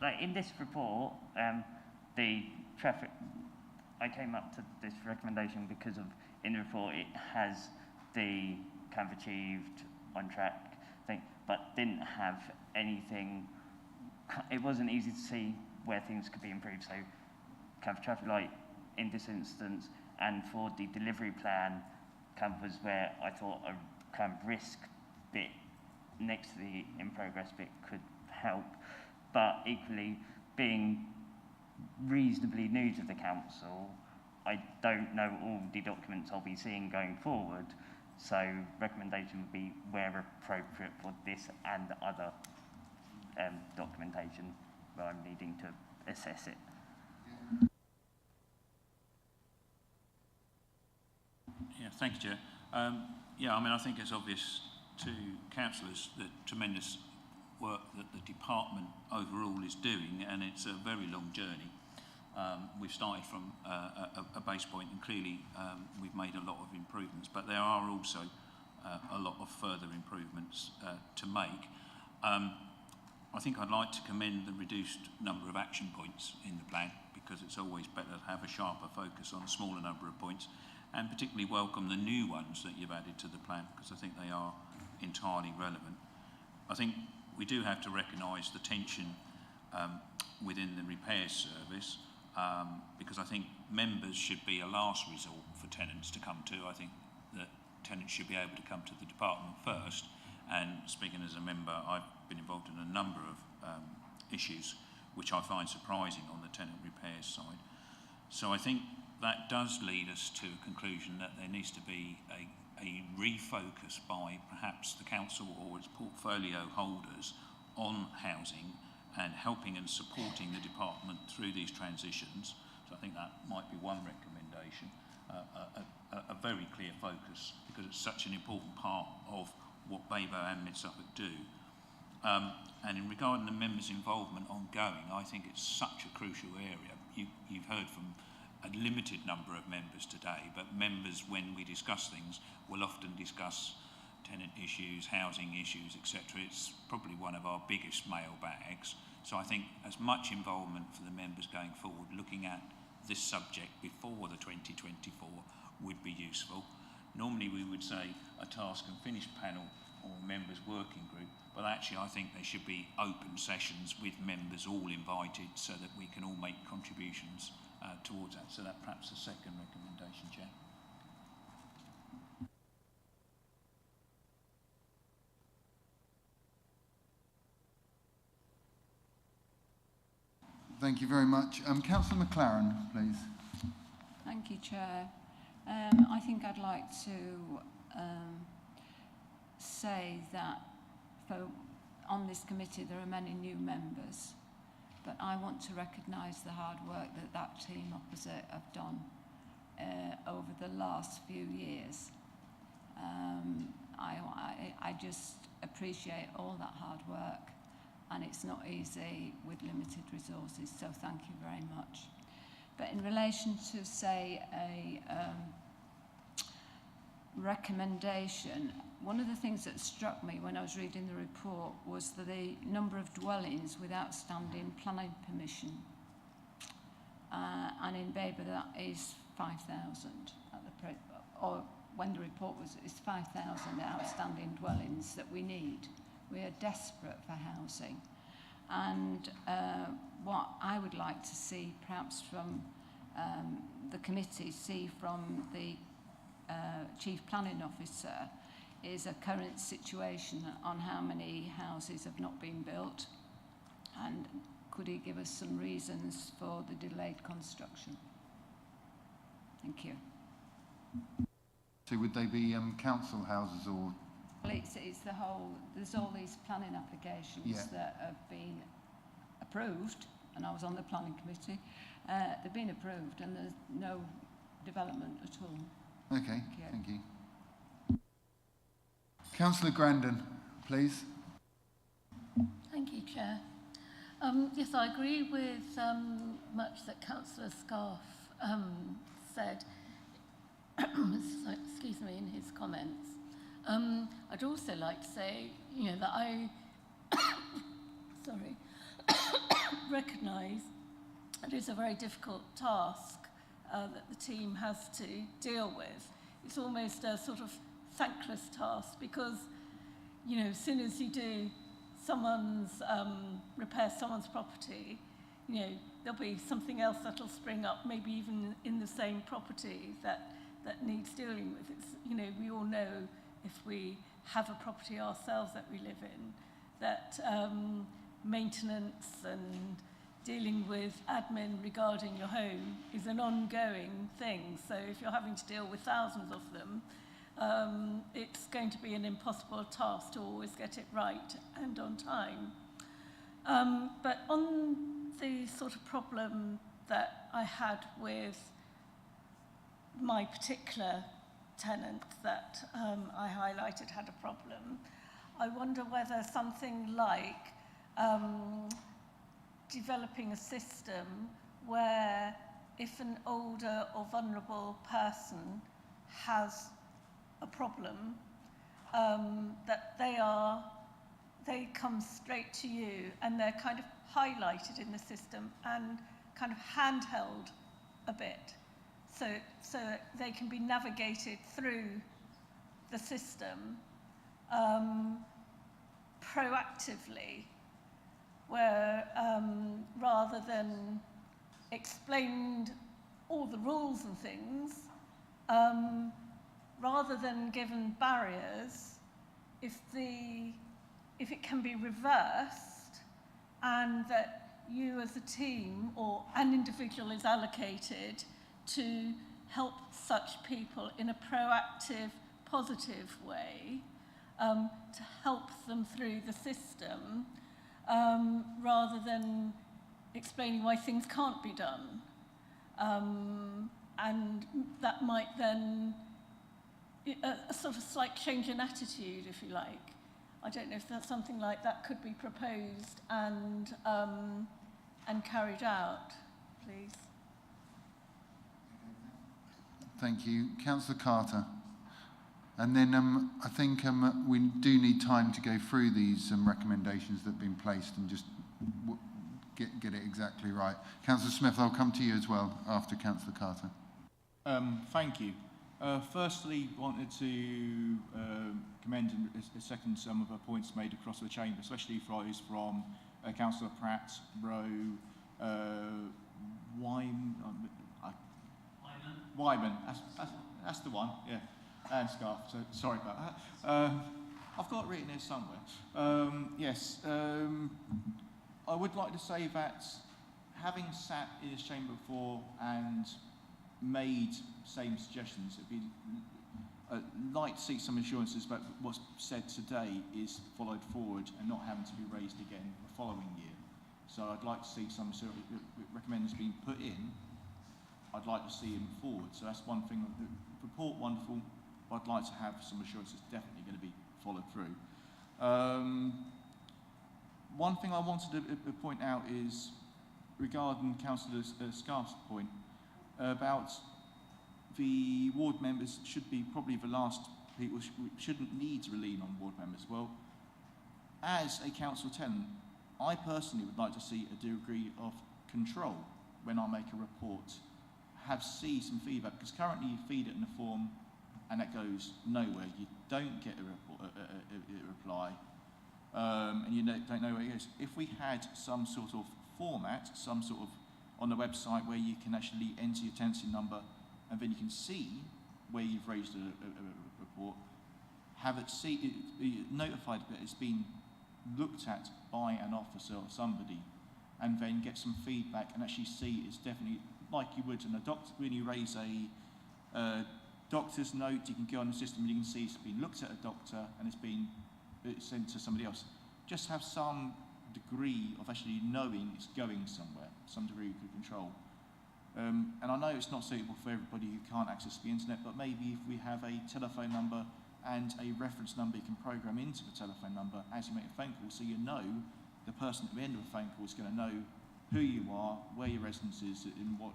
Like in this report, the traffic, I came up to this recommendation because of, in the report it has the kind of achieved on track thing, but didn't have anything, it wasn't easy to see where things could be improved. So kind of traffic light in this instance, and for the delivery plan kind of was where I thought a kind of risk bit next to the in progress bit could help, but equally being reasonably new to the council, I don't know all the documents I'll be seeing going forward, so recommendation would be where appropriate for this and other documentation where I'm needing to assess it. Yeah, thank you, Chair. Yeah, I mean, I think it's obvious to councillors the tremendous work that the department overall is doing, and it's a very long journey. We've started from a base point, and clearly we've made a lot of improvements, but there are also a lot of further improvements to make. I think I'd like to commend the reduced number of action points in the plan, because it's always better to have a sharper focus on a smaller number of points, and particularly welcome the new ones that you've added to the plan, because I think they are entirely relevant. I think we do have to recognise the tension within the repairs service, because I think members should be a last resort for tenants to come to. I think that tenants should be able to come to the department first, and speaking as a member, I've been involved in a number of issues which I find surprising on the tenant repairs side. So I think that does lead us to a conclusion that there needs to be a refocus by perhaps the council or its portfolio holders on housing and helping and supporting the department through these transitions. So I think that might be one recommendation, a very clear focus, because it's such an important part of what Babergh and Mid Suffolk do. And in regarding the members' involvement ongoing, I think it's such a crucial area. You've heard from a limited number of members today, but members, when we discuss things, will often discuss tenant issues, housing issues, etc. It's probably one of our biggest mailbags. So I think as much involvement for the members going forward, looking at this subject before the 2024 would be useful. Normally we would say a task and finish panel or members working group, but actually I think there should be open sessions with members all invited, so that we can all make contributions towards that. So that perhaps a second recommendation, Chair. Thank you very much. Councillor McLaren, please. Thank you, Chair. I think I'd like to say that on this committee there are many new members, but I want to recognise the hard work that team opposite have done over the last few years. I just appreciate all that hard work, and it's not easy with limited resources, so thank you very much. But in relation to, say, a recommendation, one of the things that struck me when I was reading the report was the number of dwellings with outstanding planning permission. And in Babergh that is 5,000, or when the report was, it's 5,000 outstanding dwellings that we need. We are desperate for housing. And what I would like to see, perhaps from the committee, see from the Chief Planning Officer, is a current situation on how many houses have not been built, and could he give us some reasons for the delayed construction? Thank you. So would they be council houses or? Well, it's the whole, there's all these planning applications that have been approved, and I was on the planning committee. They've been approved and there's no development at all. Okay, thank you. Councillor Grandin, please. Thank you, Chair. Yes, I agree with much that Councillor Scarf said, excuse me, in his comments. I'd also like to say, that I recognise that it's a very difficult task that the team has to deal with. It's almost a sort of thankless task, because, as soon as you do repair someone's property, there'll be something else that'll spring up, maybe even in the same property that needs dealing with. It's, we all know, if we have a property ourselves that we live in, that maintenance and dealing with admin regarding your home is an ongoing thing. So if you're having to deal with thousands of them, it's going to be an impossible task to always get it right and on time. But on the sort of problem that I had with my particular tenant that I highlighted had a problem. I wonder whether something like developing a system where if an older or vulnerable person has a problem, that they come straight to you and they're kind of highlighted in the system and kind of handheld a bit, so they can be navigated through the system proactively, where rather than explained all the rules and things, rather than given barriers, if it can be reversed and that you as a team or an individual is allocated to help such people in a proactive, positive way, to help them through the system, rather than explaining why things can't be done. And that might then, a sort of slight change in attitude, if you like. I don't know if that's something like that could be proposed and carried out, please. Thank you. Councillor Carter. And then I think we do need time to go through these recommendations that have been placed and just get it exactly right. Councillor Smith, I'll come to you as well after Councillor Carter. Thank you. Firstly, wanted to commend and second some of the points made across the chamber, especially those from Councillor Pratt, Rowe, Wyman. That's the one, yeah. And Scarf, so sorry about that. I've got it written here somewhere. Yes, I would like to say that having sat in this chamber before and made same suggestions, it'd be like to see some assurances that what's said today is followed forward and not having to be raised again the following year. So I'd like to see some sort of recommenders being put in. I'd like to see them forward. So that's one thing. The report, wonderful. I'd like to have some assurances definitely going to be followed through. One thing I wanted to point out is regarding Councillor Scarf's point about the ward members should be probably the last people shouldn't need to lean on ward members. Well, as a council tenant, I personally would like to see a degree of control when I make a report, see some feedback, because currently you feed it in a form and that goes nowhere. You don't get a reply, and you don't know where it goes. If we had some sort of format, some sort of on the website where you can actually enter your tenancy number and then you can see where you've raised a report, have it be notified that it's been looked at by an officer or somebody, and then get some feedback and actually see it's definitely like you would in a doctor. When you raise a doctor's note, you can go on the system and you can see it's been looked at a doctor and it's been sent to somebody else. Just have some degree of actually knowing it's going somewhere, some degree of control. And I know it's not suitable for everybody who can't access the internet, but maybe if we have a telephone number and a reference number you can program into the telephone number as you make a phone call, so you know the person at the end of the phone call is going to know who you are, where your residence is, and what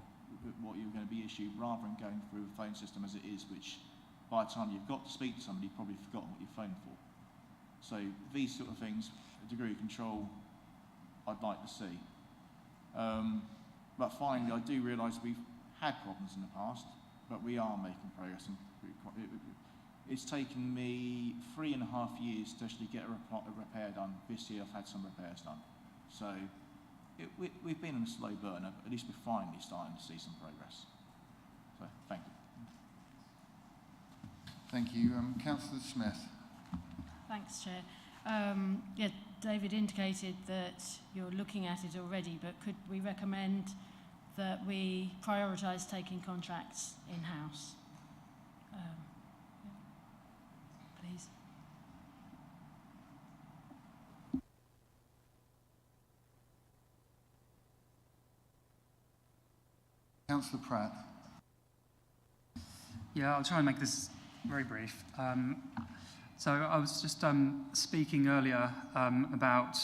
you're going to be issued, rather than going through a phone system as it is, which by the time you've got to speak to somebody, you've probably forgotten what you're phoned for. So these sort of things, a degree of control, I'd like to see. But finally, I do realise we've had problems in the past, but we are making progress. And it's taken me 3.5 years to actually get a repair done. This year I've had some repairs done. So we've been on a slow burner, but at least we're finally starting to see some progress. So thank you. Thank you. Councillor Smith. Thanks, Chair. Yeah, David indicated that you're looking at it already, but could we recommend that we prioritise taking contracts in-house? Please. Councillor Pratt. Yeah, I'll try and make this very brief. So I was just speaking earlier about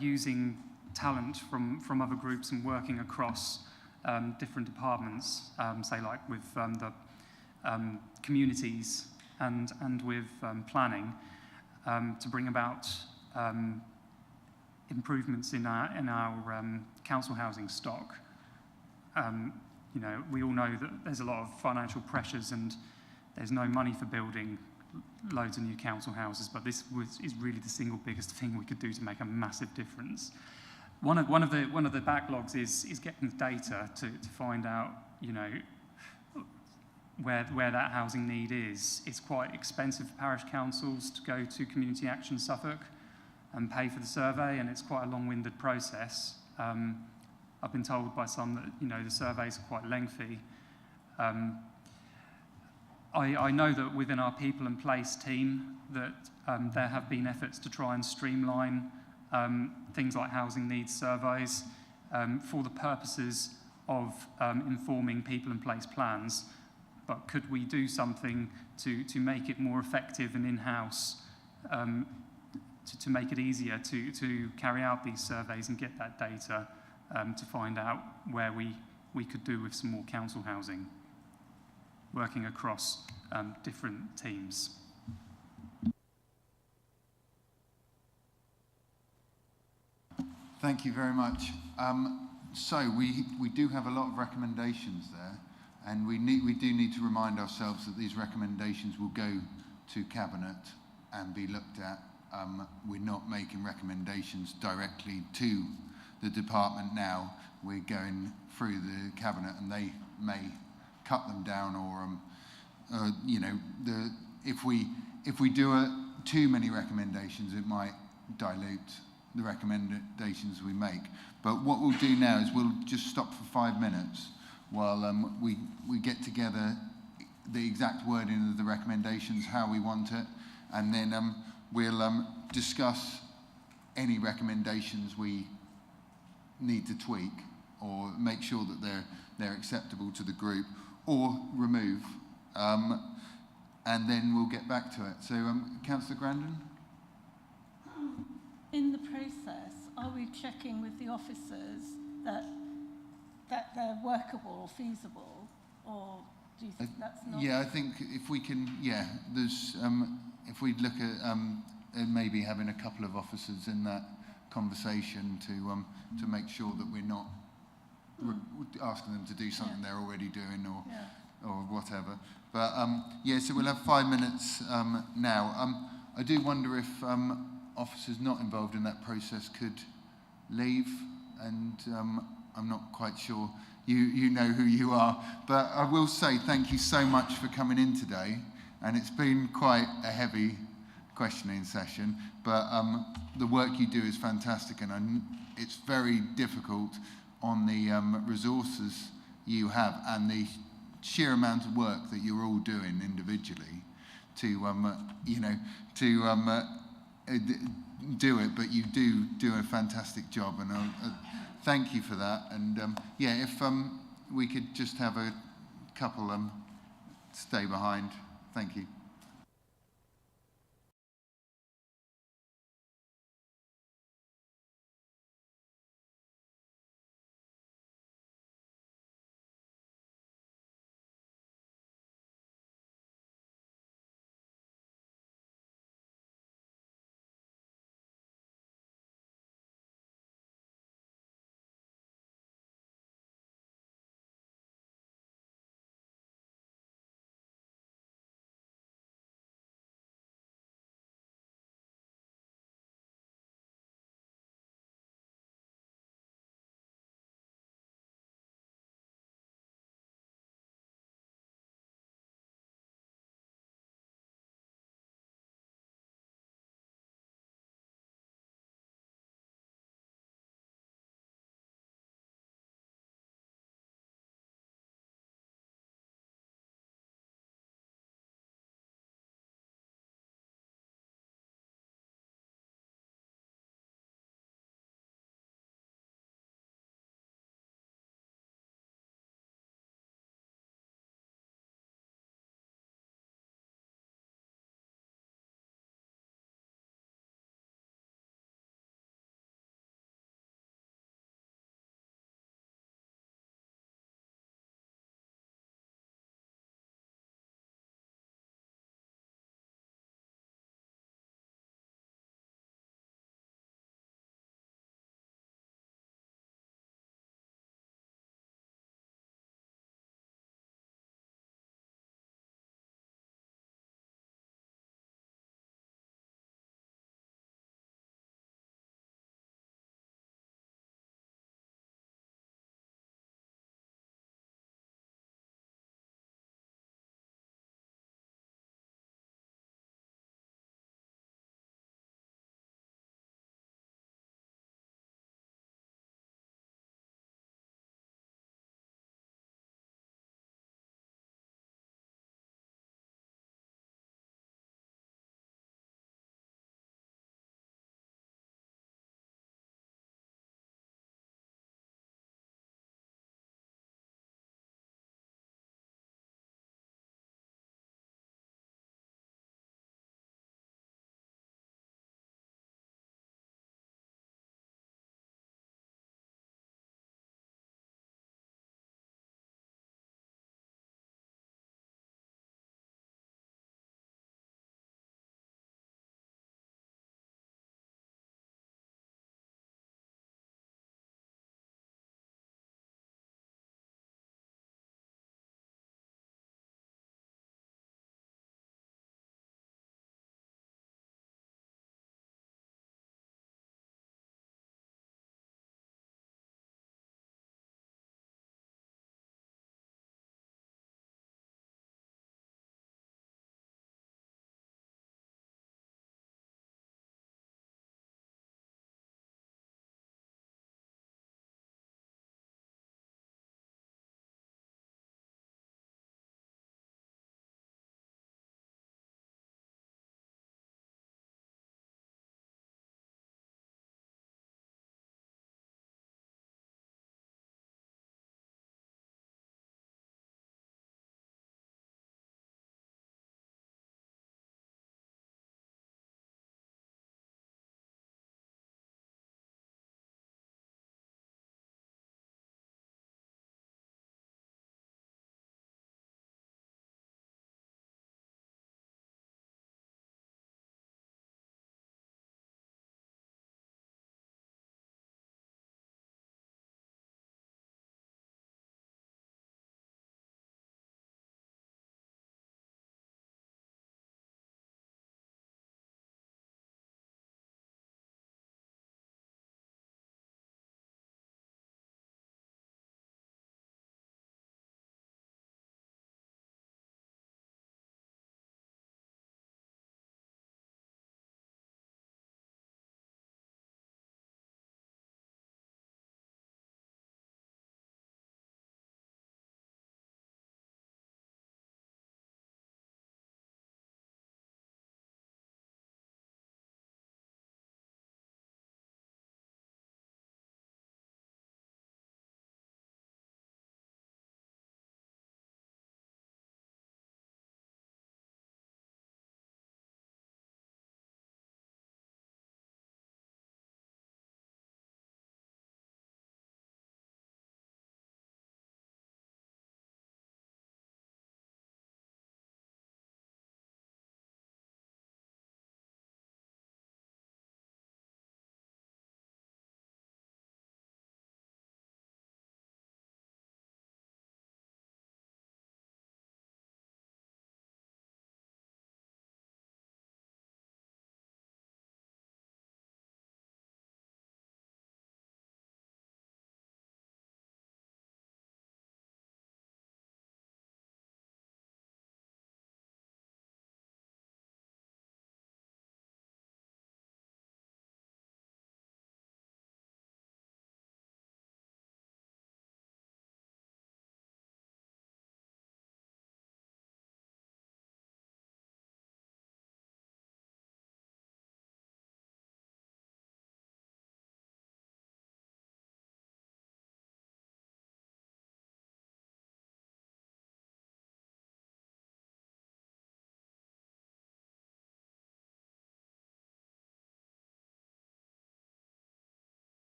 using talent from other groups and working across different departments, say like with the communities and with planning, to bring about improvements in our council housing stock. You know, we all know that there's a lot of financial pressures and there's no money for building loads of new council houses, but this is really the single biggest thing we could do to make a massive difference. One of the backlogs is getting data to find out, you know, where that housing need is. It's quite expensive for parish councils to go to Community Action Suffolk and pay for the survey, and it's quite a long-winded process. I've been told by some that, you know, the surveys are quite lengthy. I know that within our People and Place team that there have been efforts to try and streamline things like housing needs surveys for the purposes of informing People and Place plans. But could we do something to make it more effective and in-house, to make it easier to carry out these surveys and get that data to find out where we could do with some more council housing, working across different teams? Thank you very much. So we do have a lot of recommendations there, and we do need to remind ourselves that these recommendations will go to Cabinet and be looked at. We're not making recommendations directly to the department now. We're going through the Cabinet, and they may cut them down, or you know, if we do too many recommendations, it might dilute the recommendations we make. But what we'll do now is we'll just stop for 5 minutes while we get together the exact wording of the recommendations, how we want it, and then we'll discuss any recommendations we need to tweak or make sure that they're acceptable to the group or remove, and then we'll get back to it. So, Councillor Grandin? In the process, are we checking with the officers that they're workable or feasible, or do you think that's not? Yeah, I think if we can, yeah, there's if we look at maybe having a couple of officers in that conversation to make sure that we're not asking them to do something they're already doing or whatever. But yeah, so we'll have 5 minutes now. I do wonder if officers not involved in that process could leave, and I'm not quite sure you know who you are, but I will say thank you so much for coming in today, and it's been quite a heavy questioning session, but the work you do is fantastic, and it's very difficult on the resources you have and the sheer amount of work that you're all doing individually to you know, to do it, but you do a fantastic job, and thank you for that. And yeah, if we could just have a couple stay behind. Thank you.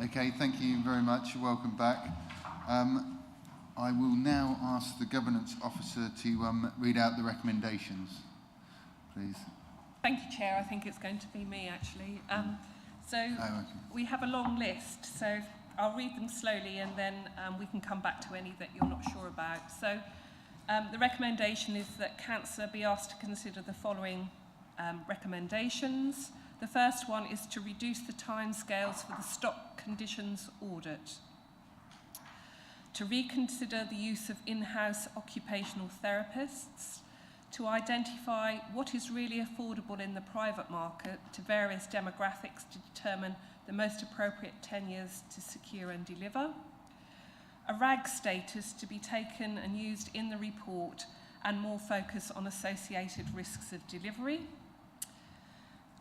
Okay, thank you very much. Welcome back. I will now ask the Governance Officer to read out the recommendations, please. Thank you, Chair. I think it's going to be me, actually. We have a long list, so I'll read them slowly and then we can come back to any that you're not sure about. So the recommendation is that Councillor be asked to consider the following recommendations. The first one is to reduce the timescales for the stock conditions audit. To reconsider the use of in-house occupational therapists. To identify what is really affordable in the private market to various demographics to determine the most appropriate tenures to secure and deliver. A RAG status to be taken and used in the report and more focus on associated risks of delivery.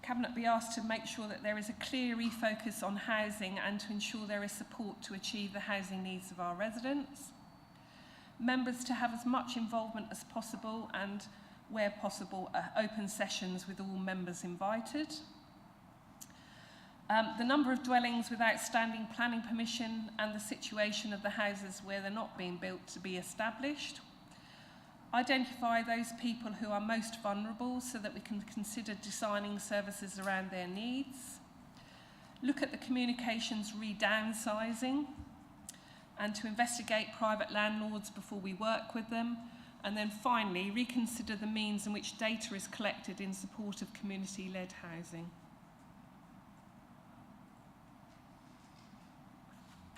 Cabinet be asked to make sure that there is a clear refocus on housing and to ensure there is support to achieve the housing needs of our residents. Members to have as much involvement as possible and, where possible, open sessions with all members invited. The number of dwellings with outstanding planning permission and the situation of the houses where they're not being built to be established. Identify those people who are most vulnerable so that we can consider designing services around their needs. Look at the communications re-downsizing and to investigate private landlords before we work with them. And then finally, reconsider the means in which data is collected in support of community-led housing.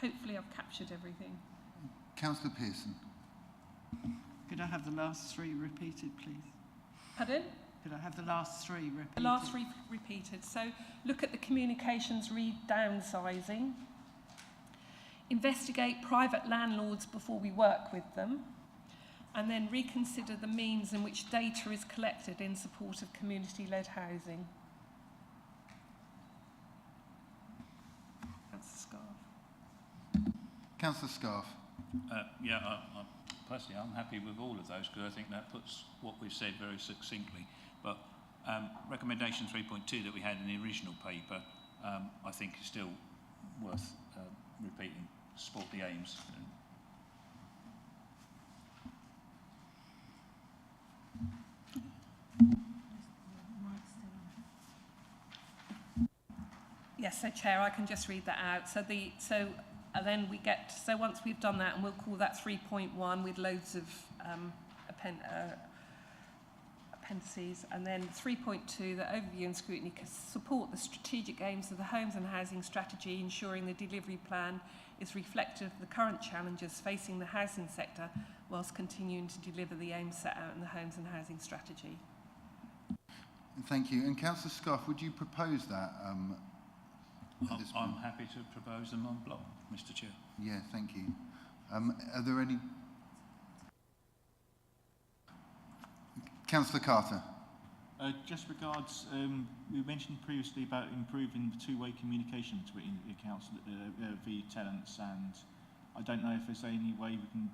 Hopefully I've captured everything. Councillor Pearson. Could I have the last three repeated, please? Pardon? Could I have the last three repeated? The last three repeated. So look at the communications re-downsizing. Investigate private landlords before we work with them. And then reconsider the means in which data is collected in support of community-led housing. Councillor Scarf. Councillor Scarf. Personally, I'm happy with all of those because I think that puts what we've said very succinctly. But recommendation 3.2 that we had in the original paper, I think is still worth repeating. Support the aims. Yes, so Chair, I can just read that out. Then we get, so once we've done that, and we'll call that 3.1 with loads of appendices, and then 3.2, the overview and scrutiny can support the strategic aims of the homes and housing strategy, ensuring the delivery plan is reflective of the current challenges facing the housing sector, whilst continuing to deliver the aims set out in the homes and housing strategy. Thank you. And Councillor Scarf, would you propose that? I'm happy to propose them en bloc, Mr. Chair. Yeah, thank you. Are there any? Councillor Carter. Just regards, we mentioned previously about improving the two-way communication between the council, the tenants, and I don't know if there's any way we can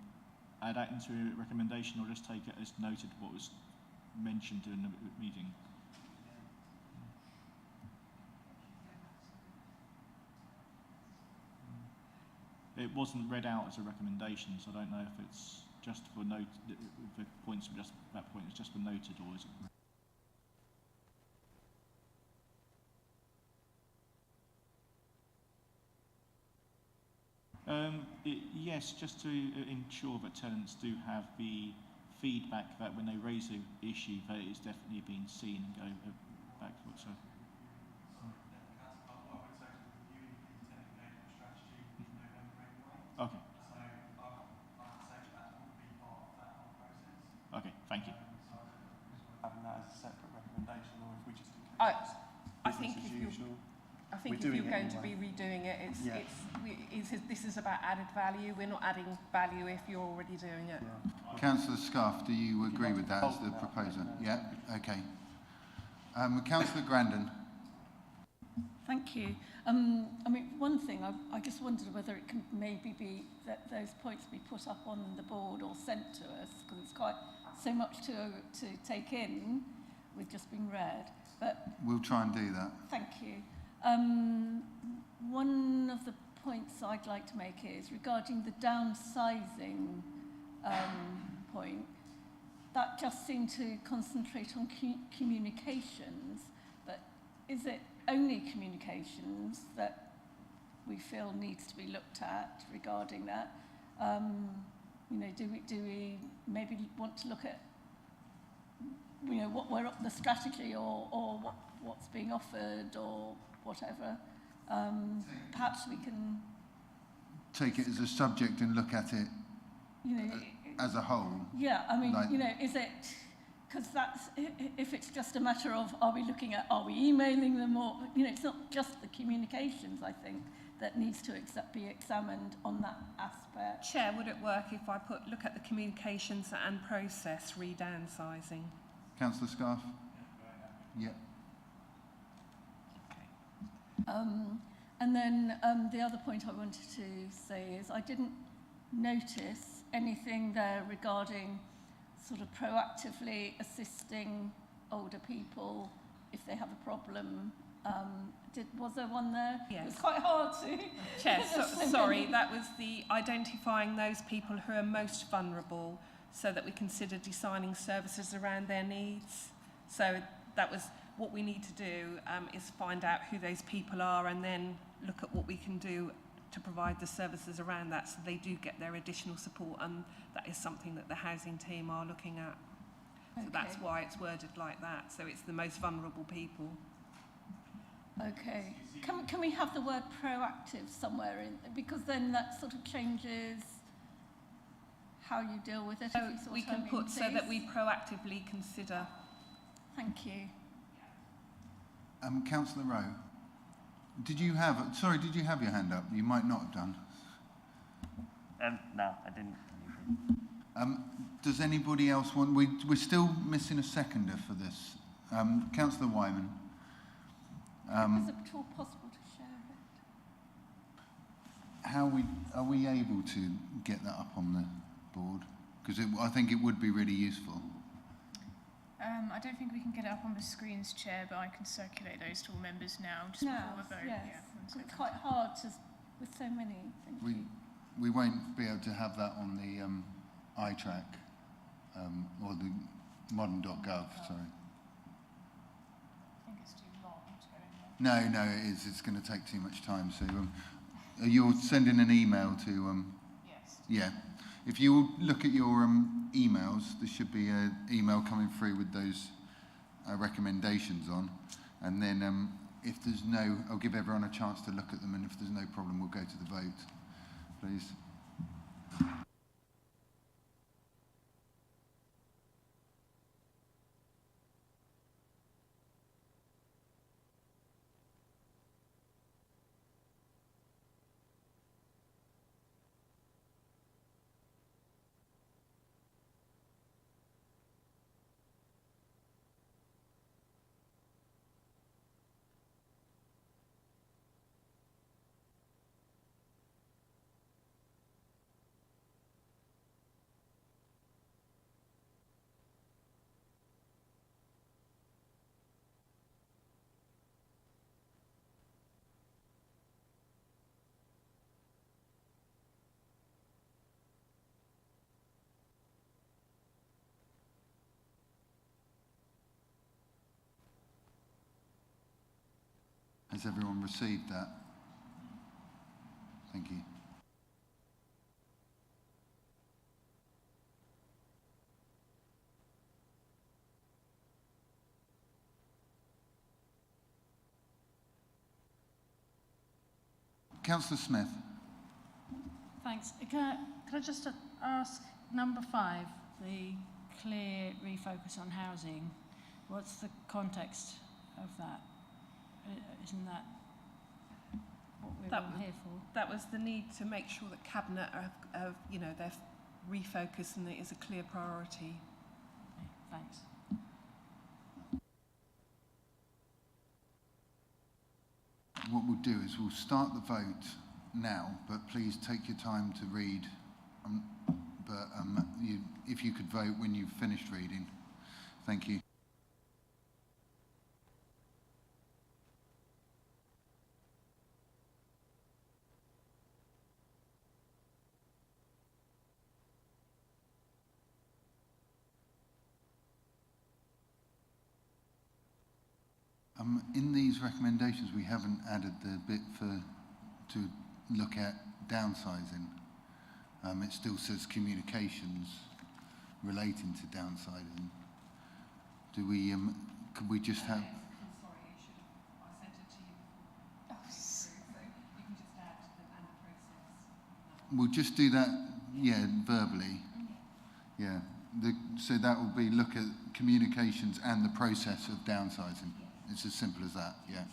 add that into a recommendation or just take it as noted what was mentioned during the meeting. It wasn't read out as a recommendation, so I don't know if it's just for note. If the points were just that point is just for noted, or is it? Yes, just to ensure that tenants do have the feedback that when they raise the issue, that it is definitely being seen and go back to it. So. Okay. Okay, thank you. Having that as a separate recommendation, or if we just I think if you're going to be redoing it, this is about added value. We're not adding value if you're already doing it. Yeah. Councillor Scarf, do you agree with that as the proposer? Yeah. Okay. Councillor Grandin. Thank you. I mean, one thing, I just wondered whether it can maybe be that those points be put up on the board or sent to us, because it's quite so much to take in. We've just been read. But we'll try and do that. Thank you. One of the points I'd like to make is regarding the downsizing point. That just seemed to concentrate on communications, but is it only communications that we feel needs to be looked at regarding that? You know, do we maybe want to look at, you know, what the strategy or what's being offered or whatever? Perhaps we can take it as a subject and look at it, you know, as a whole. Yeah, I mean, like, you know, is it, because that's, if it's just a matter of, are we emailing them, or, you know, it's not just the communications, I think, that needs to be examined on that aspect. Chair, would it work if I look at the communications and process re-downsizing? Councillor Scarf? Yeah. And then the other point I wanted to say is I didn't notice anything there regarding sort of proactively assisting older people if they have a problem. Was there one there? Yes. It was quite hard to. Chair, sorry, that was the identifying those people who are most vulnerable so that we consider designing services around their needs. So that was what we need to do, is find out who those people are and then look at what we can do to provide the services around that so they do get their additional support, and that is something that the housing team are looking at. So that's why it's worded like that, so it's the most vulnerable people. Okay. Can we have the word proactive somewhere in, because then that sort of changes how you deal with it. So we can put so that we proactively consider. Thank you. Councillor Rowe, did you have your hand up? You might not have done. No, I didn't. Does anybody else want? We're still missing a seconder for this. Councillor Wyman. Is it at all possible to share it? Are we able to get that up on the board? Because I think it would be really useful. I don't think we can get it up on the screens, Chair, but I can circulate those to all members now, just before the vote. Yes. Yeah, It's quite hard to, with so many. We won't be able to have that on the iTrack or the modern.gov, sorry. I think it's too long to go in there. No, it is. It's going to take too much time. So you're sending an email to... Yes. Yeah. If you look at your emails, there should be an email coming through with those recommendations on. And then if there's no... I'll give everyone a chance to look at them, and if there's no problem, we'll go to the vote. Please. Has everyone received that? Thank you. Councillor Smith. Thanks. Can I just ask number 5, the clear refocus on housing, what's the context of that? Isn't that what we're all here for? That was the need to make sure that Cabinet are you know, they're refocused and it is a clear priority. Okay, thanks. What we'll do is we'll start the vote now, but please take your time to read. If you could vote when you've finished reading. Thank you. In these recommendations, we haven't added the bit to look at downsizing. It still says communications relating to downsizing. Do we, could we just have... We'll just do that, yeah, verbally. Yeah, so that will be look at communications and the process of downsizing. It's as simple as that, yeah.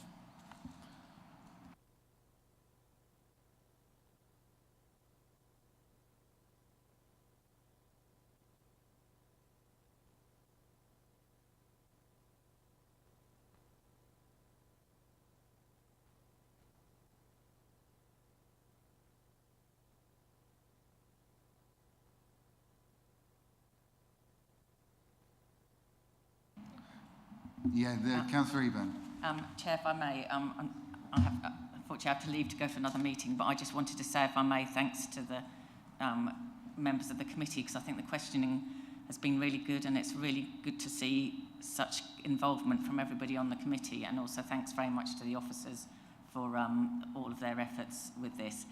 Yeah, Councillor Eban. Chair, if I may, unfortunately I have to leave to go for another meeting, but I just wanted to say, if I may, thanks to the members of the committee, because I think the questioning has been really good, and it's really good to see such involvement from everybody on the committee, and also thanks very much to the officers for all of their efforts with this.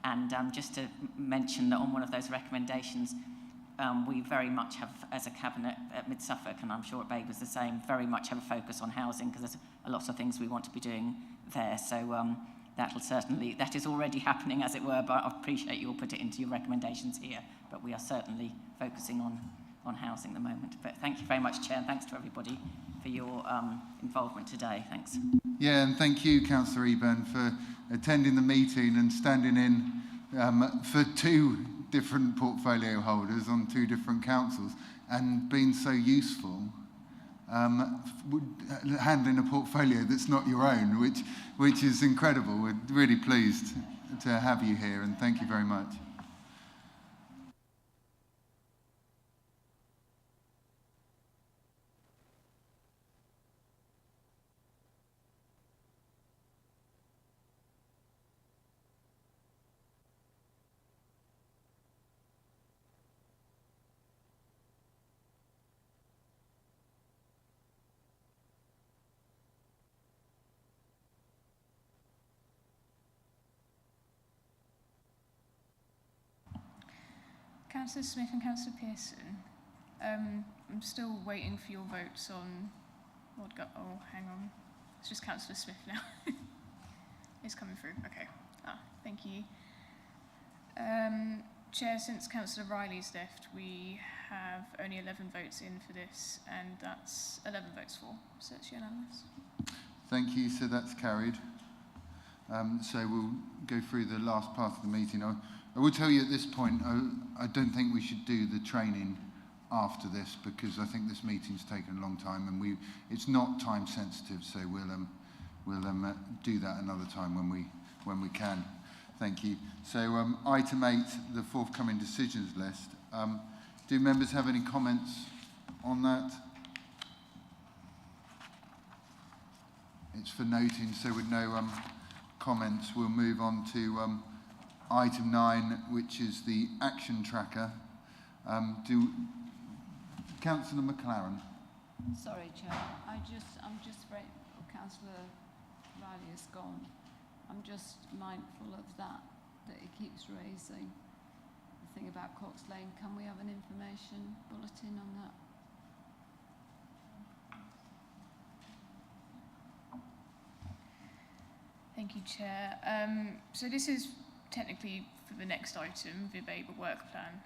And just to mention that on one of those recommendations, we very much have, as a cabinet at Mid Suffolk, and I'm sure at Babergh was the same, very much have a focus on housing, because there's a lot of things we want to be doing there. So that is already happening, as it were, but I appreciate you'll put it into your recommendations here. But we are certainly focusing on housing at the moment. But thank you very much, Chair, and thanks to everybody for your involvement today. Thanks. Yeah, and thank you, Councillor Eban, for attending the meeting and standing in for two different portfolio holders on two different councils, and being so useful, handling a portfolio that's not your own, which is incredible. We're really pleased to have you here, and thank you very much. Councillor Smith and Councillor Pearson, I'm still waiting for your votes on oh, hang on. It's just Councillor Smith now. It's coming through. Okay. Thank you. Chair, since Councillor Riley's left, we have only 11 votes in for this, and that's 11 votes for, so it's unanimous. Thank you. So that's carried. So we'll go through the last part of the meeting. I will tell you at this point, I don't think we should do the training after this, because I think this meeting's taken a long time, and it's not time sensitive, so we'll do that another time when we can. Thank you. So item 8, the forthcoming decisions list. Do members have any comments on that? It's for noting, so with no comments, we'll move on to item 9, which is the action tracker. Councillor McLaren. Sorry, Chair. I'm just very. Councillor Riley is gone. I'm just mindful of that he keeps raising. The thing about Corks Lane. Can we have an information bulletin on that? Thank you, Chair. So this is technically for the next item, the Babergh work plan,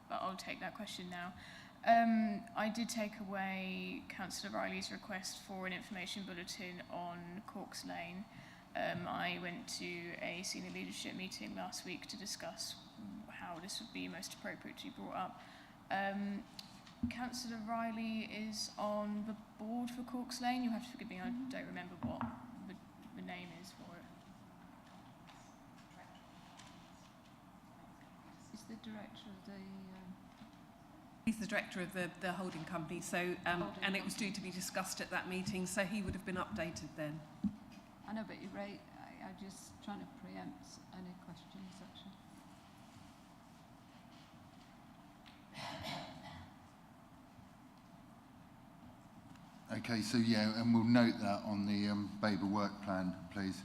but I'll take that question now. I did take away Councillor Riley's request for an information bulletin on Corks Lane. I went to a senior leadership meeting last week to discuss how this would be most appropriate to be brought up. Councillor Riley is on the board for Corks Lane. You have to forgive me, I don't remember what the name is for it. Is the director of the... He's the director of the holding company, so and it was due to be discussed at that meeting, so he would have been updated then. I know, but you're right. I'm just trying to preempt any questions, actually. Okay, so yeah, and we'll note that on the Babergh work plan, please.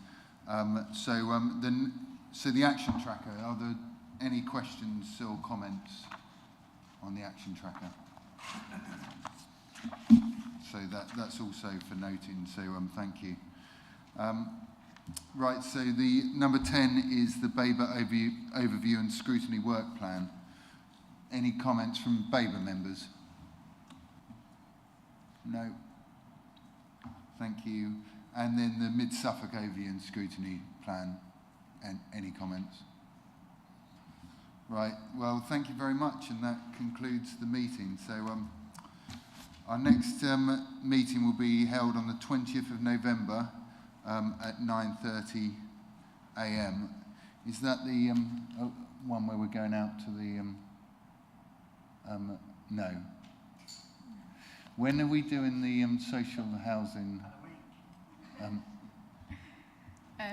So the action tracker, are there any questions or comments on the action tracker? So that's also for noting, so thank you. Right, so the number 10 is the Babergh overview and scrutiny work plan. Any comments from Babergh members? No. Thank you. And then the Mid-Suffolk overview and scrutiny plan. And any comments? Right, well, thank you very much, and that concludes the meeting. So our next meeting will be held on the 20th of November at 9:30 a.m. Is that the one where we're going out to the... no. When are we doing the social housing?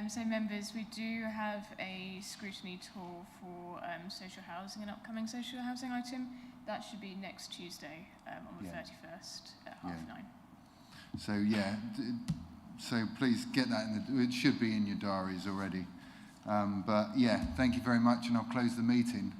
So members, we do have a scrutiny tour for social housing, an upcoming social housing item. That should be next Tuesday on the 31st at 9:30. So yeah, so please get that it should be in your diaries already. But yeah, thank you very much, and I'll close the meeting.